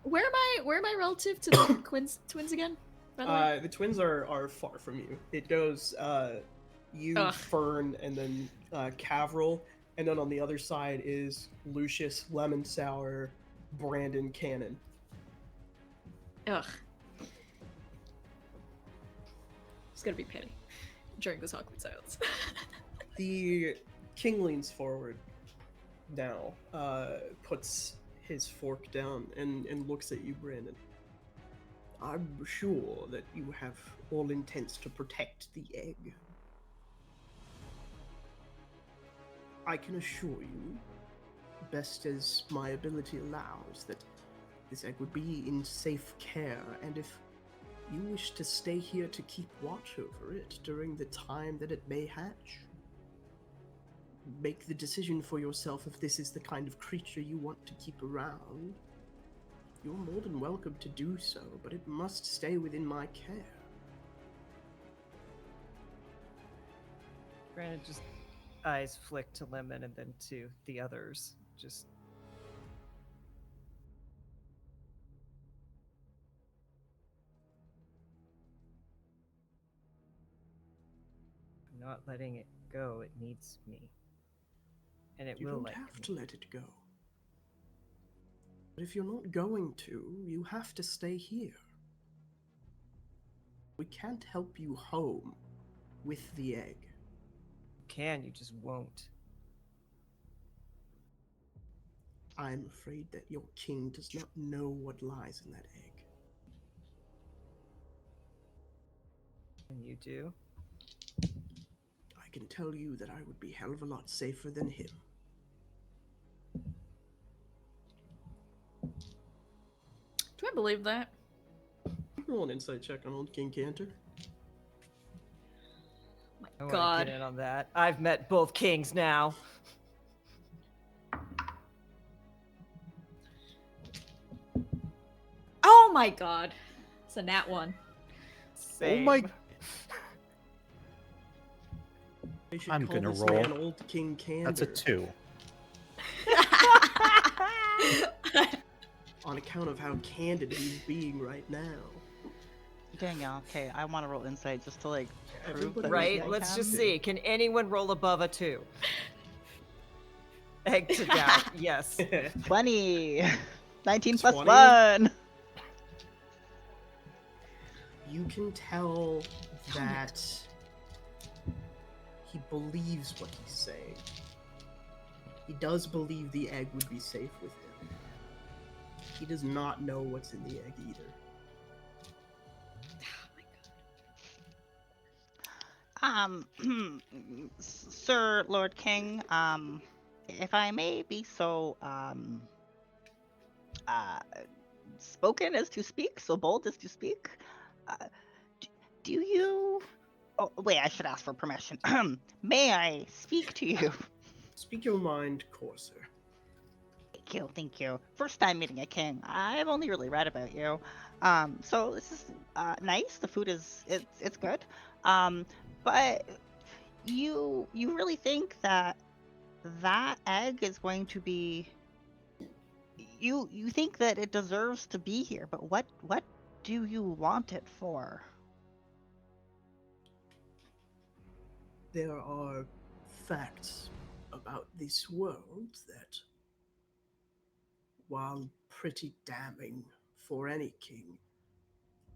where am I relative to the twins again? By the way? The twins are far from you. It goes you, Ugh. Fern, and then Cavril, and then on the other side is Lucius, Lemon Sour, Brandon, Cannon. Ugh. It's gonna be petty during this awkward silence. The king leans forward now, puts his fork down, and looks at you, Brandon. I'm sure that you have all intents to protect the egg. I can assure you, best as my ability allows, that this egg would be in safe care, and if you wish to stay here to keep watch over it during the time that it may hatch, make the decision for yourself if this is the kind of creature you want to keep around. You're more than welcome to do so, but it must stay within my care. Brandon just eyes flick to Lemon and then to the others. Just I'm not letting it go. It needs me. And it You will don't let have me. to let it go. But if you're not going to, you have to stay here. We can't help you home with the egg. You can, you just won't. I'm afraid that your king does not know what lies in that egg. And you do? I can tell you that I would be a hell of a lot safer than him. Do I believe that? Roll an insight check on old King Cantor. My I want God. to get in on that. I've met both kings now. Oh my God. It's a nat one. Same. my- They should I'm call gonna this roll. man Old King Cantor. That's a 2. On account of how candid he's being right now. Danielle, okay, I want to roll insight just to like prove Everybody that Right? I Let's can. just see. Can anyone roll above a 2? Egg to doubt. Yes. 20. 19 plus 20? 1. You can tell that he believes what he's saying. He does believe the egg would be safe with him. He does not know what's in the egg either. Sir Lord King, if I may be so spoken as to speak, so bold as to speak, do you? Oh wait, I should ask for permission. May I speak to you? Speak your mind, Corsair. Thank you. First time meeting a king. I've only really read about you. So this is nice. The food is it's good. But you really think that that egg is going to be you think that it deserves to be here, but what do you want it for? There are facts about this world that, while pretty damning for any king,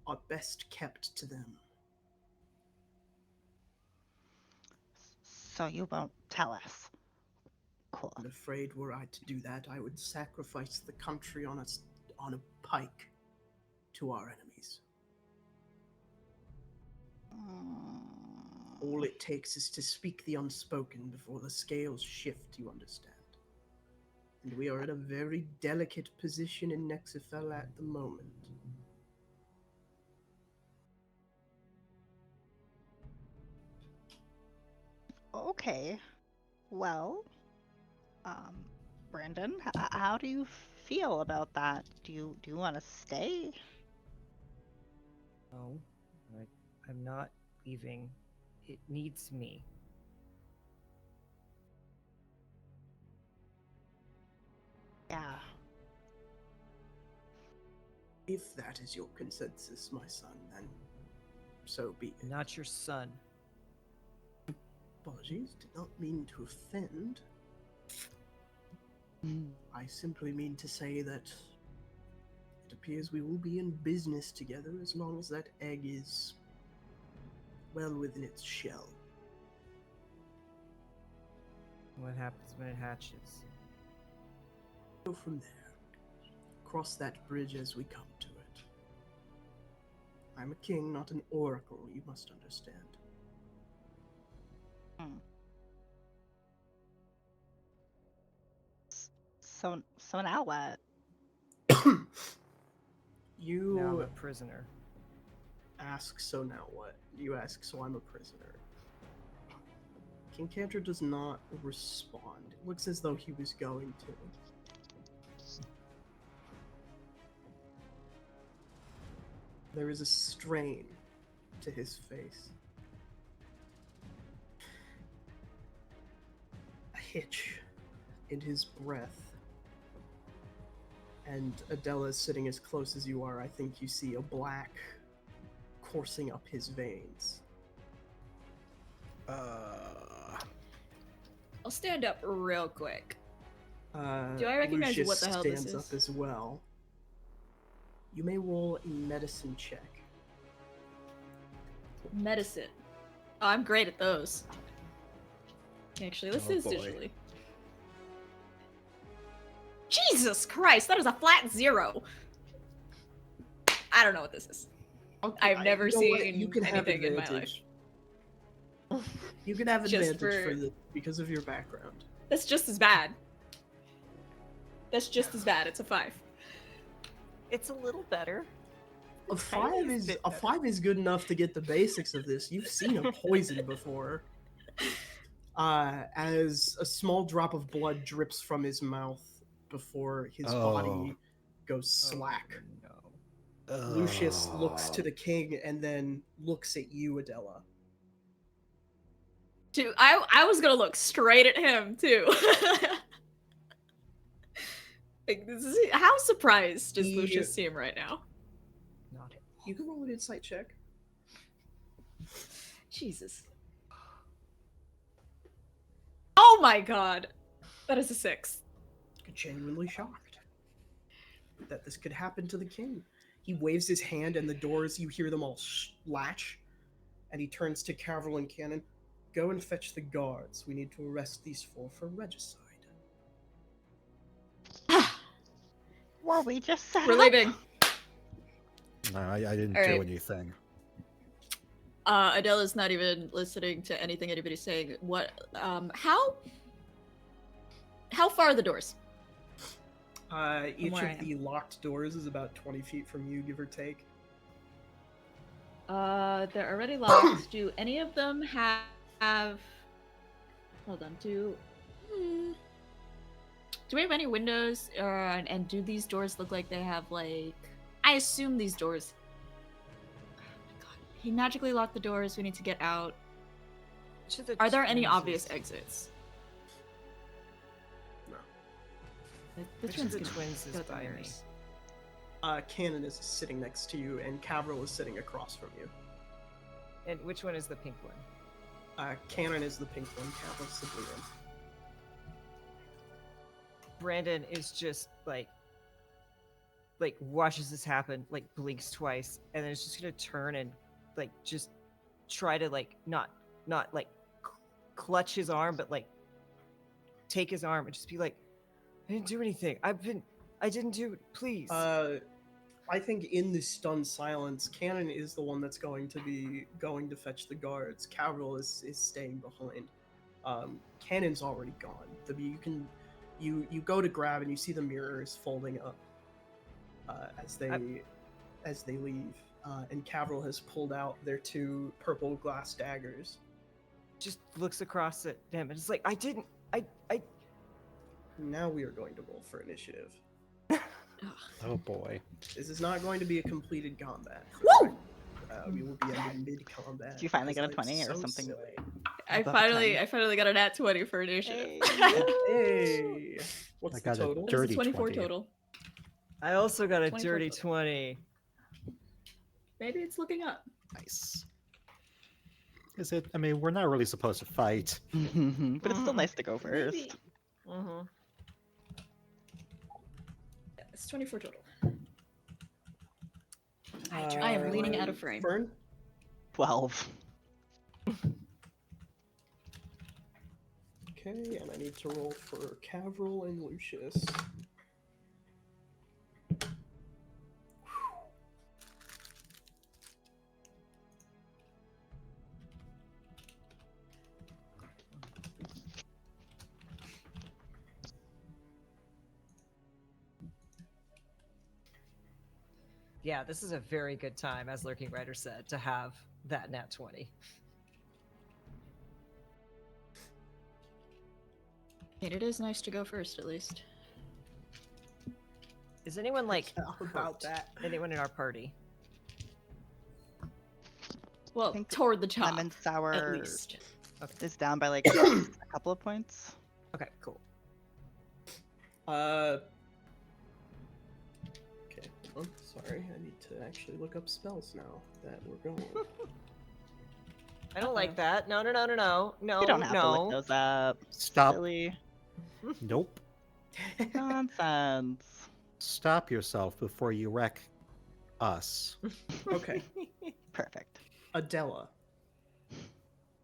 are best kept to them. So you won't tell us. Cool. I'm afraid were I to do that, I would sacrifice the country on a pike to our enemies. All it takes is to speak the unspoken before the scales shift, you understand. And we are in a very delicate position in Nexifel at the moment. Okay. Well, Brandon, how do you feel about that? Do you want to stay? No, I'm not leaving. It needs me. Yeah. If that is your consensus, my son, then so be it. Not your son. Apologies, did not mean to offend. I simply mean to say that it appears we will be in business together as long as that egg is well within its shell. What happens when it hatches? Go from there. Cross that bridge as we come to it. I'm a king, not an oracle, you must understand. So now what? You Now I'm a prisoner. ask, so now what? You ask, so I'm a prisoner. King Cantor does not respond. It looks as though he was going to. There is a strain to his face. A hitch in his breath. And Adela is sitting as close as you are. I think you see a black coursing up his veins. I'll stand up real quick. Do I recognize Lucius what the hell this stands up is? as well. You may roll a medicine check. Medicine. Oh, I'm great at those. Actually, this Oh, is boy. digitally. Jesus Christ, that is a flat 0. I don't know what this is. I've never you know what? seen You can have anything in my life. advantage. You can have Just advantage for- for this because of your background. That's just as bad. That's just as bad. It's a 5. It's a little better. A five is good enough to get the basics of this. You've seen a poison before. As a small drop of blood drips from his mouth before his body goes slack. No. Lucius looks to the king and then looks at you, Adela. Dude, I was gonna look straight at him too. Like, how surprised does Lucius seem right now? Not it. You can roll an insight check. Jesus. Oh my god. That is a 6. Genuinely shocked that this could happen to the king. He waves his hand and the doors, you hear them all latch, and he turns to Cavril and Cannon. Go and fetch the guards. We need to arrest these 4 for regicide. Well, we just set We're up. leaving. No, I didn't All do right. anything. Adela's not even listening to anything anybody's saying. What, how far are the doors? Each where I of the locked doors is about 20 feet from you, give or take. They're already locked. Do any of them have... Hold on, do we have any windows? And do these doors look like they have, like... I assume these doors... Oh my god. He magically locked the doors, we need to get out. Are there any obvious exits? No. The Which of twins the can twins go is through by me? mirrors. Cannon is sitting next to you, and Cavril is sitting across from you. And which one is the pink one? Cannon is the pink one, Cavril's the blue one. Brandon is just like watches this happen, like blinks twice, and then is just gonna turn and like just try to like not like clutch his arm, but like take his arm and just be like, I didn't do anything. I didn't do it. Please. I think in this stunned silence, Cannon is the one that's going to be going to fetch the guards. Cavill is staying behind. Cannon's already gone. You go to grab and you see the mirrors folding up as they leave. And Cavill has pulled out their 2 purple glass daggers. Just looks across at him and it's like, I didn't. Now we are going to roll for initiative. Oh boy. This is not going to be a completed combat. Woo! We will be ending mid-combat. Did you finally get a because I'm 20 or so something? silly. I Above a 10. finally got a nat 20 for initiative. Hey. Hey, what's I the got a total? That was a dirty 24 20. total. I also got a 24 dirty total. 20. Maybe it's looking up. Nice. Is it? I mean, we're not really supposed to fight. But it's still nice to go first. Maybe. Mm-hmm. Yeah, it's 24 total. Uh, I am leaning out of frame. Fern? 12. Okay, and I need to roll for Cavril and Lucius. Yeah, this is a very good time, as Lurking Rider said, to have that nat 20. And it is nice to go first, at least. Is anyone like How about hurt? that? Anyone in our party? Well, think toward the top, Lemon sour at least. is down by like a couple of points. Okay, cool. Okay. Oh, sorry. I need to actually look up spells now that we're going. I don't like that. No. No, You don't have to no. look those up. Stop. Silly Nope. nonsense. Stop yourself before you wreck us. Okay. Perfect. Adela.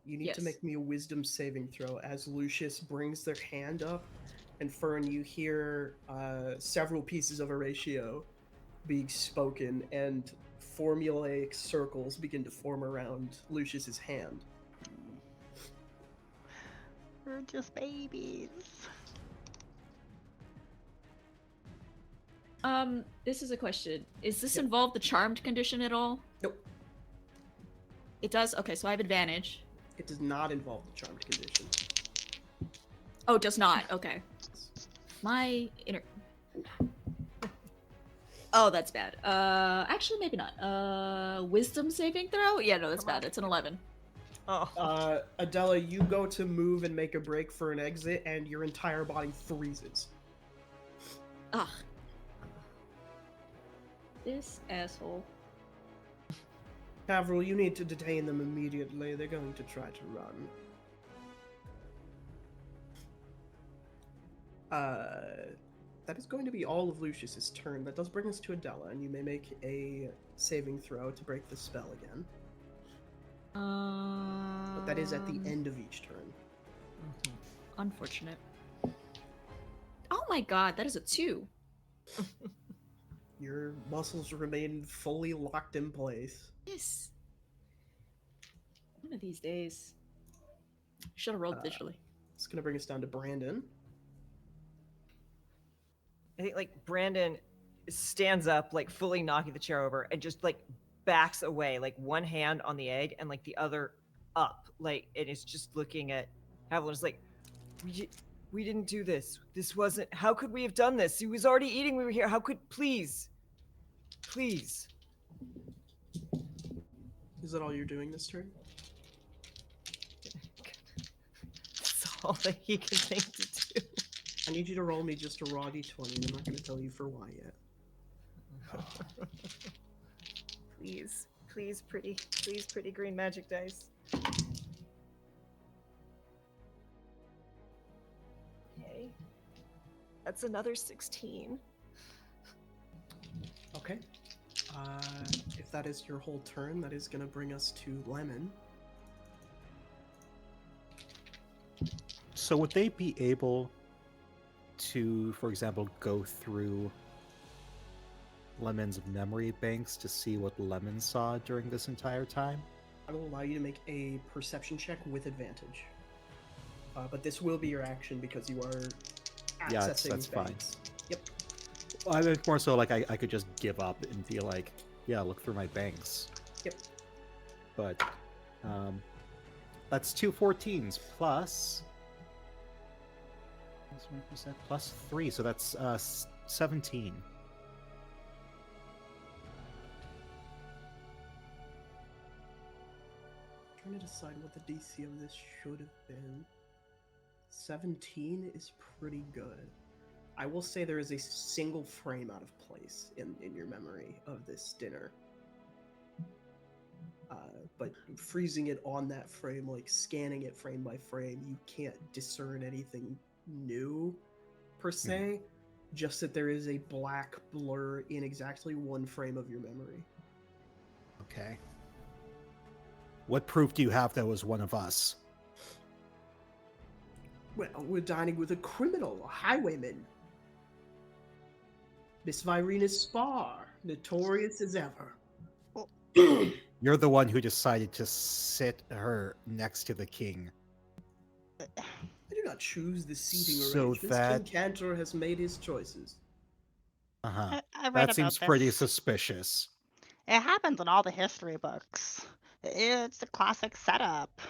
You need to Yes. make me a wisdom saving throw as Lucius brings their hand up, and Fern, you hear several pieces of Horatio being spoken, and formulaic circles begin to form around Lucius's hand. We're just babies. This is a question. Is this Yeah. involve the charmed condition at all? Nope. It does? Okay, so I have advantage. It does not involve the charmed condition. Oh, it does not. Okay. My inner. Oh, that's bad. Actually, maybe not. Wisdom saving throw? Yeah, no, that's Come on. bad. It's an 11. Oh. Adela, you go to move and make a break for an exit, and your entire body freezes. Ugh. This asshole. Avril, you need to detain them immediately. They're going to try to run. That is going to be all of Lucius's turn. That does bring us to Adela, and you may make a saving throw to break the spell again. But that is at the end of each turn. Unfortunate. Oh my god, that is a 2. Your muscles remain fully locked in place. Yes. One of these days. Should have rolled digitally. It's going to bring us down to Brandon. I think like Brandon stands up, like fully knocking the chair over, and just like backs away, like one hand on the egg and like the other up, like, and is just looking at Haviland. Is like, we didn't do this. This wasn't. How could we have done this? He was already eating. We were here. How could? Please. Is that all you're doing this turn? That's all that he can think to do. I need you to roll me just a raw d20, and I'm not going to tell you for why yet. Please, pretty green magic dice. Okay. That's another 16. Okay. If that is your whole turn, that is going to bring us to Lemon. So would they be able to, for example, go through Lemon's memory banks to see what Lemon saw during this entire time? I will allow you to make a perception check with advantage. But this will be your action because you are Yeah, accessing that's fine. banks. Yep. Well, I think more so like I could just give up and be like, yeah, look through my banks. Yep. But that's 2 14s plus 1% plus 3, so that's 17. Trying to decide what the DC of this should have been. 17 is pretty good. I will say there is a single frame out of place in your memory of this dinner. But freezing it on that frame, like scanning it frame by frame, you can't discern anything new per se. Just that there is a black blur in exactly one frame of your memory. Okay. What proof do you have that was one of us? Well, we're dining with a criminal, a highwayman. Miss Virina Spar, notorious as ever. You're the one who decided to sit her next to the king. I do not choose the seating So arrangements. that- King Cantor has made his choices. Uh-huh. I read That about seems this. pretty suspicious. It happens in all the history books. It's a classic setup.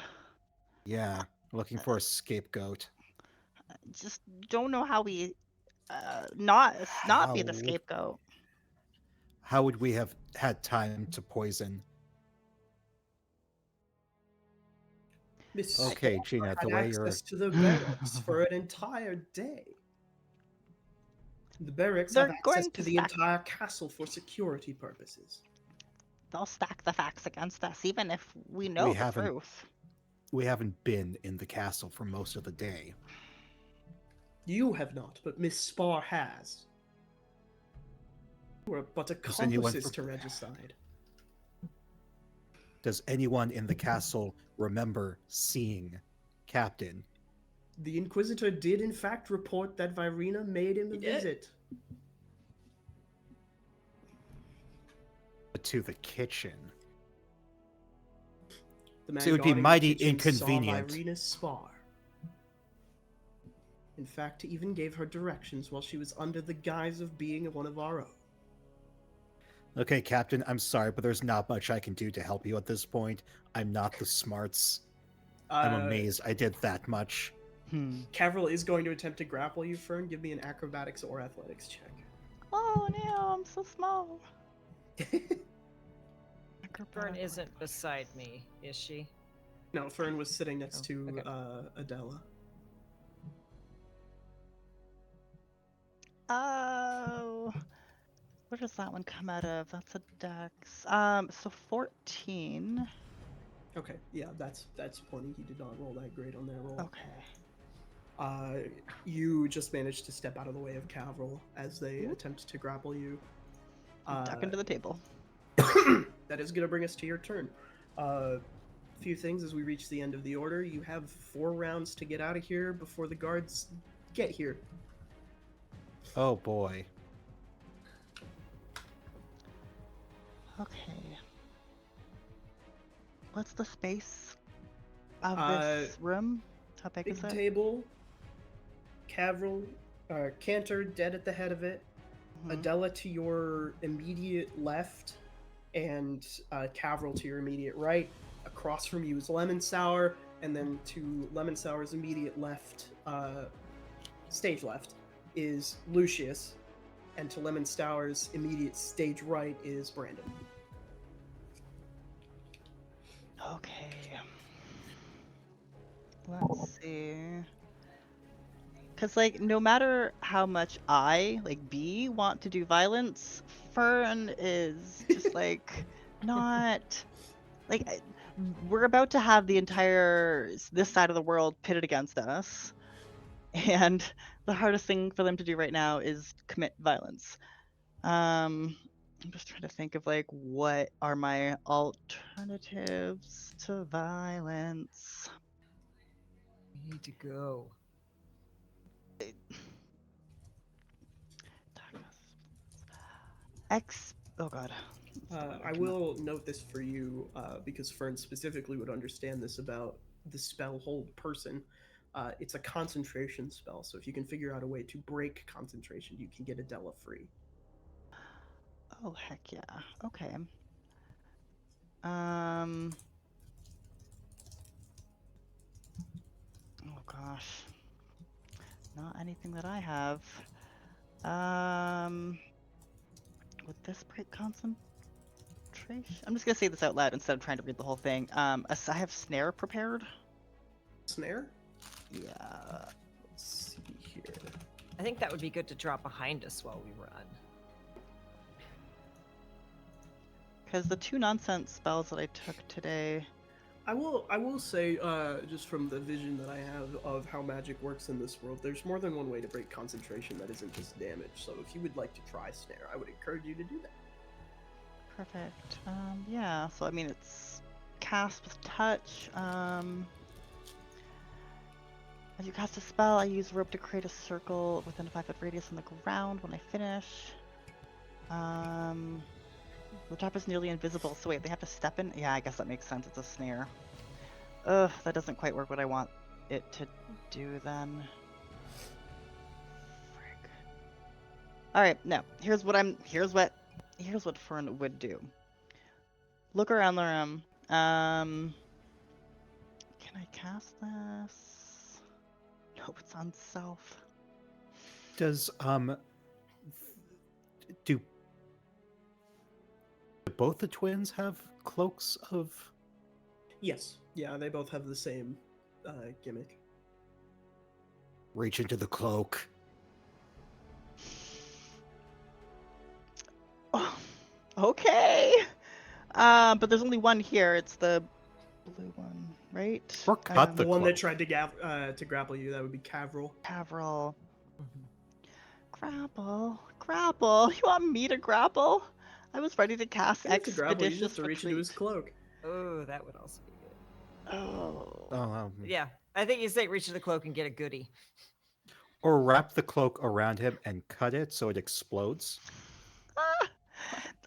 Yeah, looking for a scapegoat. Just don't know how we not be the How? scapegoat. How would we have had time to poison? Miss Okay, Spar Gina, the had way you're... access to the barracks for an entire day. The barracks have They're access going to to the stack- entire castle for security purposes. They'll stack the facts against us, even if we know We the haven't- truth. We haven't been in the castle for most of the day. You have not, but Miss Spar has. You are but Does anyone accomplices for- to regicide. Does anyone in the castle remember seeing Captain? The Inquisitor did in fact report that Virina made him a He did. visit. To the kitchen. The man So it would be guarding the mighty kitchen inconvenient. Saw Virina's Spar. In fact, he even gave her directions while she was under the guise of being one of our own. Okay, Captain, I'm sorry, but there's not much I can do to help you at this point. I'm not the smarts. I'm amazed I did that much. Cavril is going to attempt to grapple you, Fern. Give me an acrobatics or athletics check. Oh no, I'm so small. Fern isn't beside me, is she? No, Fern was sitting next Oh, to okay. Adela. Oh, where does that one come out of? That's a dex. So 14. Okay, yeah, that's pointing. He did not roll that great on that roll. Okay. You just managed to step out of the way of Cavril as they attempt to grapple you. Duck into the table. That is going to bring us to your turn. A few things as we reach the end of the order. You have 4 rounds to get out of here before the guards get here. Oh boy. Okay. What's the space of this room? How big Big is it? table. Cavril, Cantor dead at the head of it. Mhm. Adela to your immediate left, and Cavril to your immediate right. Across from you is Lemon Sour, and then to Lemon Sour's immediate left, stage left, is Lucius, and to Lemon Sour's immediate stage right is Brandon. Okay. Let's see. Because, like, no matter how much I, like, B, want to do violence, Fern is just, like, not. Like, we're about to have the entire, this side of the world pitted against us. And the hardest thing for them to do right now is commit violence. I'm just trying to think of, like, what are my alternatives to violence. We need to go. Oh god. I will note this for you because Fern specifically would understand this about the spell Hold Person. It's a concentration spell, so if you can figure out a way to break concentration, you can get Adela free. Oh heck yeah. Okay. Oh gosh. Not anything that I have. Would this break concentration? I'm just gonna say this out loud instead of trying to read the whole thing. I have snare prepared. Snare? Yeah. Let's see here. I think that would be good to drop behind us while we run. Because the 2 nonsense spells that I took today. I will say, just from the vision that I have of how magic works in this world, there's more than one way to break concentration that isn't just damage. So if you would like to try Snare, I would encourage you to do that. Perfect. Yeah, so I mean it's cast with touch. As you cast a spell, I use rope to create a circle within a 5-foot radius on the ground when I finish. The trap is nearly invisible, so wait, they have to step in? Yeah, I guess that makes sense, it's a snare. Ugh, that doesn't quite work what I want it to do then. Frick. Alright, no. Here's what Fern would do. Look around the room. Can I cast this? No, it's on self. Does do both the twins have cloaks of? Yes. Yeah, they both have the same gimmick. Reach into the cloak. Oh, okay. But there's only one here. It's the blue one, right? Or cut The the one that cloak. tried to grapple you, that would be Cavril. Cavril. Grapple. You want me to grapple? I was ready to cast You don't have to grapple, you Expeditious just have to reach into his Retreat. cloak. Oh, that would also be good. Oh. Yeah, I think you say reach to the cloak and get a goodie. Or wrap the cloak around him and cut it so it explodes.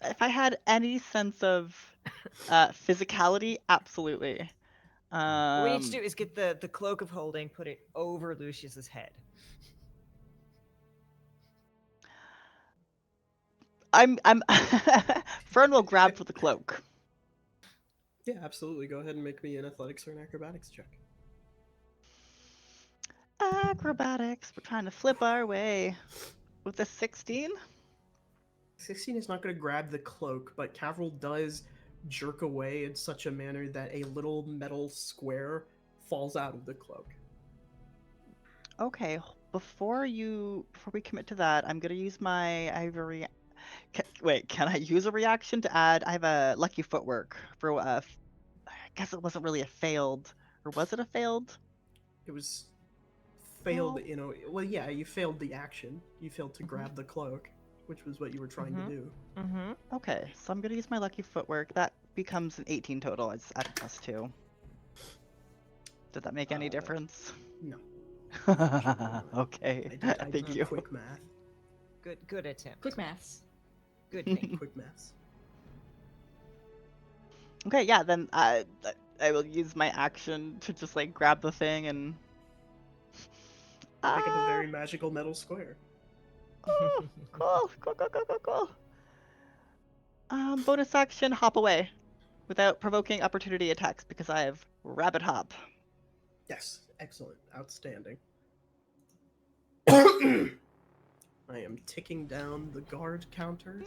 If I had any sense of physicality, absolutely. What we need to do is get the cloak of holding, put it over Lucius's head. I'm Fern will grab for the cloak. Yeah, absolutely. Go ahead and make me an athletics or an acrobatics check. Acrobatics. We're trying to flip our way with a 16. 16 is not going to grab the cloak, but Cavril does jerk away in such a manner that a little metal square falls out of the cloak. Okay, before we commit to that, I'm gonna use my ivory. Wait, can I use a reaction to add? I have a lucky footwork for I guess it wasn't really a failed, or was it a failed? It was failed, Well- well, yeah, you failed the action. You failed to grab the cloak, which was what you were trying to do. Mm-hmm. Okay, so I'm gonna use my lucky footwork. That becomes an 18 total. It's at +2. Did that make any difference? No. Okay, I thank did you. quick math. Good attempt. Quick maths. Good thing. Quick maths. Okay, yeah, then I will use my action to just like grab the thing and Pick up a very magical metal square. oh, cool. Bonus action, hop away without provoking opportunity attacks because I have rabbit hop. Yes, excellent, outstanding. I am ticking down the guard counter.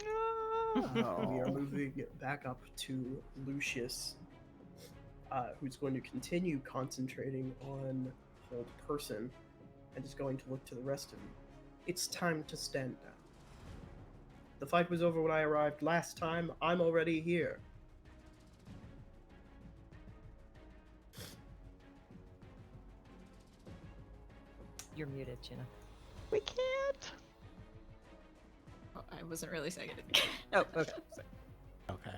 We are moving back up to Lucius, who's going to continue concentrating on Hold Person and is going to look to the rest of you. It's time to stand down. The fight was over when I arrived last time. I'm already here. You're muted, Jenna. We can't. Oh, I wasn't really saying it. Oh, okay. Sorry. Okay.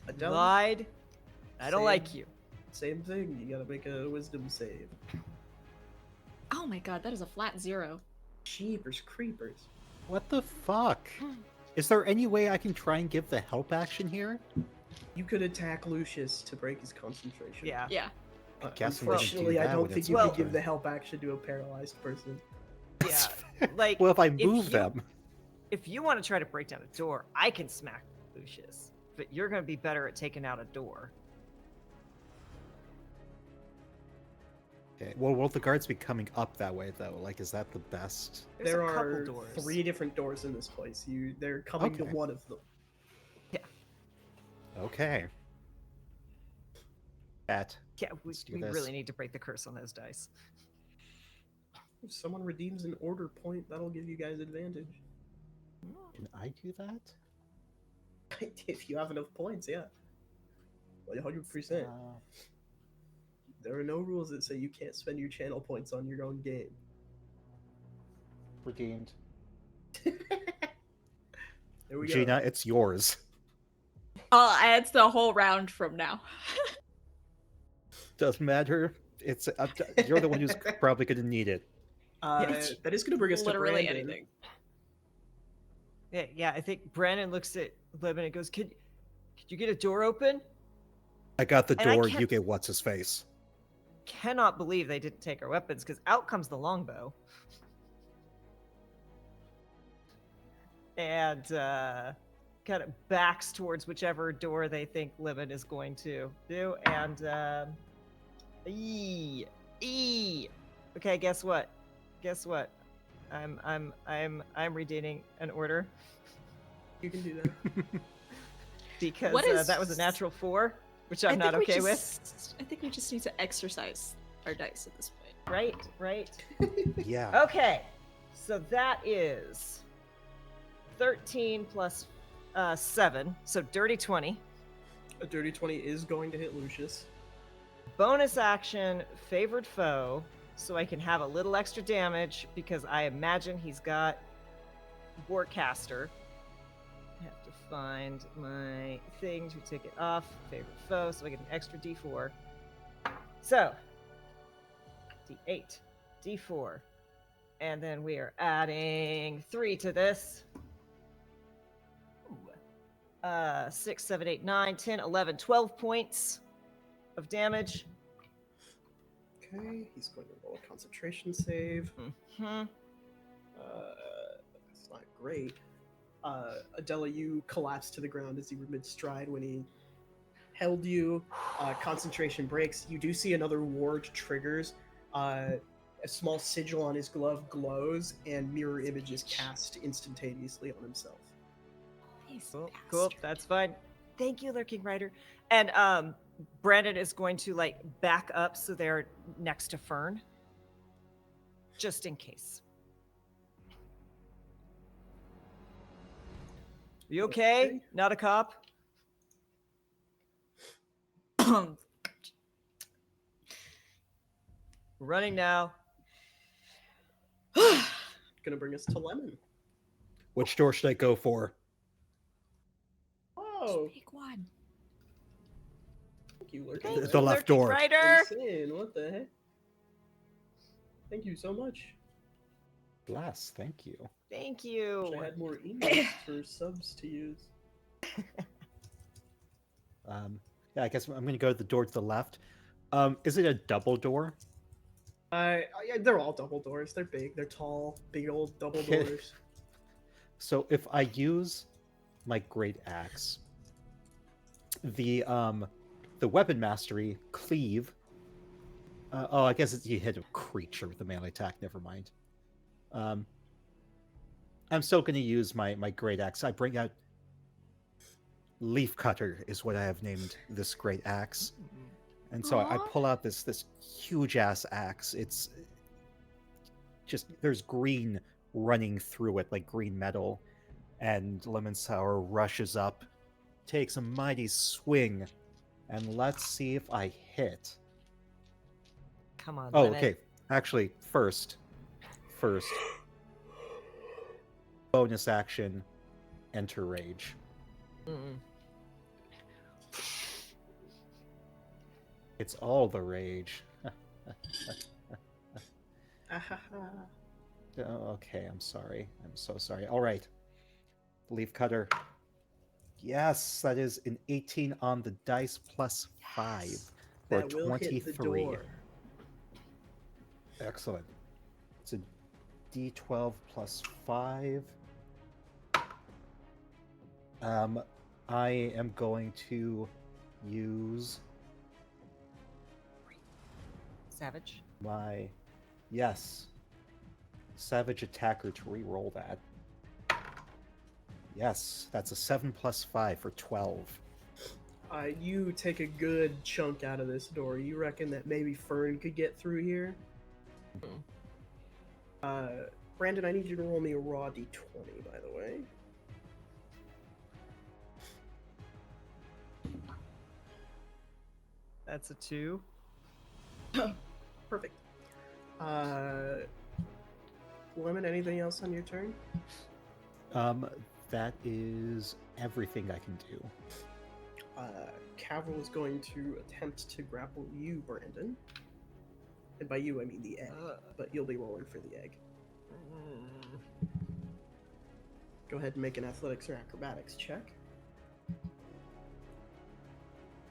Adele, Lied. I don't Same. like you. same thing. You gotta make a wisdom save. Oh my god, that is a flat 0. Jeepers creepers. What the fuck? Is there any way I can try and give the help action here? You could attack Lucius to break his concentration. Yeah. Yeah. guess I'm gonna do Unfortunately, I that don't when think it's you my could give turn. the help action to a paralyzed person. Yeah. Like, Well, if I if move you- them, if you want to try to break down a door, I can smack Lucius, but you're going to be better at taking out a door. okay. Well, will the guards be coming up that way though? Like, is that the best? There's There a couple are doors. 3 different doors in this place. They're coming to Okay. one of them. Okay. At Yeah, Let's do we this. really need to break the curse on those dice. If someone redeems an order point, that'll give you guys advantage. can I do that? If you have enough points, yeah. 100%. Uh, There are no rules that say you can't spend your channel points on your own game. redeemed. There we Gina, go. it's yours. It's the whole round from now. Doesn't matter. It's you're the one who's probably gonna need it. It's That is going to bring us Literally to Brandon. anything. Yeah, I think Brandon looks at Levin and goes, could you get a door open? I got the And I door. can't- You get what's his face. Cannot believe they didn't take our weapons, because out comes the longbow. And kind of backs towards whichever door they think Levin is going to do. And okay, guess what? I'm redeeming an order You can do that. because What is- that was a natural 4, which I'm I not think we okay with. I think we just need to exercise our dice at this point. Right. Yeah. Okay, so that is 13 plus 7, so dirty 20. A dirty 20 is going to hit Lucius. Bonus action, favored foe, so I can have a little extra damage because I imagine he's got Warcaster. I have to find my thing to take it off. Favorite foe, so I get an extra d4. So, d8, d4, and then we are adding 3 to this. Ooh. 6, 7, 8, 9, 10, 11, 12 points of damage. Okay, he's going to roll a concentration save. Hmm. That's not great. Adela, you collapsed to the ground as you were mid-stride when he held you. Concentration breaks. You do see another ward triggers. A small sigil on his glove glows, and mirror image is cast instantaneously on himself. Cool. That's fine. Thank you, Lurking Rider. And Brandon is going to like back up so they're next to Fern, just in case. You okay? Okay. Not a cop? Running now. Gonna bring us to Lemon. Which door should I go for? Oh, Pick one. thank you, Lurking Thank The Rider. you, left Lurking door. Rider. Insane, what the heck? Thank you so much. Bless. Thank you. Thank Wish you. I had more emails for subs to use. Yeah, I guess I'm going to go to the door to the left. Is it a double door? Yeah, they're all double doors. They're big. They're tall. Big old double Okay. doors. So if I use my great axe, the weapon mastery cleave. Oh, I guess you hit a creature with a melee attack. Never mind. I'm still going to use my great axe. I bring out leaf cutter is what I have named this great axe, and so I Aw. pull out this huge ass axe. It's just there's green running through it like green metal, and Lemon Sour rushes up, takes a mighty swing, and let's see if I hit. Come on. Oh, Lemon. okay. Actually, first, bonus action, enter rage. Mm-mm. It's all the rage. Ahaha. Oh, okay, I'm sorry. I'm so sorry. All right. Leafcutter. Yes, that is an 18 on the dice plus 5 for That will hit the 23. door. Excellent. It's a d12 plus 5. I am going to use Savage. my Savage Attacker to re-roll that. Yes, that's a 7 plus 5 for 12. You take a good chunk out of this door. You reckon that maybe Fern could get through here? Brandon, I need you to roll me a raw d20, by the way. That's a 2. Perfect. Lemon, anything else on your turn? That is everything I can do. Cavril is going to attempt to grapple you, Brandon. And by you, I mean the egg. But you'll be rolling for the egg. Go ahead and make an athletics or acrobatics check.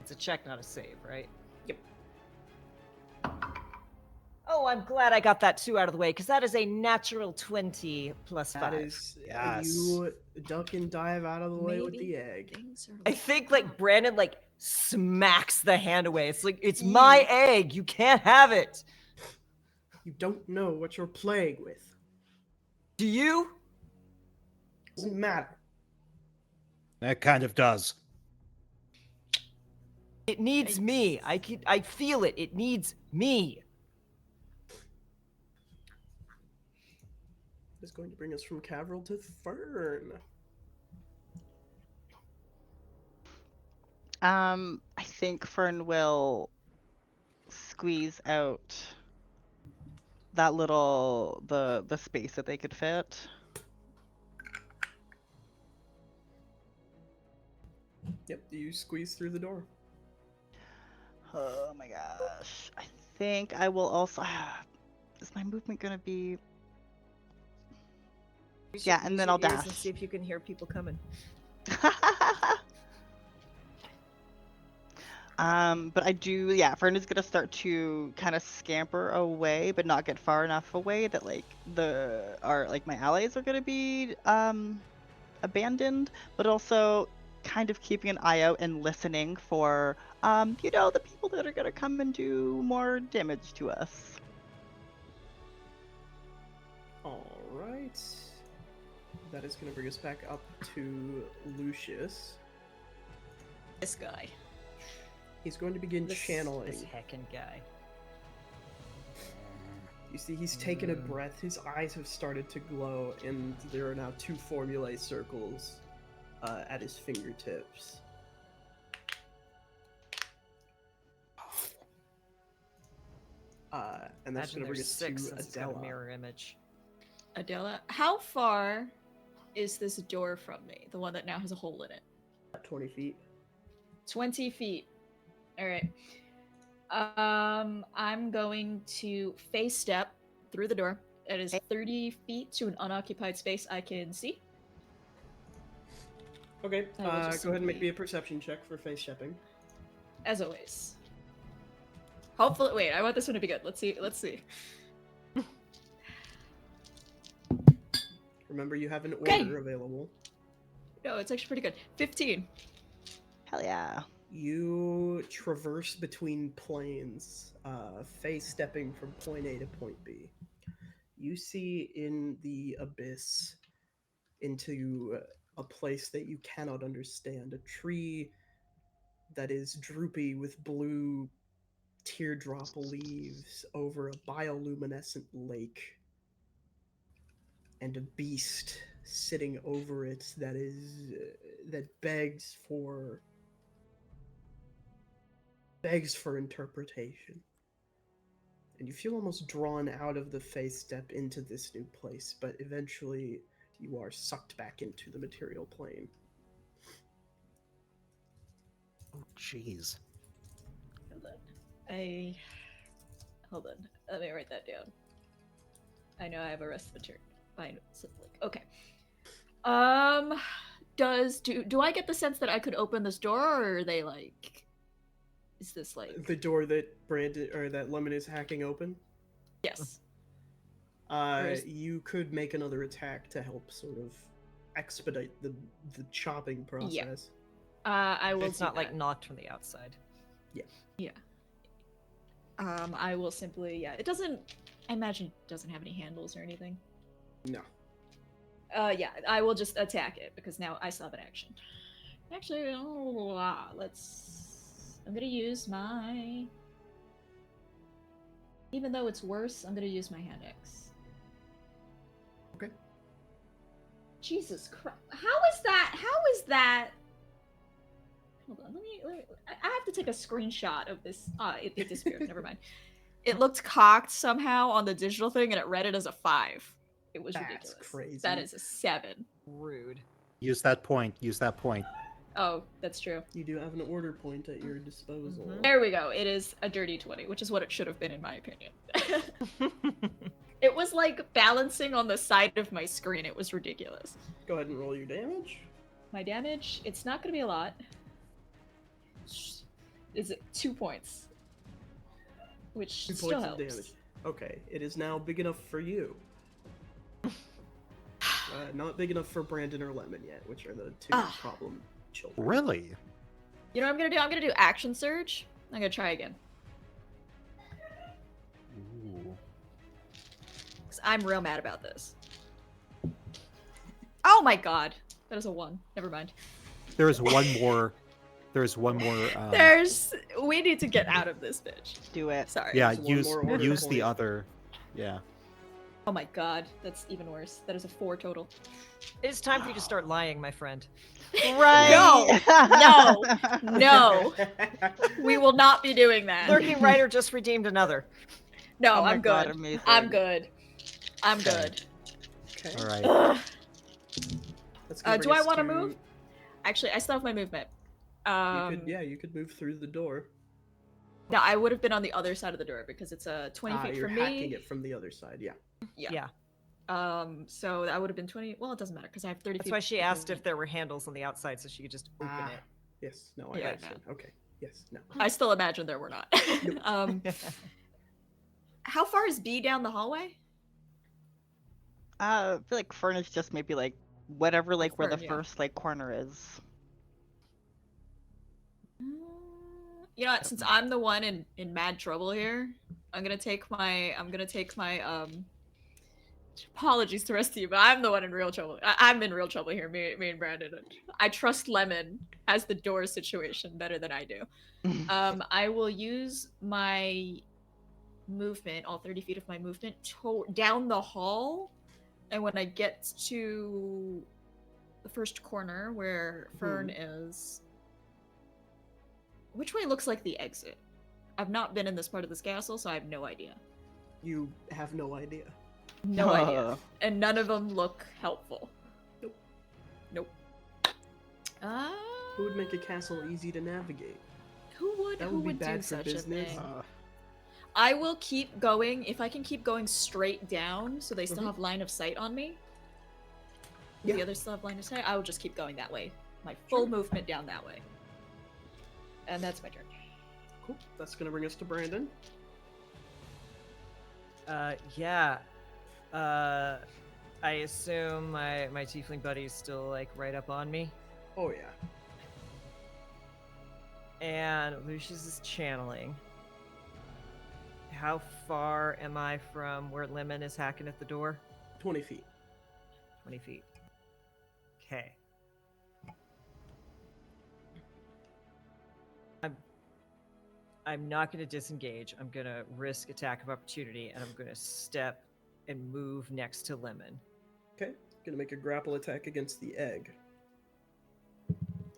It's a check, not a save, right? Yep. Oh, I'm glad I got that 2 out of the way, because that is a natural 20 plus 5. That is Yes. you duck and dive out of the way with Maybe the egg. things are I looking think like up. Brandon like smacks the hand away. It's like, it's my egg. You can't have it. You don't know what you're playing with. Do you? Doesn't matter. That kind of does. It needs me. I feel it. It needs me. Is going to bring us from Cavril to Fern. I think Fern will squeeze out that little the space that they could fit. Yep, you squeeze through the door. Oh my gosh. I think I will also is my movement gonna be Yeah, and then I'll dash. And see if you can hear people coming. But I do, yeah, Fern is gonna start to kind of scamper away, but not get far enough away that like my allies are gonna be abandoned, but also kind of keeping an eye out and listening for the people that are gonna come and do more damage to us. Alright. That is going to bring us back up to Lucius. This guy. He's going to begin channeling. This heckin' guy. You see, he's taken a breath, his eyes have started to glow, and there are now 2 formulae circles at his fingertips. And that's Imagine going to bring there's us 6 to since it's got a Adela. mirror image. Adela, how far is this door from me? The one that now has a hole in it. 20 feet. 20 feet. All right. I'm going to face step through the door. It is 30 feet to an unoccupied space I can see. Okay, I go will ahead just and make simply- me a perception check for face stepping. As always. Hopefully, wait, I want this one to be good. Let's see. Remember, you have an Okay. order available. No, it's actually pretty good. 15. Hell yeah. You traverse between planes, face stepping from point A to point B. You see in the abyss into a place that you cannot understand, a tree that is droopy with blue teardrop leaves over a bioluminescent lake, and a beast sitting over it that begs for interpretation. And you feel almost drawn out of the face step into this new place, but eventually you are sucked back into the material plane. Oh, jeez. Hold on. Let me write that down. I know I have a rest of the turn. Fine. Okay. do I get the sense that I could open this door, or are they like? Is this like The door that Brandon or that Lemon is hacking open. yes? is- You could make another attack to help sort of expedite the chopping process. I will. It's do not like that. knocked from the outside. Yeah. I will simply. Yeah. It doesn't. I imagine it doesn't have any handles or anything. No. Yeah. I will just attack it because now I still have an action. Actually, let's. I'm gonna use my. Even though it's worse, I'm gonna use my hand axe. Okay. Jesus Christ! How is that? How is that? Hold on, let me I have to take a screenshot of this. It disappeared. Never mind. It looked cocked somehow on the digital thing, and it read it as a 5. It was That's ridiculous. crazy. That is a 7. Rude. Use that point. Use that point. Oh, that's true. You do have an order point at your disposal. Mhm. There we go. It is a dirty 20, which is what it should have been in my opinion. It was like balancing on the side of my screen. It was ridiculous. Go ahead and roll your damage. My damage, it's not going to be a lot. Is it 2 points? Which 2 still points helps. of damage. Okay, it is now big enough for you. Not big enough for Brandon or Lemon yet, which are the two Ah. problem children. Really? You know what I'm going to do? I'm going to do action surge. I'm going to try again. Ooh. Because I'm real mad about this. Oh my god. That is a 1. Never mind. There is one more. There's one more. We need to get out of this bitch. Do it. Sorry. Yeah, There's one use more order use point. the other. Yeah. Oh my god. That's even worse. That is a 4 total. It's time for you to start lying, my friend. Right. No. We will not be doing that. Lurking Rider just redeemed another. No, Oh my I'm God, good. amazing. I'm good. I'm Okay. good. Okay. All right. Ugh. That's gonna Do bring I us want to to- move? Actually, I still have my movement. You could move through the door. No, I would have been on the other side of the door because it's 20 feet You're from hacking me. it from the other side. Yeah. Yeah. So that would have been 20. Well, it doesn't matter because I have 30 That's feet. why she between asked me. if there were handles on the outside so she could just open Ah. it. Yes. No. I Yeah, understand. Okay. Yes. No. I still imagine there were not. How far is B down the hallway? I feel like Fern is just maybe like whatever, like where the Fern, yeah. first like corner is. You know what? Since I'm the one in mad trouble here, I'm gonna take my apologies to the rest of you, but I'm the one in real trouble. I'm in real trouble here, me and Brandon. I trust Lemon has the door situation better than I do. I will use my movement, all 30 feet of my movement, down the hall, and when I get to the first corner where Fern is, which way looks like the exit? I've not been in this part of this castle, so I have no idea. You have no idea. No idea. And none of them look helpful. Nope. Nope. Who would make a castle easy to navigate? Who would That who would be would do bad for such business. a thing? I will keep going. If I can keep going straight down so they still have line of sight on me. Yeah. The others still have line of sight. I will just keep going that way. My full movement down that way. And that's my turn. Cool. That's gonna bring us to Brandon. Yeah. I assume my tiefling buddy's still like right up on me. Oh yeah. And Lucius is channeling. How far am I from where Lemon is hacking at the door? 20 feet. 20 feet. Okay. I'm not going to disengage. I'm going to risk attack of opportunity, and I'm going to step and move next to Lemon. Okay. Gonna make a grapple attack against the egg.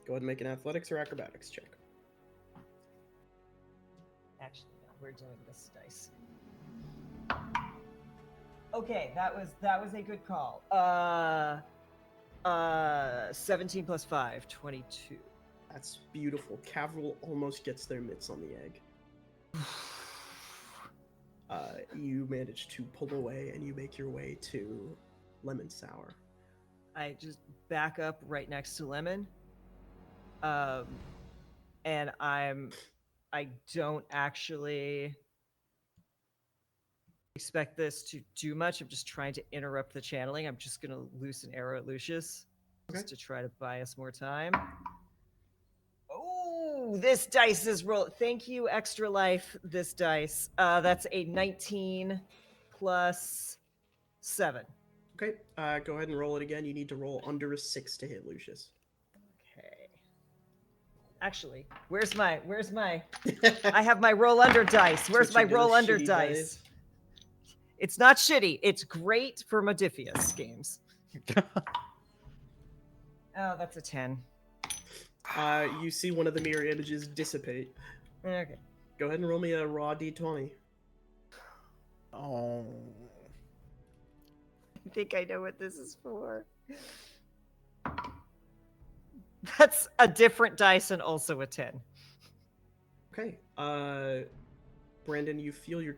Go ahead and make an athletics or acrobatics check. Actually, no, we're doing this dice. Okay, that was a good call. 17 plus 5, 22. That's beautiful. Cavril almost gets their mitts on the egg. You manage to pull away and you make your way to Lemon Sour. I just back up right next to Lemon. And I don't actually expect this to do much. I'm just trying to interrupt the channeling. I'm just gonna loose an arrow at Lucius just to try to buy us more time. Oh, this dice is roll. Thank you, Extra Life. This dice. That's a 19 plus 7. Okay, go ahead and roll it again. You need to roll under a 6 to hit Lucius. Okay. Actually, where's my I have my roll under dice. Where's my roll under dice? It's not shitty. It's great for Modifius games. Oh, that's a 10. You see one of the mirror images dissipate. Okay. Go ahead and roll me a raw d20. Oh. I think I know what this is for. That's a different dice and also a 10. Okay. Brandon, you feel your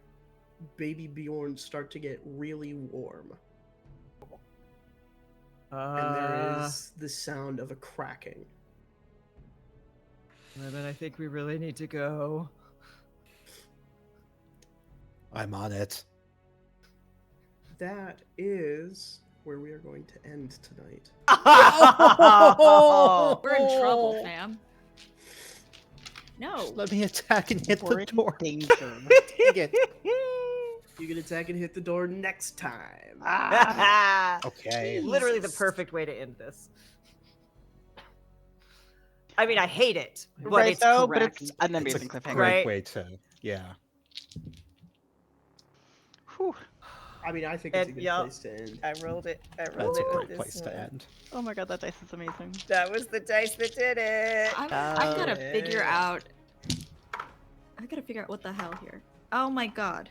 baby Bjorn start to get really warm. And there is the sound of a cracking. Lemon, I think we really need to go. I'm on it. That is where we are going to end tonight. We're in trouble, fam. No. Let me attack and hit We're the in door. danger. Dang it. You can attack and hit the door next time. Okay. Literally the perfect way to end this. I mean, I hate it, but Right, it's though, correct. but it's an It's amazing a cliffhanger. great Right. way to, yeah. Whew. I mean, I think it's a And, good yup. place to end. I rolled it. That's a with great this place to one. end. Oh my god, that dice is amazing. That was the dice that did it. I've got to figure out. I gotta figure out what the hell here. Oh my god.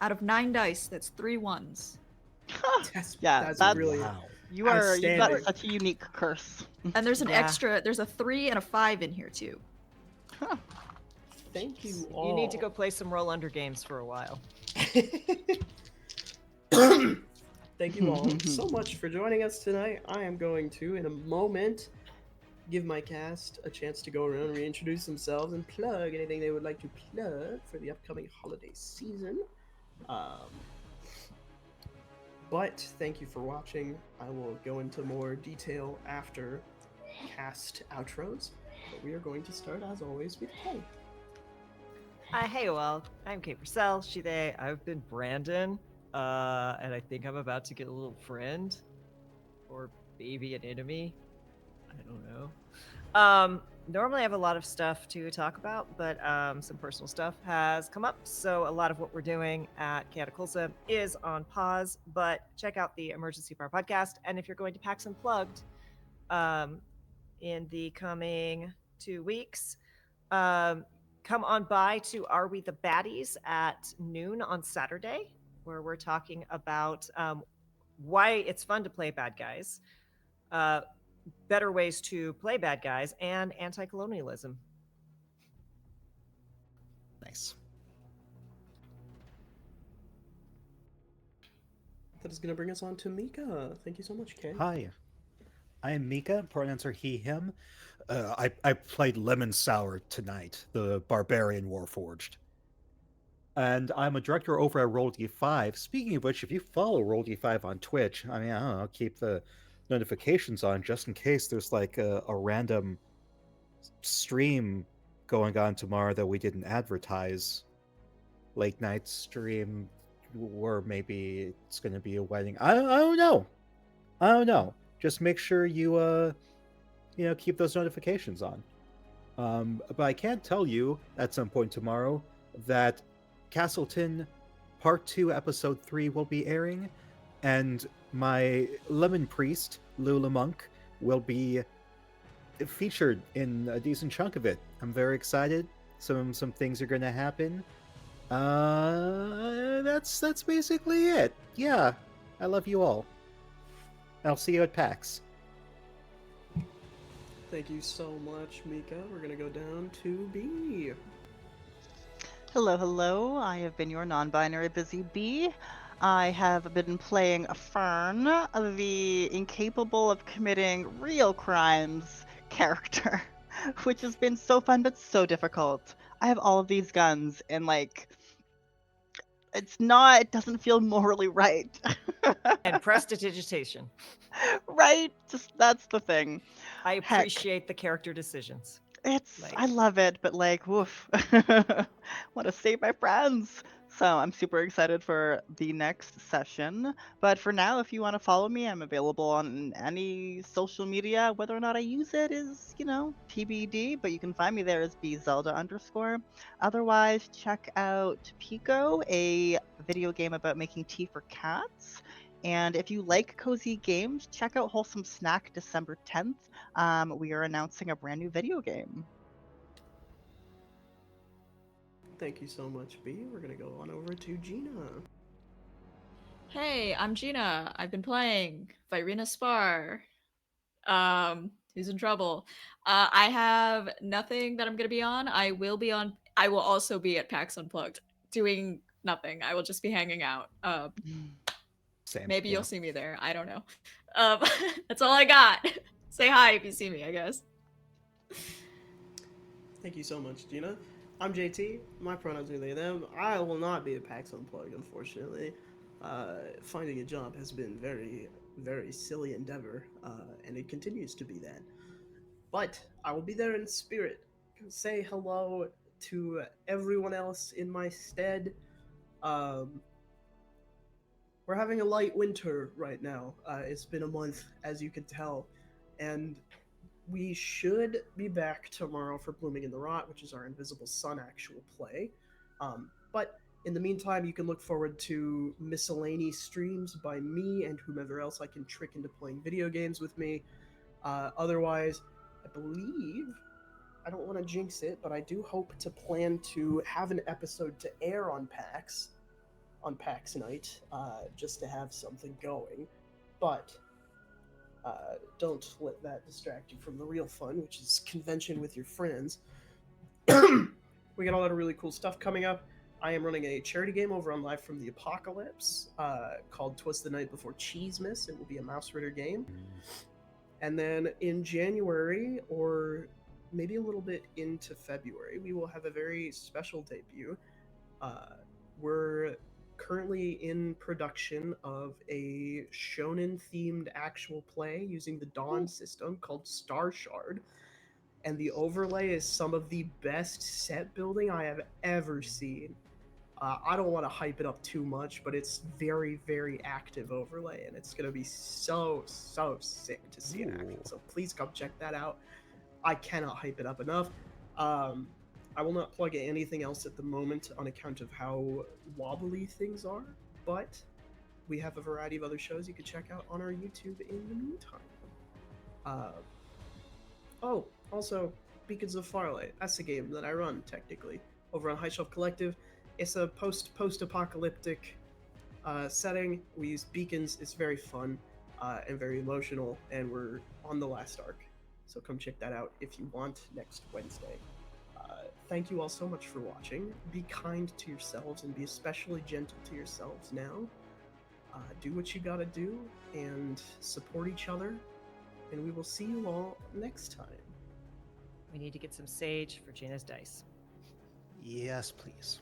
Out of 9 dice, that's 3 ones. Yeah, that's brilliant. Wow. You've got Outstanding. such a unique curse. And there's an Yeah. extra, there's a 3 and a 5 in here too. Huh. Thank you all. You need to go play some roll under games for a while. Thank you all so much for joining us tonight. I am going to, in a moment, give my cast a chance to go around and reintroduce themselves and plug anything they would like to plug for the upcoming holiday season. But thank you for watching. I will go into more detail after cast outros. But we are going to start, as always, with Kay. Hey, well, I'm Kate Purcell, she, they. I've been Brandon, and I think I'm about to get a little friend, or maybe an enemy. I don't know. Normally I have a lot of stuff to talk about, but some personal stuff has come up, so a lot of what we're doing at Cataclysm is on pause, but check out the Emergency Power podcast, and if you're going to PAX Unplugged in the coming 2 weeks, come on by to Are We the Baddies at noon on Saturday, where we're talking about why it's fun to play bad guys, better ways to play bad guys, and anti-colonialism. Nice. That is going to bring us on to Mika. Thank you so much, Kay. Hi. I am Mika. Pronouns are he, him. I played Lemon Sour tonight, the Barbarian Warforged. And I'm a director over at Roll-D5. Speaking of which, if you follow Roll-D5 on Twitch, I mean, I don't know, keep the notifications on just in case there's like a random stream going on tomorrow that we didn't advertise. Late night stream, or maybe it's going to be a wedding. I don't know. Just make sure you keep those notifications on. But I can tell you at some point tomorrow that Castleton Part 2 Episode 3 will be airing, and my Lemon Priest, Lula Monk, will be featured in a decent chunk of it. I'm very excited. Some things are going to happen. That's basically it. Yeah, I love you all. I'll see you at PAX. Thank you so much, Mika. We're going to go down to B. Hello, hello. I have been your non-binary busy bee. I have been playing Fern, the incapable of committing real crimes character, which has been so fun but so difficult. I have all of these guns, and like, it doesn't feel morally right. And prestidigitation. Right? Just that's the thing. I Heck, appreciate the character decisions. I love it, but like, woof. Want to save my friends. So I'm super excited for the next session. But for now, if you want to follow me, I'm available on any social media. Whether or not I use it is, TBD, but you can find me there as bzelda_. Otherwise, check out Pico, a video game about making tea for cats. And if you like cozy games, check out Wholesome Snack December 10th. We are announcing a brand new video game. Thank you so much, B. We're gonna go on over to Gina. Hey, I'm Gina. I've been playing Virina Spar. Who's in trouble? I have nothing that I'm gonna be on. I will be on. I will also be at PAX Unplugged, doing nothing. I will just be hanging out. Same. Maybe yeah. you'll see me there. I don't know. Um, that's all I got. Say hi if you see me, I guess. Thank you so much, Gina. I'm JT. My pronouns are they, them. I will not be at PAX Unplugged, unfortunately. Finding a job has been very, very silly endeavor, and it continues to be that. But I will be there in spirit. Say hello to everyone else in my stead. Um, we're having a light winter right now. It's been a month, as you can tell, and we should be back tomorrow for Blooming in the Rot, which is our Invisible Sun actual play. But in the meantime, you can look forward to miscellaneous streams by me and whomever else I can trick into playing video games with me. Otherwise, I believe, I don't want to jinx it, but I do hope to plan to have an episode to air on PAX night, just to have something going. But don't let that distract you from the real fun, which is convention with your friends. We got a lot of really cool stuff coming up. I am running a charity game over on Live from the Apocalypse called "'Twas the Night Before Cheesemas." It will be a Mouse Ritter game. And then in January, or maybe a little bit into February, we will have a very special debut. We're currently in production of a shonen themed actual play using the Dawn system called Star Shard, and the overlay is some of the best set building I have ever seen. I don't want to hype it up too much, but it's very, very active overlay, and it's going to be so sick to see in action. So please come check that out. I cannot hype it up enough. I will not plug anything else at the moment on account of how wobbly things are, but we have a variety of other shows you can check out on our YouTube in the meantime. Also, Beacons of Firelight. That's the game that I run, technically, over on High Shelf Collective. It's a post-apocalyptic setting. We use beacons. It's very fun and very emotional, and we're on the last arc. So come check that out if you want next Wednesday. Thank you all so much for watching. Be kind to yourselves and be especially gentle to yourselves now. Do what you gotta do and support each other, and we will see you all next time. We need to get some sage for Gina's dice. Yes, please.